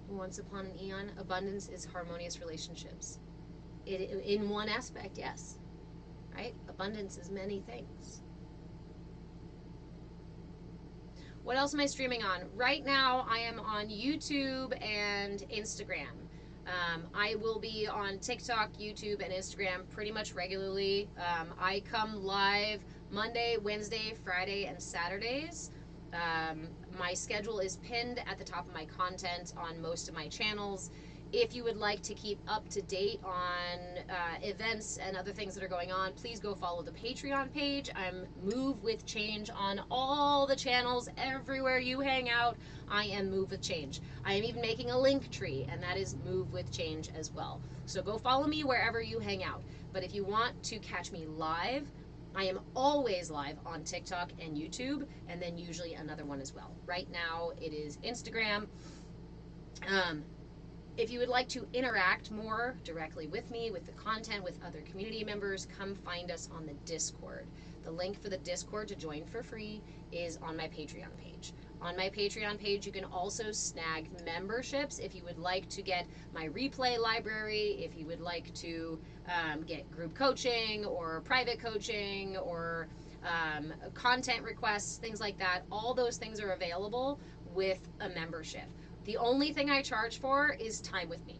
Once upon an eon, abundance is harmonious relationships. In one aspect, yes. Right? Abundance is many things. What else am I streaming on? Right now, I am on YouTube and Instagram. I will be on TikTok, YouTube, and Instagram pretty much regularly. I come live Monday, Wednesday, Friday, and Saturdays. My schedule is pinned at the top of my content on most of my channels. If you would like to keep up to date on events and other things that are going on, please go follow the Patreon page. I'm Move with Change on all the channels, everywhere you hang out. I am Move with Change. I am even making a link tree, and that is Move with Change as well. So go follow me wherever you hang out. But if you want to catch me live, I am always live on TikTok and YouTube, and then usually another one as well. Right now it is Instagram. If you would like to interact more directly with me, with the content, with other community members, come find us on the Discord. The link for the Discord to join for free is on my Patreon page. On my Patreon page, you can also snag memberships if you would like to get my replay library, if you would like to get group coaching or private coaching or content requests, things like that. All those things are available with a membership. The only thing I charge for is time with me.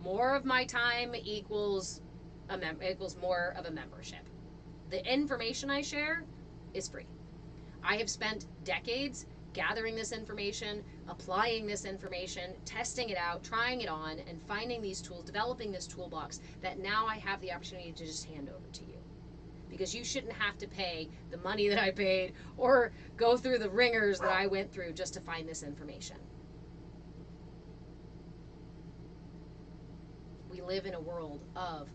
More of my time equals more of a membership. The information I share is free. I have spent decades gathering this information, applying this information, testing it out, trying it on, and finding these tools, developing this toolbox that now I have the opportunity to just hand over to you. Because you shouldn't have to pay the money that I paid or go through the ringers that I went through just to find this information. We live in a world of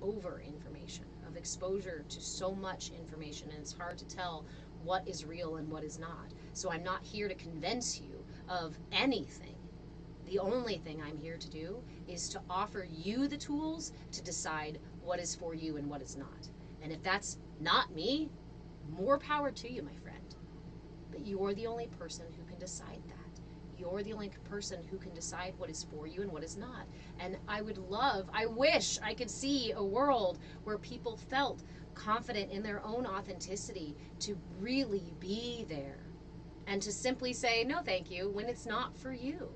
over-information, of exposure to so much information, and it's hard to tell what is real and what is not. So I'm not here to convince you of anything. The only thing I'm here to do is to offer you the tools to decide what is for you and what is not. And if that's not me, more power to you, my friend. But you're the only person who can decide that. You're the only person who can decide what is for you and what is not. And I wish I could see a world where people felt confident in their own authenticity to really be there and to simply say, no, thank you, when it's not for you.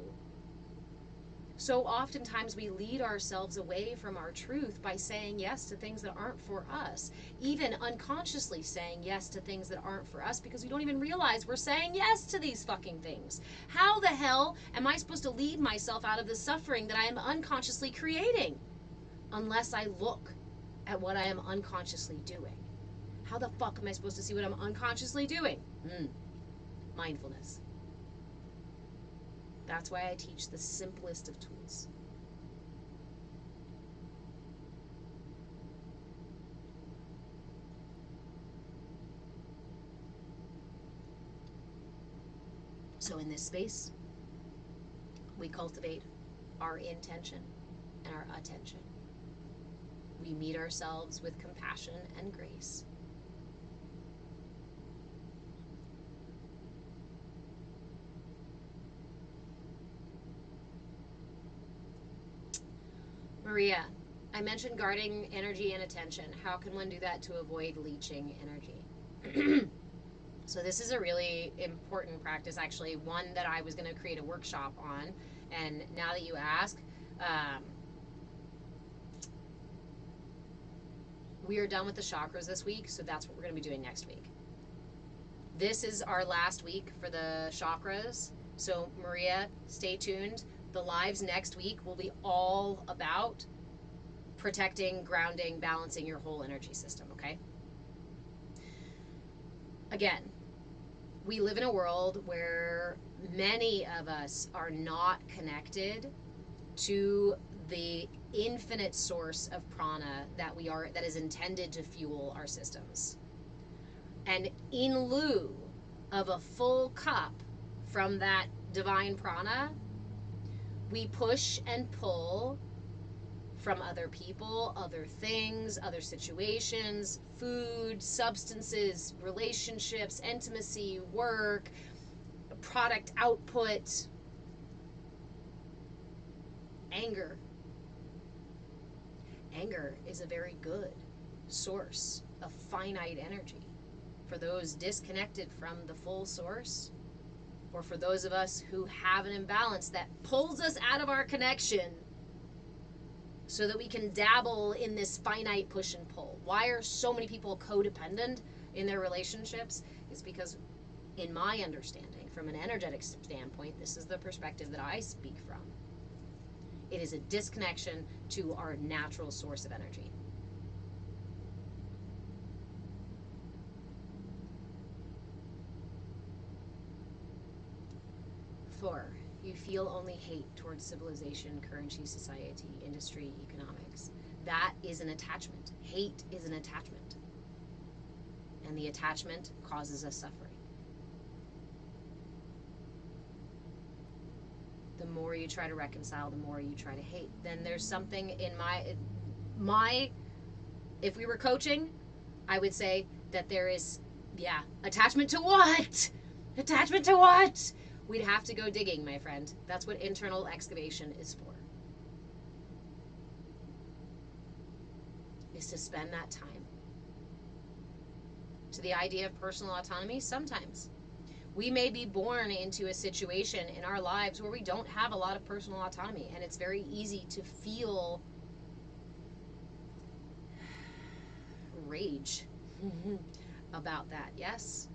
So oftentimes we lead ourselves away from our truth by saying yes to things that aren't for us, even unconsciously saying yes to things that aren't for us because we don't even realize we're saying yes to these fucking things. How the hell am I supposed to lead myself out of the suffering that I am unconsciously creating unless I look at what I am unconsciously doing? How the fuck am I supposed to see what I'm unconsciously doing? Mindfulness. That's why I teach the simplest of tools. So in this space, we cultivate our intention and our attention. We meet ourselves with compassion and grace. Maria, I mentioned guarding energy and attention. How can one do that to avoid leeching energy? So this is a really important practice, actually, one that I was going to create a workshop on. And now that you ask, we are done with the chakras this week, so that's what we're going to be doing next week. This is our last week for the chakras. So Maria, stay tuned. The lives next week will be all about protecting, grounding, balancing your whole energy system, okay? Again, we live in a world where many of us are not connected to the infinite source of prana that is intended to fuel our systems. And in lieu of a full cup from that divine prana, we push and pull from other people, other things, other situations, food, substances, relationships, intimacy, work, product output, anger. Anger is a very good source of finite energy for those disconnected from the full source, or for those of us who have an imbalance that pulls us out of our connection so that we can dabble in this finite push and pull. Why are so many people codependent in their relationships? Is because, in my understanding, from an energetic standpoint, this is the perspective that I speak from. It is a disconnection to our natural source of energy. Four, you feel only hate towards civilization, currency, society, industry, economics. That is an attachment. Hate is an attachment. And the attachment causes us suffering. The more you try to reconcile, the more you try to hate. Then there's something in my if we were coaching, I would say that there is, attachment to what? Attachment to what? We'd have to go digging, my friend. That's what internal excavation is for. Is to spend that time. To the idea of personal autonomy, sometimes we may be born into a situation in our lives where we don't have a lot of personal autonomy, and it's very easy to feel rage about that, yes?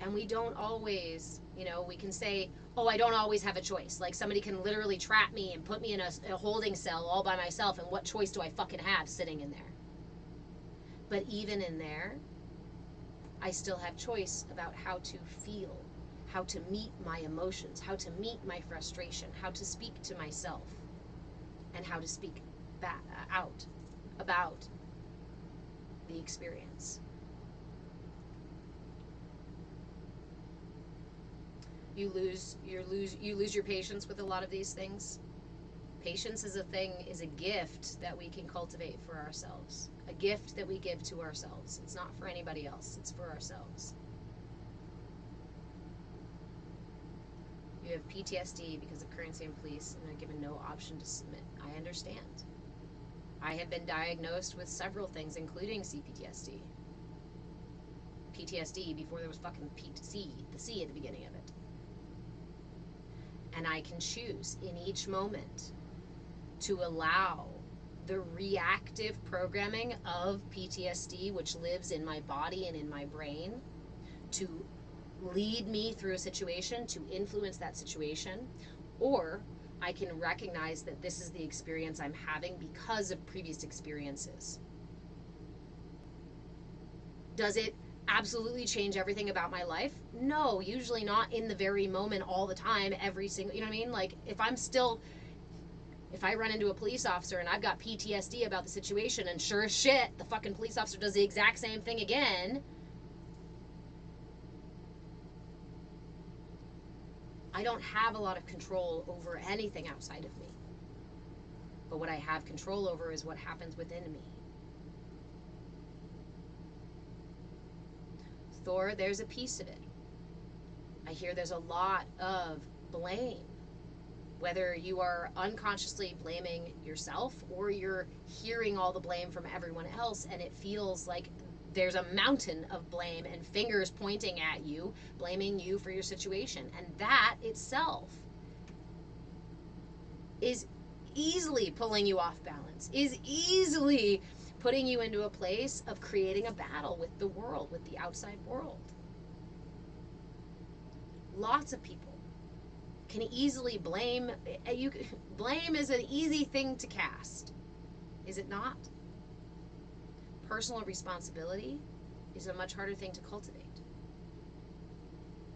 And we don't always, we can say, oh, I don't always have a choice. Like, somebody can literally trap me and put me in a holding cell all by myself, and what choice do I fucking have sitting in there? But even in there, I still have choice about how to feel, how to meet my emotions, how to meet my frustration, how to speak to myself, and how to speak out about the experience. You lose your patience with a lot of these things. Patience is a gift that we can cultivate for ourselves. A gift that we give to ourselves. It's not for anybody else, it's for ourselves. You have PTSD because of currency and police and are given no option to submit. I understand. I have been diagnosed with several things, including CPTSD. PTSD before there was fucking the C at the beginning of it. And I can choose in each moment to allow the reactive programming of PTSD, which lives in my body and in my brain, to lead me through a situation, to influence that situation, or I can recognize that this is the experience I'm having because of previous experiences. Does it absolutely change everything about my life? No, usually not in the very moment, all the time, every single, you know what I mean? Like, if I run into a police officer and I've got PTSD about the situation, and sure as shit, the fucking police officer does the exact same thing again, I don't have a lot of control over anything outside of me. But what I have control over is what happens within me. Thor, there's a piece of it. I hear there's a lot of blame. Whether you are unconsciously blaming yourself or you're hearing all the blame from everyone else, and it feels like there's a mountain of blame and fingers pointing at you, blaming you for your situation. And that itself is easily pulling you off balance, is easily putting you into a place of creating a battle with the world, with the outside world. Lots of people can easily blame. Blame is an easy thing to cast, is it not? Personal responsibility is a much harder thing to cultivate.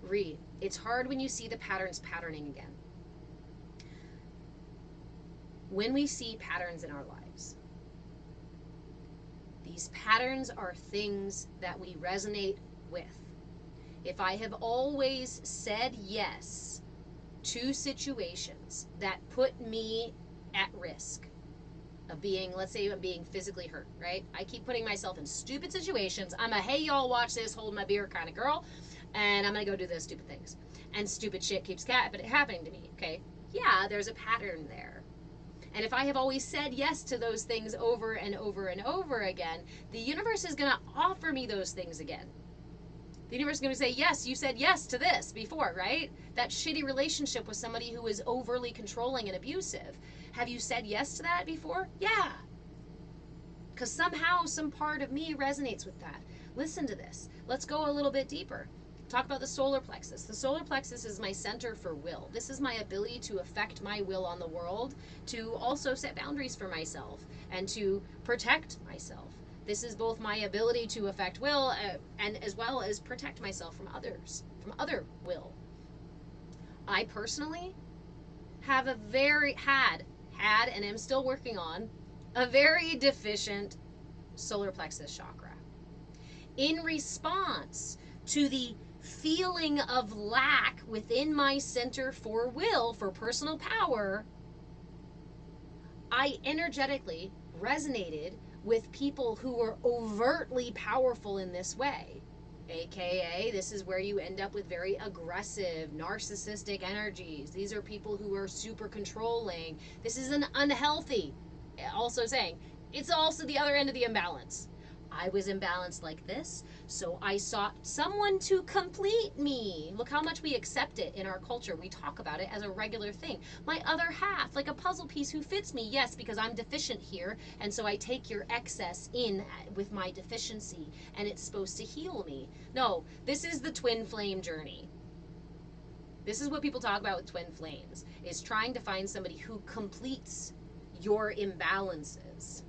Read. It's hard when you see the patterns patterning again. When we see patterns in our lives, these patterns are things that we resonate with. If I have always said yes to situations that put me at risk of being, let's say I'm being physically hurt, right? I keep putting myself in stupid situations. I'm a, hey, y'all, watch this, hold my beer kind of girl, and I'm going to go do those stupid things. And stupid shit keeps happening to me, okay? Yeah, there's a pattern there. And if I have always said yes to those things over and over and over again, the universe is going to offer me those things again. The universe is going to say, yes, you said yes to this before, right? That shitty relationship with somebody who is overly controlling and abusive. Have you said yes to that before? Yeah. Because somehow some part of me resonates with that. Listen to this. Let's go a little bit deeper. Talk about the solar plexus. The solar plexus is my center for will. This is my ability to affect my will on the world, to also set boundaries for myself, and to protect myself. This is both my ability to affect will and as well as protect myself from others, from other will. I personally have had and am still working on a very deficient solar plexus chakra. In response to the feeling of lack within my center for will, for personal power, I energetically resonated with people who were overtly powerful in this way. AKA, this is where you end up with very aggressive, narcissistic energies. These are people who are super controlling. This is an unhealthy, also saying, it's also the other end of the imbalance. I was imbalanced like this, so I sought someone to complete me. Look how much we accept it in our culture. We talk about it as a regular thing. My other half, like a puzzle piece who fits me. Yes, because I'm deficient here, and so I take your excess in with my deficiency, and it's supposed to heal me. No, this is the twin flame journey. This is what people talk about with twin flames, is trying to find somebody who completes your imbalances.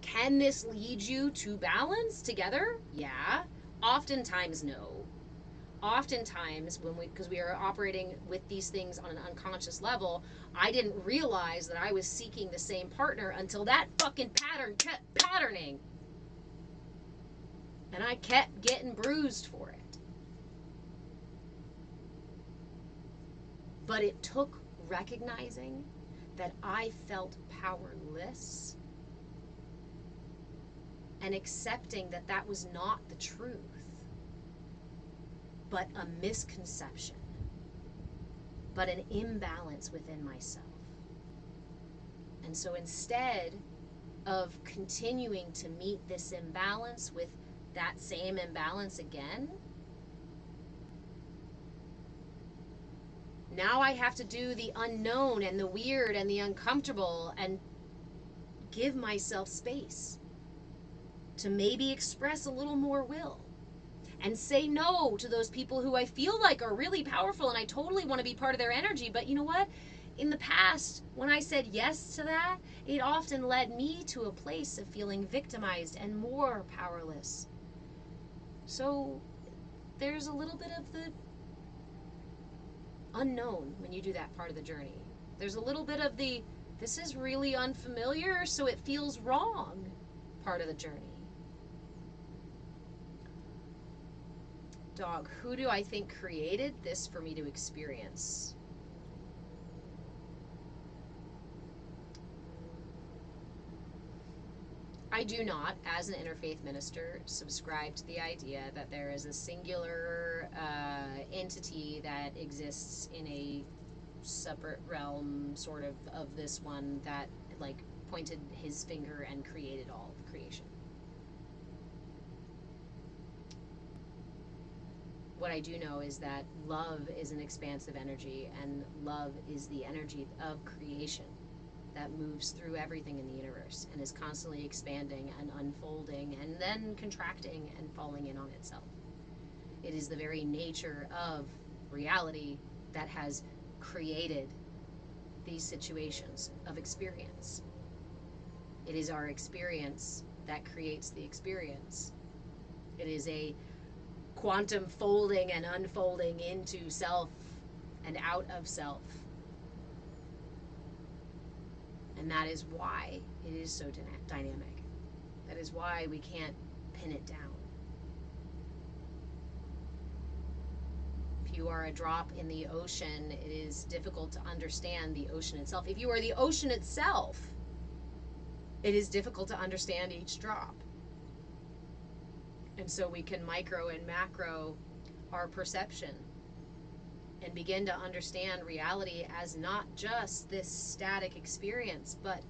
Can this lead you to balance together? Yeah. Oftentimes, no. Oftentimes, because we are operating with these things on an unconscious level, I didn't realize that I was seeking the same partner until that fucking pattern kept patterning. And I kept getting bruised for it. But it took recognizing that I felt powerless and accepting that that was not the truth, but a misconception, but an imbalance within myself. And so instead of continuing to meet this imbalance with that same imbalance again, now I have to do the unknown and the weird and the uncomfortable and give myself space to maybe express a little more will and say no to those people who I feel like are really powerful and I totally want to be part of their energy. But you know what? In the past, when I said yes to that, it often led me to a place of feeling victimized and more powerless. So there's a little bit of the unknown when you do that part of the journey. There's a little bit of the, this is really unfamiliar, so it feels wrong part of the journey. Dog, who do I think created this for me to experience? I do not, as an interfaith minister, subscribe to the idea that there is a singular entity that exists in a separate realm, sort of this one that, like, pointed his finger and created all of creation. what I do know is that love is an expansive energy, and love is the energy of creation that moves through everything in the universe and is constantly expanding and unfolding and then contracting and falling in on itself. It is the very nature of reality that has created these situations of experience. It is our experience that creates the experience. It is a quantum folding and unfolding into self and out of self. And that is why it is so dynamic. That is why we can't pin it down. If you are a drop in the ocean, it is difficult to understand the ocean itself. If you are the ocean itself, it is difficult to understand each drop. And so we can micro and macro our perception and begin to understand reality as not just this static experience, but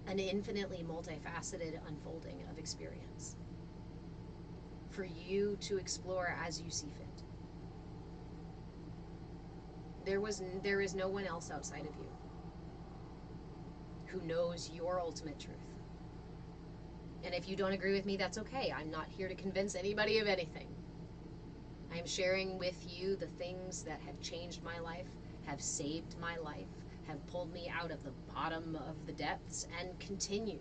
an infinitely multifaceted unfolding of experience for you to explore as you see fit. There is no one else outside of you who knows your ultimate truth. And if you don't agree with me, that's okay. I'm not here to convince anybody of anything. I am sharing with you the things that have changed my life, have saved my life, have pulled me out of the bottom of the depths, and continue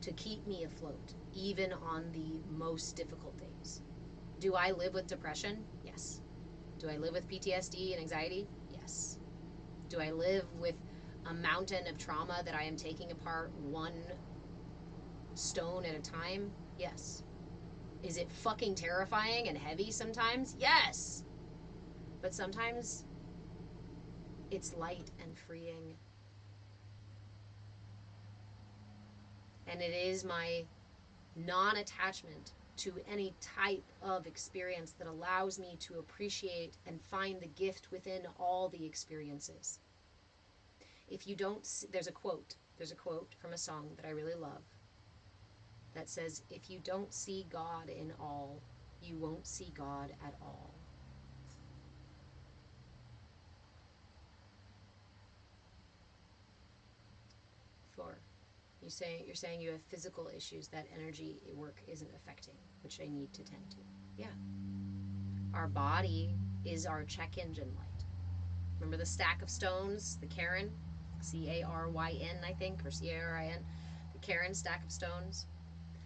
to keep me afloat, even on the most difficult days. Do I live with depression? Yes. Do I live with PTSD and anxiety? Yes. Do I live with a mountain of trauma that I am taking apart one stone at a time? Yes. Is it fucking terrifying and heavy sometimes? Yes. But sometimes it's light and freeing. And it is my non-attachment to any type of experience that allows me to appreciate and find the gift within all the experiences. If you don't, there's a quote from a song that I really love that says, if you don't see God in all, you won't see God at all. Four, you're saying you have physical issues that energy work isn't affecting, which I need to tend to. Yeah. Our body is our check engine light. Remember the stack of stones, the Cairn? C-A-R-Y-N, I think, or C-A-R-I-N. The Cairn stack of stones.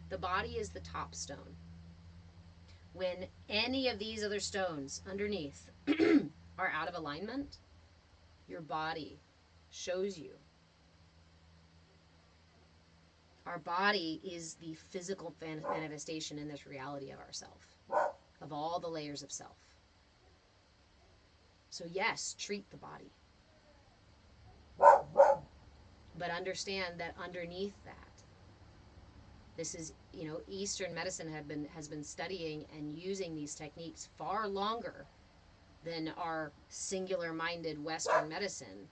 The body is the top stone. When any of these other stones underneath are out of alignment, your body shows you. Our body is the physical manifestation in this reality of ourself, of all the layers of self. So yes, treat the body. But understand that underneath that, this is, Eastern medicine has been studying and using these techniques far longer than our singular-minded Western medicine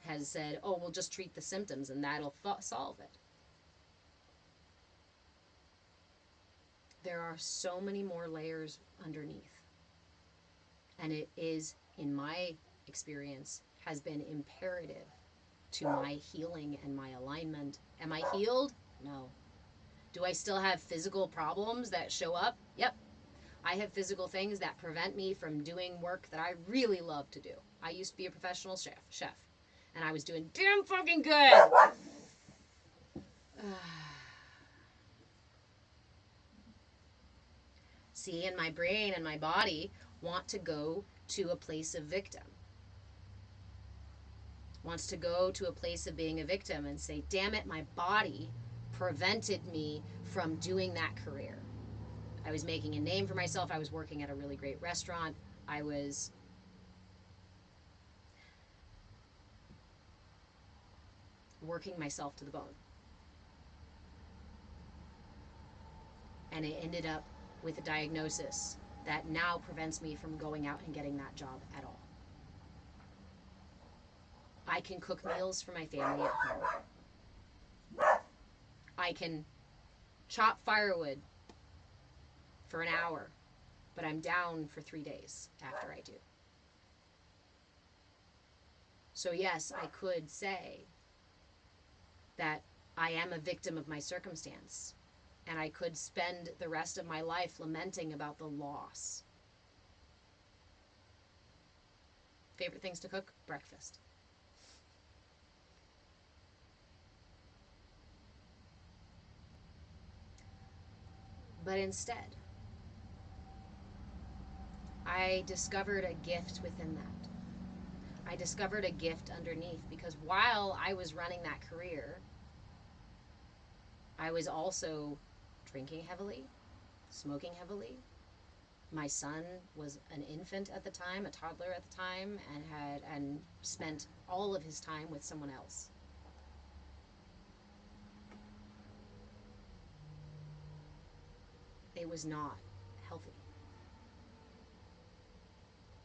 has said, oh, we'll just treat the symptoms and that'll solve it. There are so many more layers underneath. And it is, in my experience, has been imperative to my healing and my alignment. Am I healed? No. Do I still have physical problems that show up? Yep. I have physical things that prevent me from doing work that I really love to do. I used to be a professional chef, and I was doing damn fucking good. See, and my brain and my body want to go to a place of victim. Wants to go to a place of being a victim and say, damn it, my body prevented me from doing that career. I was making a name for myself. I was working at a really great restaurant. I was working myself to the bone. And it ended up with a diagnosis that now prevents me from going out and getting that job at all. I can cook meals for my family at home. I can chop firewood for an hour, but I'm down for 3 days after I do. So yes, I could say that I am a victim of my circumstance, and I could spend the rest of my life lamenting about the loss. Favorite things to cook? Breakfast. But instead, I discovered a gift within that. I discovered a gift underneath, because while I was running that career, I was also drinking heavily, smoking heavily. My son was an infant at the time, a toddler at the time, and spent all of his time with someone else. It was not healthy.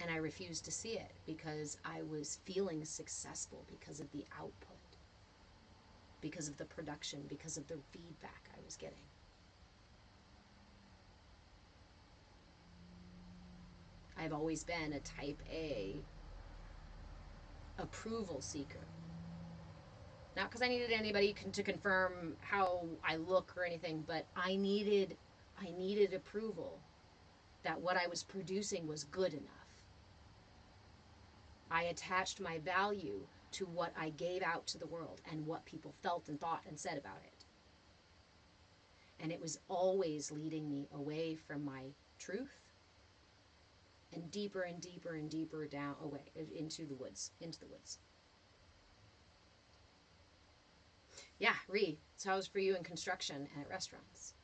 And I refused to see it because I was feeling successful because of the output, because of the production, because of the feedback I was getting. I've always been a type A approval seeker. Not because I needed anybody to confirm how I look or anything, but I needed approval that what I was producing was good enough. I attached my value to what I gave out to the world and what people felt and thought and said about it. And it was always leading me away from my truth and deeper and deeper and deeper down, away, into the woods. Yeah, so how was for you in construction and at restaurants?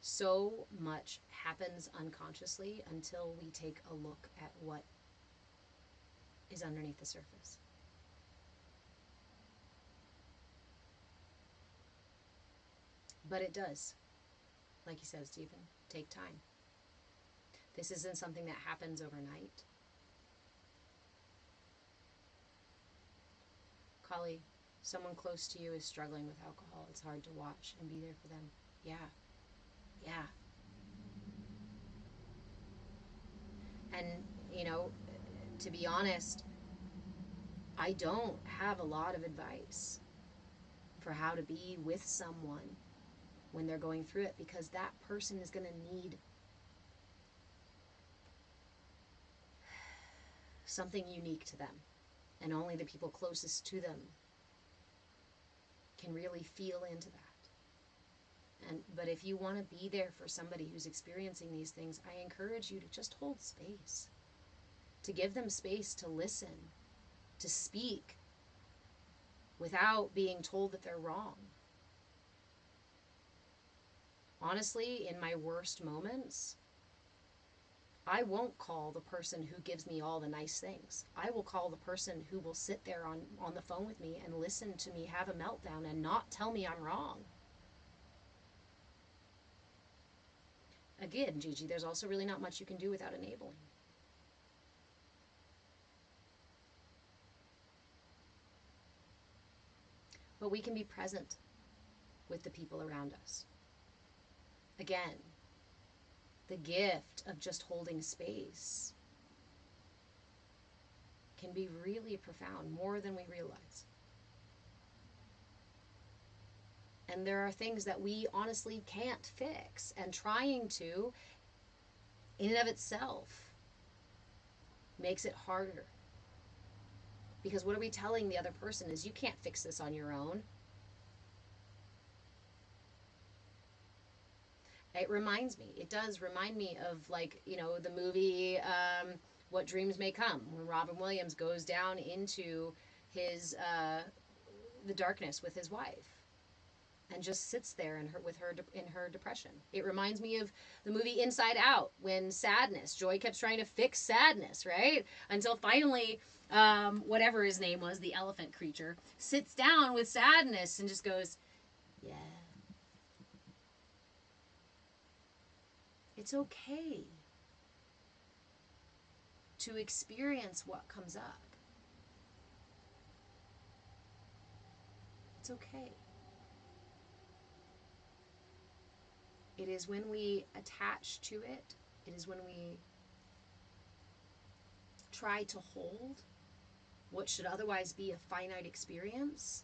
So much happens unconsciously until we take a look at what is underneath the surface. But it does, like you said, Stephen, take time. This isn't something that happens overnight. Kali, someone close to you is struggling with alcohol. It's hard to watch and be there for them. Yeah. And, to be honest, I don't have a lot of advice for how to be with someone when they're going through it, because that person is going to need something unique to them, and only the people closest to them can really feel into that. But if you want to be there for somebody who's experiencing these things, I encourage you to just hold space, to give them space to listen, to speak without being told that they're wrong. Honestly, in my worst moments, I won't call the person who gives me all the nice things. I will call the person who will sit there on the phone with me and listen to me have a meltdown and not tell me I'm wrong. Again, Gigi, there's also really not much you can do without enabling. But we can be present with the people around us. Again, the gift of just holding space can be really profound, more than we realize. And there are things that we honestly can't fix, and trying to, in and of itself, makes it harder. Because what are we telling the other person is, you can't fix this on your own. It does remind me of, the movie What Dreams May Come, when Robin Williams goes down into the darkness with his wife and just sits there in her depression. It reminds me of the movie Inside Out, when Joy kept trying to fix sadness, right? Until finally, whatever his name was, the elephant creature, sits down with sadness and just goes, yeah, it's okay to experience what comes up. It's okay. It is when we attach to it, it is when we try to hold what should otherwise be a finite experience,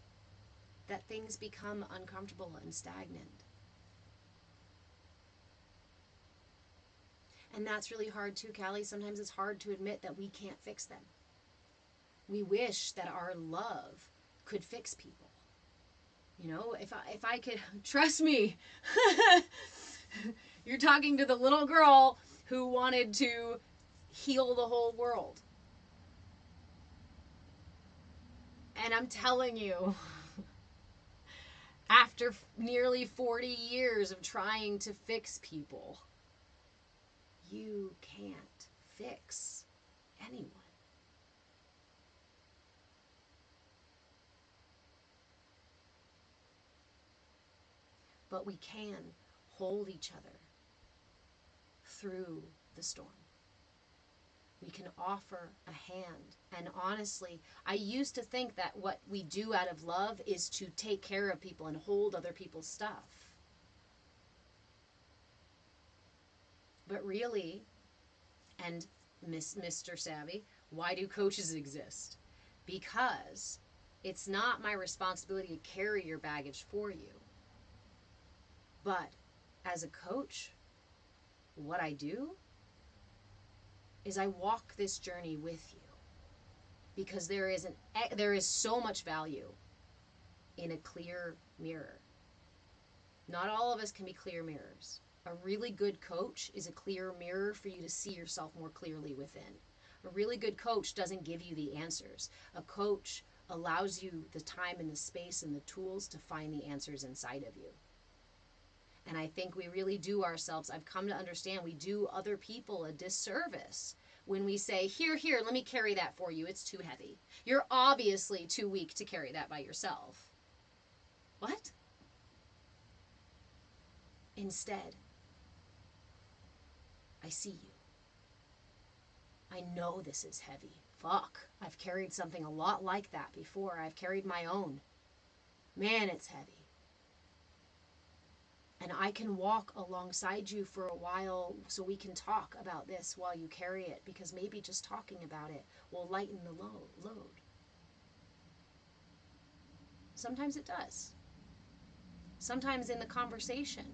that things become uncomfortable and stagnant. And that's really hard too, Callie. Sometimes it's hard to admit that we can't fix them. We wish that our love could fix people. You know, if I could, trust me, you're talking to the little girl who wanted to heal the whole world. And I'm telling you, after nearly 40 years of trying to fix people, you can't fix anyone. But we can hold each other through the storm. We can offer a hand. And honestly, I used to think that what we do out of love is to take care of people and hold other people's stuff. But really, and Mr. Savvy, why do coaches exist? Because it's not my responsibility to carry your baggage for you. But as a coach, what I do is I walk this journey with you, because there is so much value in a clear mirror. Not all of us can be clear mirrors. A really good coach is a clear mirror for you to see yourself more clearly within. A really good coach doesn't give you the answers. A coach allows you the time and the space and the tools to find the answers inside of you. And I think we really do ourselves, I've come to understand, we do other people a disservice when we say, here, let me carry that for you. It's too heavy. You're obviously too weak to carry that by yourself. What? Instead, I see you. I know this is heavy. Fuck. I've carried something a lot like that before. I've carried my own. Man, it's heavy. And I can walk alongside you for a while so we can talk about this while you carry it, because maybe just talking about it will lighten the load. Sometimes it does. Sometimes in the conversation,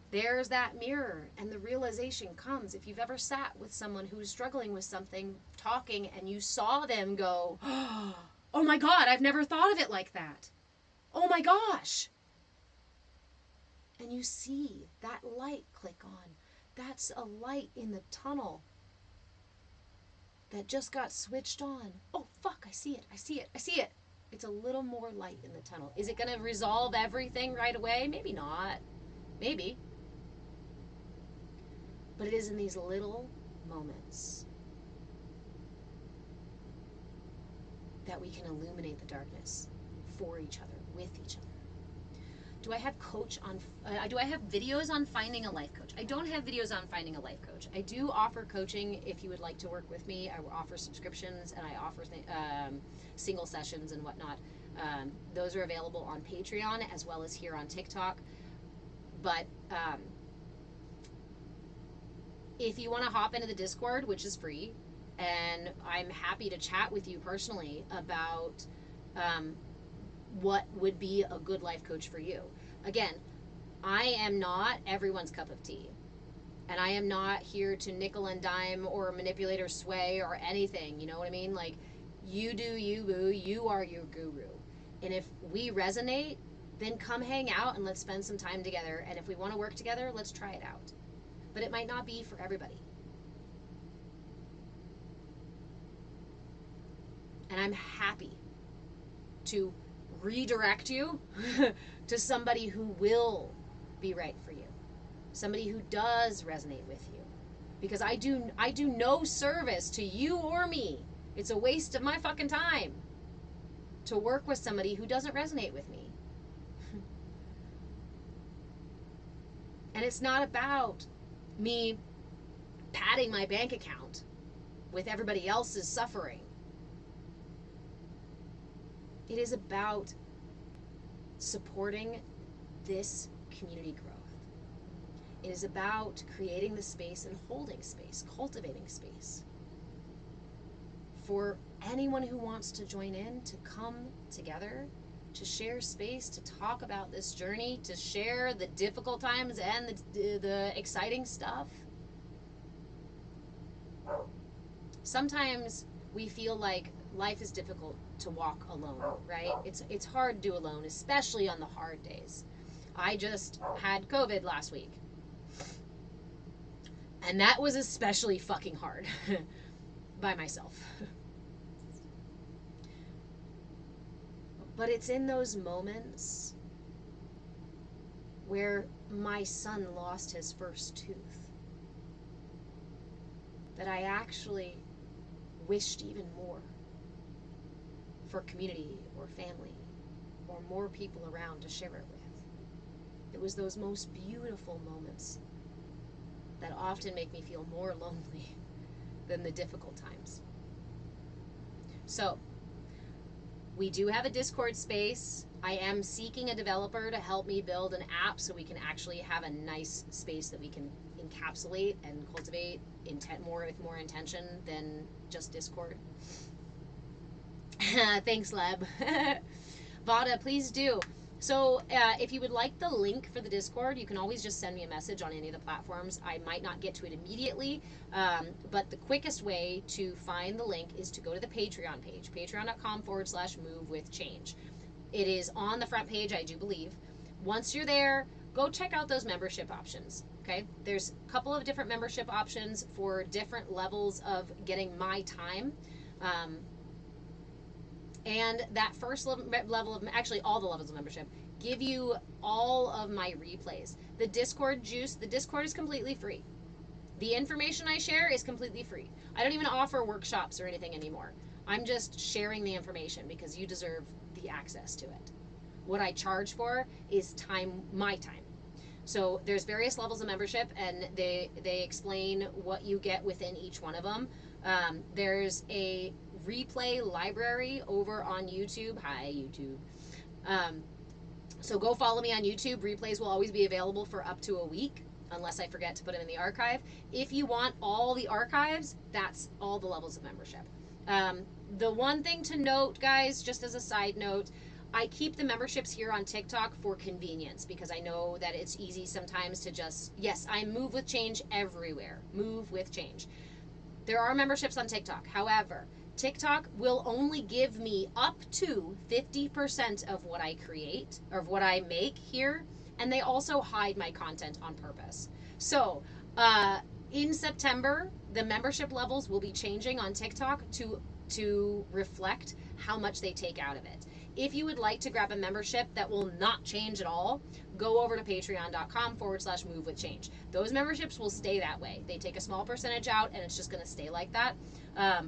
there's that mirror and the realization comes. If you've ever sat with someone who's struggling with something, talking, and you saw them go, oh my God, I've never thought of it like that. Oh my gosh. And you see that light click on. That's a light in the tunnel that just got switched on. Oh, fuck, I see it. It's a little more light in the tunnel. Is it going to resolve everything right away? Maybe not. Maybe. But it is in these little moments that we can illuminate the darkness for each other, with each other. Do I have videos on finding a life coach? I don't have videos on finding a life coach. I do offer coaching if you would like to work with me. I offer subscriptions, and I offer single sessions and whatnot. Those are available on Patreon as well as here on TikTok. But if you want to hop into the Discord, which is free, and I'm happy to chat with you personally about what would be a good life coach for you. Again, I am not everyone's cup of tea. And I am not here to nickel and dime or manipulate or sway or anything. You know what I mean? Like, you do you, boo. You are your guru. And if we resonate, then come hang out and let's spend some time together. And if we want to work together, let's try it out. But it might not be for everybody. And I'm happy to redirect you to somebody who will be right for you, somebody who does resonate with you, because I do no service to you or me. It's a waste of my fucking time to work with somebody who doesn't resonate with me. And it's not about me padding my bank account with everybody else's suffering. It is about supporting this community growth. It is about creating the space and holding space, cultivating space for anyone who wants to join in, to come together, to share space, to talk about this journey, to share the difficult times and the exciting stuff. Sometimes we feel like life is difficult to walk alone, right? It's hard to do alone, especially on the hard days. I just had COVID last week. And that was especially fucking hard by myself. But it's in those moments where my son lost his first tooth that I actually wished even more for community or family or more people around to share it with. It was those most beautiful moments that often make me feel more lonely than the difficult times. So, we do have a Discord space. I am seeking a developer to help me build an app so we can actually have a nice space that we can encapsulate and cultivate with more intention than just Discord. Thanks, Leb. Vada, please do. So if you would like the link for the Discord, you can always just send me a message on any of the platforms. I might not get to it immediately, but the quickest way to find the link is to go to the Patreon page, patreon.com/movewithchange. It is on the front page, I do believe. Once you're there, go check out those membership options. Okay, there's a couple of different membership options for different levels of getting my time. And that first level of, actually all the levels of membership, give you all of my replays. The Discord is completely free. The information I share is completely free. I don't even offer workshops or anything anymore. I'm just sharing the information because you deserve the access to it. What I charge for is time, my time. So there's various levels of membership, and they explain what you get within each one of them. There's a replay library over on YouTube. Hi, YouTube. So go follow me on YouTube. Replays will always be available for up to a week, unless I forget to put them in the archive. If you want all the archives, that's all the levels of membership. The one thing to note, guys, just as a side note, I keep the memberships here on TikTok for convenience because I know that it's easy sometimes to just, yes, I move with change everywhere. Move with change. There are memberships on TikTok. However, TikTok will only give me up to 50% of what I create or of what I make here, and they also hide my content on purpose. So, in September, the membership levels will be changing on TikTok to reflect how much they take out of it. If you would like to grab a membership that will not change at all, go over to patreon.com/movewithchange. Those memberships will stay that way. They take a small percentage out, and it's just going to stay like that,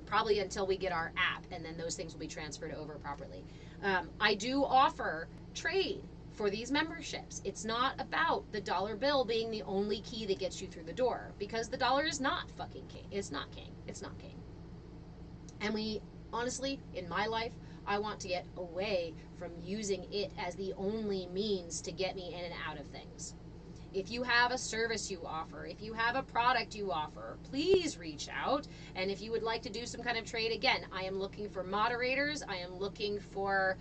probably until we get our app, and then those things will be transferred over properly. I do offer trade for these memberships. It's not about the dollar bill being the only key that gets you through the door, because the dollar is not fucking king. It's not king. It's not king. And we, honestly, in my life, I want to get away from using it as the only means to get me in and out of things. If you have a service you offer, if you have a product you offer, please reach out. And if you would like to do some kind of trade, again, I am looking for moderators. I am looking for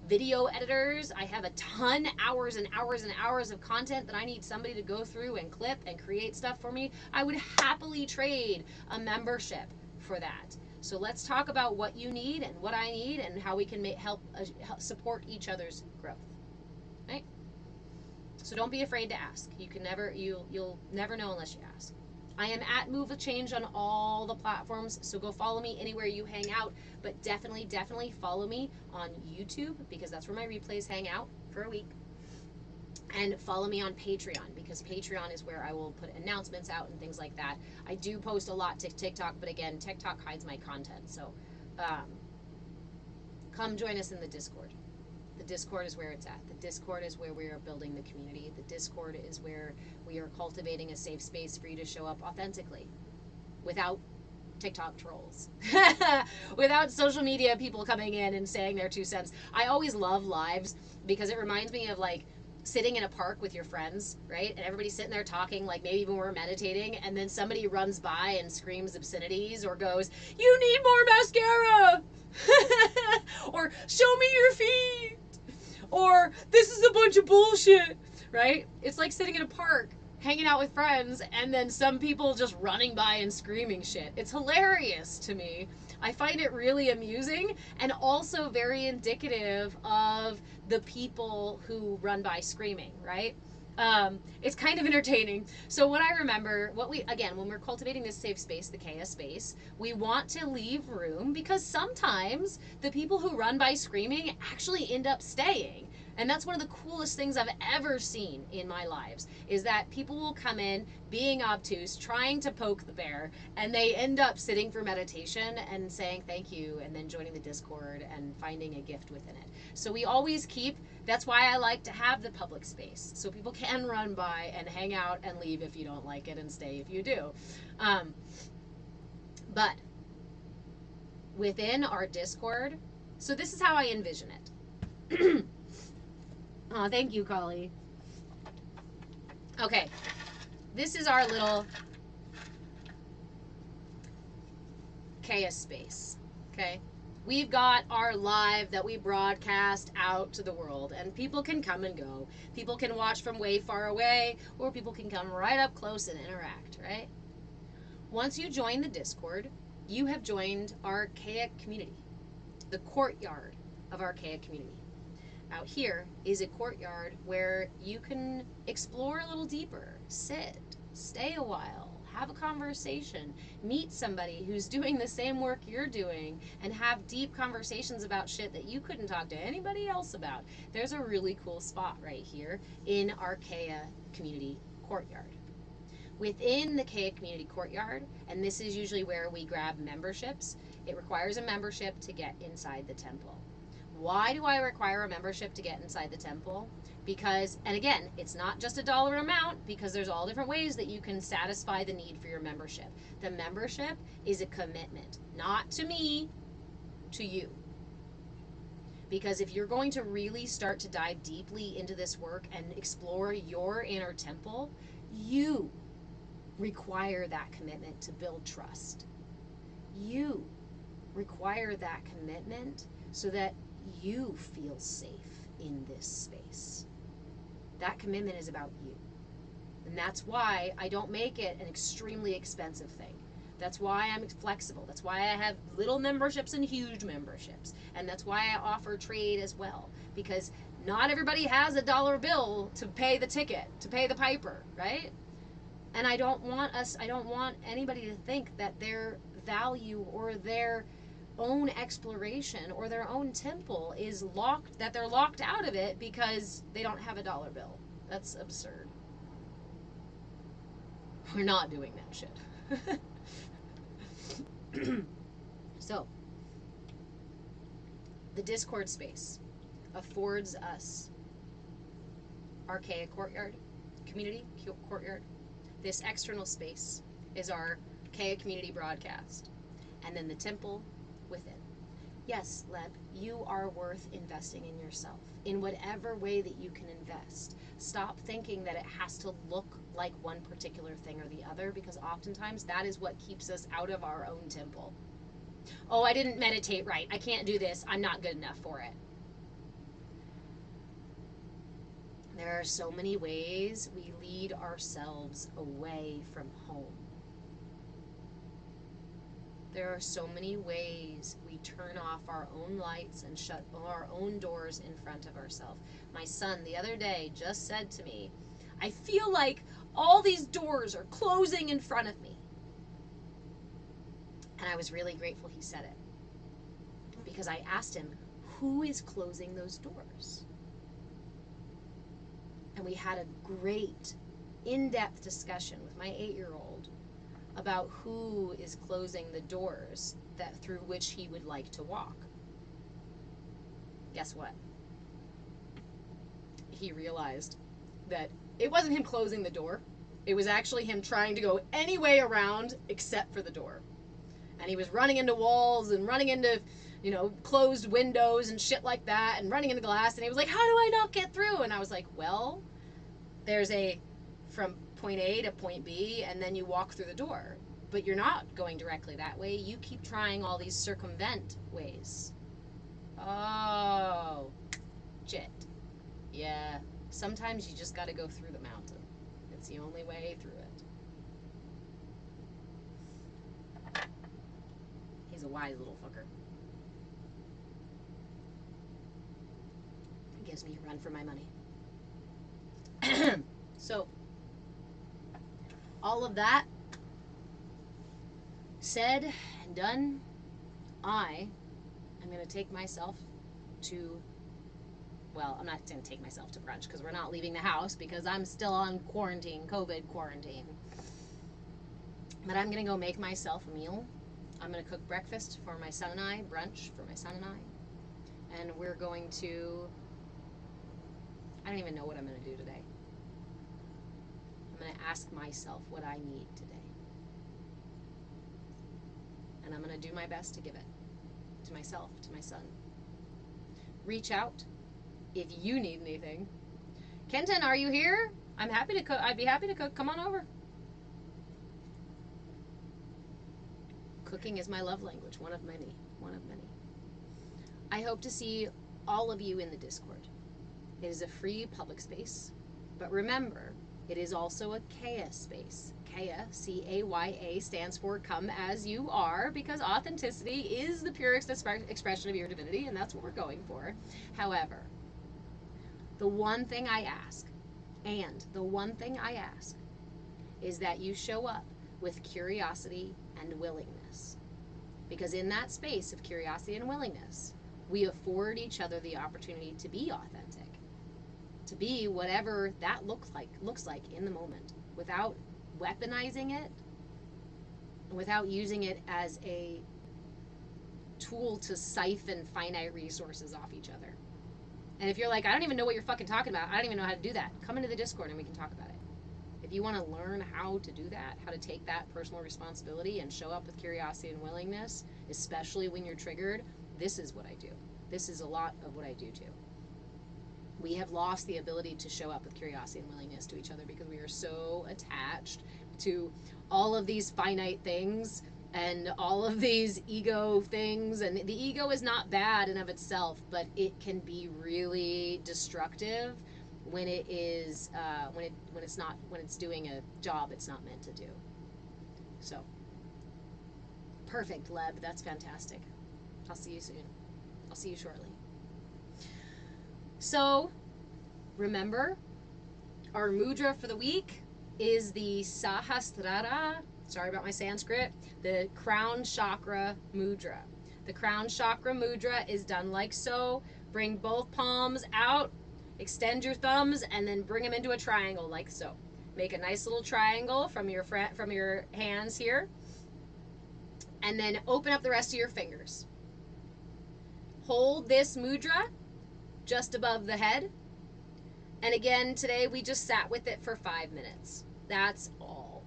video editors. I have a ton, hours and hours and hours of content that I need somebody to go through and clip and create stuff for me. I would happily trade a membership for that. So let's talk about what you need and what I need and how we can help support each other's growth. Right? So don't be afraid to ask. You'll never know unless you ask. I am at Move with Change on all the platforms, so go follow me anywhere you hang out, but definitely follow me on YouTube because that's where my replays hang out for a week. And follow me on Patreon because Patreon is where I will put announcements out and things like that. I do post a lot to TikTok, but again, TikTok hides my content. So come join us in the Discord. The Discord is where it's at. The Discord is where we are building the community. The Discord is where we are cultivating a safe space for you to show up authentically without TikTok trolls. Without social media people coming in and saying their 2 cents. I always love lives because it reminds me of like sitting in a park with your friends, right? And everybody's sitting there talking, like maybe even we're meditating, and then somebody runs by and screams obscenities or goes, "You need more mascara!" or "Show me your feet!" or "This is a bunch of bullshit," right? It's like sitting in a park hanging out with friends and then some people just running by and screaming shit. It's hilarious to me. I find it really amusing and also very indicative of the people who run by screaming, right? It's kind of entertaining. So what I remember, when we're cultivating this safe space, the CAYA space, we want to leave room because sometimes the people who run by screaming actually end up staying. And that's one of the coolest things I've ever seen in my lives, is that people will come in being obtuse, trying to poke the bear, and they end up sitting for meditation and saying thank you, and then joining the Discord and finding a gift within it. So we always that's why I like to have the public space, so people can run by and hang out and leave if you don't like it and stay if you do. But within our Discord, so this is how I envision it. Oh, thank you, Kali. Okay, this is our little CAYA space, okay? We've got our live that we broadcast out to the world, and people can come and go. People can watch from way far away, or people can come right up close and interact, right? Once you join the Discord, you have joined our CAYA community, the courtyard of our CAYA community. Out here is a courtyard where you can explore a little deeper, sit, stay a while, have a conversation, meet somebody who's doing the same work you're doing, and have deep conversations about shit that you couldn't talk to anybody else about. There's a really cool spot right here in our CAYA community courtyard. Within the CAYA community courtyard, and this is usually where we grab memberships, it requires a membership to get inside the temple. Why do I require a membership to get inside the temple? Because, and again, it's not just a dollar amount, because there's all different ways that you can satisfy the need for your membership. The membership is a commitment, not to me, to you. Because if you're going to really start to dive deeply into this work and explore your inner temple, you require that commitment to build trust. You require that commitment so that you feel safe in this space. That commitment is about you. And that's why I don't make it an extremely expensive thing. That's why I'm flexible. That's why I have little memberships and huge memberships. And that's why I offer trade as well. Because not everybody has a dollar bill to pay the ticket, to pay the piper, right? And I don't want anybody to think that their value or their own exploration or their own temple is locked, that they're locked out of it because they don't have a dollar bill. That's absurd. We're not doing that shit. So, the Discord space affords us our CAYA courtyard, community courtyard. This external space is our CAYA community broadcast. And then the temple within. Yes, Leb, you are worth investing in yourself in whatever way that you can invest. Stop thinking that it has to look like one particular thing or the other, because oftentimes that is what keeps us out of our own temple. Oh, I didn't meditate right. I can't do this. I'm not good enough for it. There are so many ways we lead ourselves away from home. There are so many ways we turn off our own lights and shut our own doors in front of ourselves. My son the other day just said to me, I feel like all these doors are closing in front of me. And I was really grateful he said it. Because I asked him, who is closing those doors? And we had a great, in-depth discussion with my 8-year-old about who is closing the doors through which he would like to walk. Guess what? He realized that it wasn't him closing the door. It was actually him trying to go any way around except for the door. And he was running into walls and running into, you know, closed windows and shit like that and running into glass. And he was like, how do I not get through? And I was like, well, there's a from point A to point B, and then you walk through the door. But you're not going directly that way. You keep trying all these circumvent ways. Oh, shit. Yeah, sometimes you just gotta go through the mountain. It's the only way through it. He's a wise little fucker. It gives me a run for my money. So, all of that said and done, I am going to take myself to, well, I'm not going to take myself to brunch because we're not leaving the house because I'm still on quarantine, COVID quarantine. But I'm going to go make myself a meal. I'm going to cook breakfast for my son and I, brunch for my son and I. And we're going to, I don't even know what I'm going to do today. I'm going to ask myself what I need today. And I'm going to do my best to give it to myself, to my son. Reach out if you need anything. Kenton, are you here? I'm happy to cook. I'd be happy to cook. Come on over. Cooking is my love language, one of many. One of many. I hope to see all of you in the Discord. It is a free public space. But remember, it is also a CAYA space. CAYA, C-A-Y-A, stands for come as you are, because authenticity is the purest expression of your divinity, and that's what we're going for. However, the one thing I ask, is that you show up with curiosity and willingness. Because in that space of curiosity and willingness, we afford each other the opportunity to be authentic, to be whatever that looks like in the moment, without weaponizing it, without using it as a tool to siphon finite resources off each other. And if you're like, I don't even know what you're fucking talking about, I don't even know how to do that, come into the Discord and we can talk about it. If you want to learn how to do that, how to take that personal responsibility and show up with curiosity and willingness, especially when you're triggered, this is what I do. This is a lot of what I do too. We have lost the ability to show up with curiosity and willingness to each other because we are so attached to all of these finite things and all of these ego things. And the ego is not bad in of itself, but it can be really destructive when it is when it's doing a job it's not meant to do. So perfect, Leb. That's fantastic. I'll see you soon. I'll see you shortly. So, remember, our mudra for the week is the Sahasrara, sorry about my Sanskrit, the crown chakra mudra. The crown chakra mudra is done like so. Bring both palms out, extend your thumbs, and then bring them into a triangle like so. Make a nice little triangle from your hands here, and then open up the rest of your fingers. Hold this mudra just above the head. And again, today we just sat with it for 5 minutes. That's all.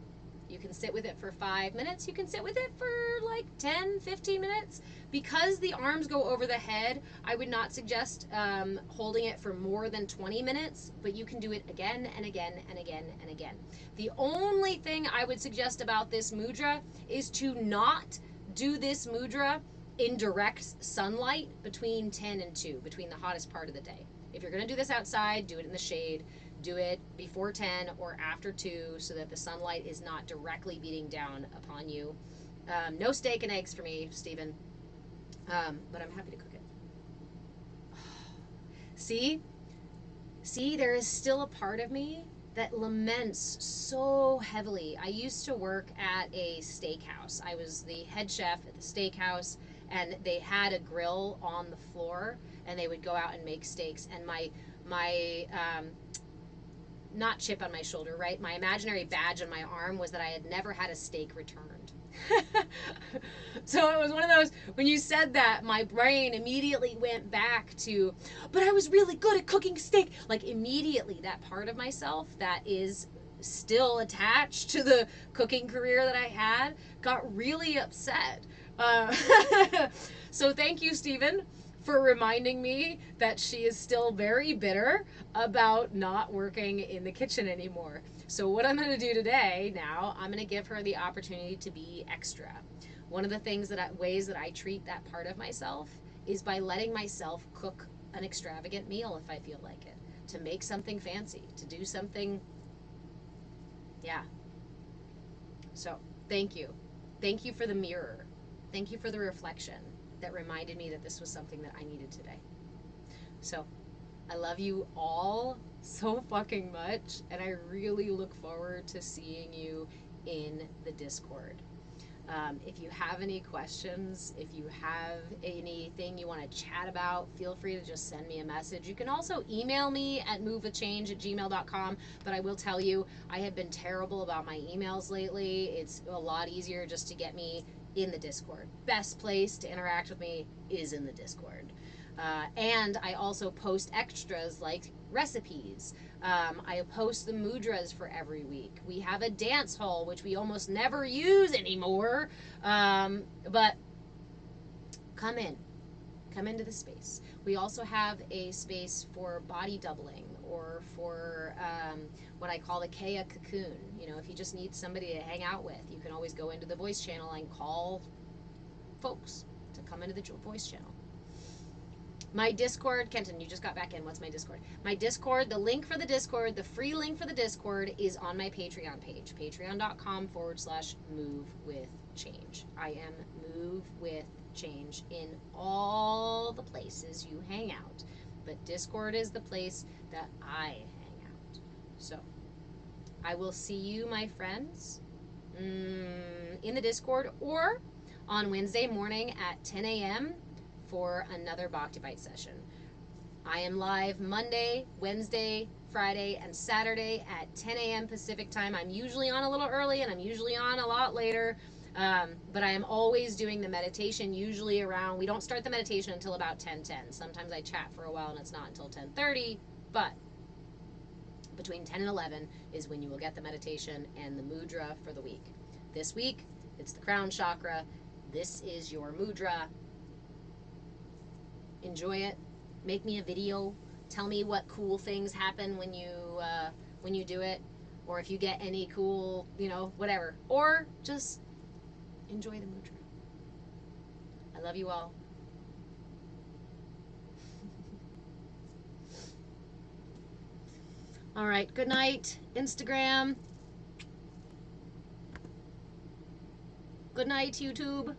You can sit with it for 5 minutes. You can sit with it for like 10, 15 minutes. Because the arms go over the head, I would not suggest holding it for more than 20 minutes, but you can do it again and again and again and again. The only thing I would suggest about this mudra is to not do this mudra in direct sunlight between 10 and 2, between the hottest part of the day. If you're going to do this outside, do it in the shade. Do it before 10 or after 2 so that the sunlight is not directly beating down upon you. No steak and eggs for me, Stephen. But I'm happy to cook it. See, there is still a part of me that laments so heavily. I used to work at a steakhouse. I was the head chef at the steakhouse, and they had a grill on the floor, and they would go out and make steaks. And my not chip on my shoulder, right? My imaginary badge on my arm was that I had never had a steak returned. So it was one of those, when you said that, my brain immediately went back to, but I was really good at cooking steak. Like immediately, that part of myself that is still attached to the cooking career that I had got really upset Uh, so thank you, Stephen, for reminding me that she is still very bitter about not working in the kitchen anymore. So what I'm going to do today now, I'm going to give her the opportunity to be extra. One of the ways that I treat that part of myself is by letting myself cook an extravagant meal if I feel like it, to make something fancy, to do something. Yeah. So thank you. Thank you for the mirror. Thank you for the reflection that reminded me that this was something that I needed today. So I love you all so fucking much, and I really look forward to seeing you in the Discord. If you have any questions, if you have anything you want to chat about, feel free to just send me a message. You can also email me at moveachange@gmail.com, but I will tell you, I have been terrible about my emails lately. It's a lot easier just to get me in the Discord. Best place to interact with me is in the Discord. And I also post extras like recipes. I post the mudras for every week. We have a dance hall, which we almost never use anymore. But come in. Come into the space. We also have a space for body doubling or for what I call the CAYA cocoon. You know, if you just need somebody to hang out with, you can always go into the voice channel and call folks to come into the voice channel. My Discord, Kenton, you just got back in. What's my Discord? My Discord, the link for the Discord, the free link for the Discord is on my Patreon page, patreon.com/move with change. I am Move with Change in all the places you hang out. But Discord is the place that I hang out. So I will see you, my friends, in the Discord or on Wednesday morning at 10 a.m. for another Bhakti Bite session. I am live Monday, Wednesday, Friday, and Saturday at 10 a.m. Pacific time. I'm usually on a little early and I'm usually on a lot later. But I am always doing the meditation, usually around, we don't start the meditation until about 10:10. Sometimes I chat for a while and it's not until 10:30, but between 10 and 11 is when you will get the meditation and the mudra for the week. This week, it's the crown chakra. This is your mudra. Enjoy it. Make me a video. Tell me what cool things happen when you do it, or if you get any cool, whatever. Or just enjoy the mudra. I love you all. All right. Good night, Instagram. Good night, YouTube.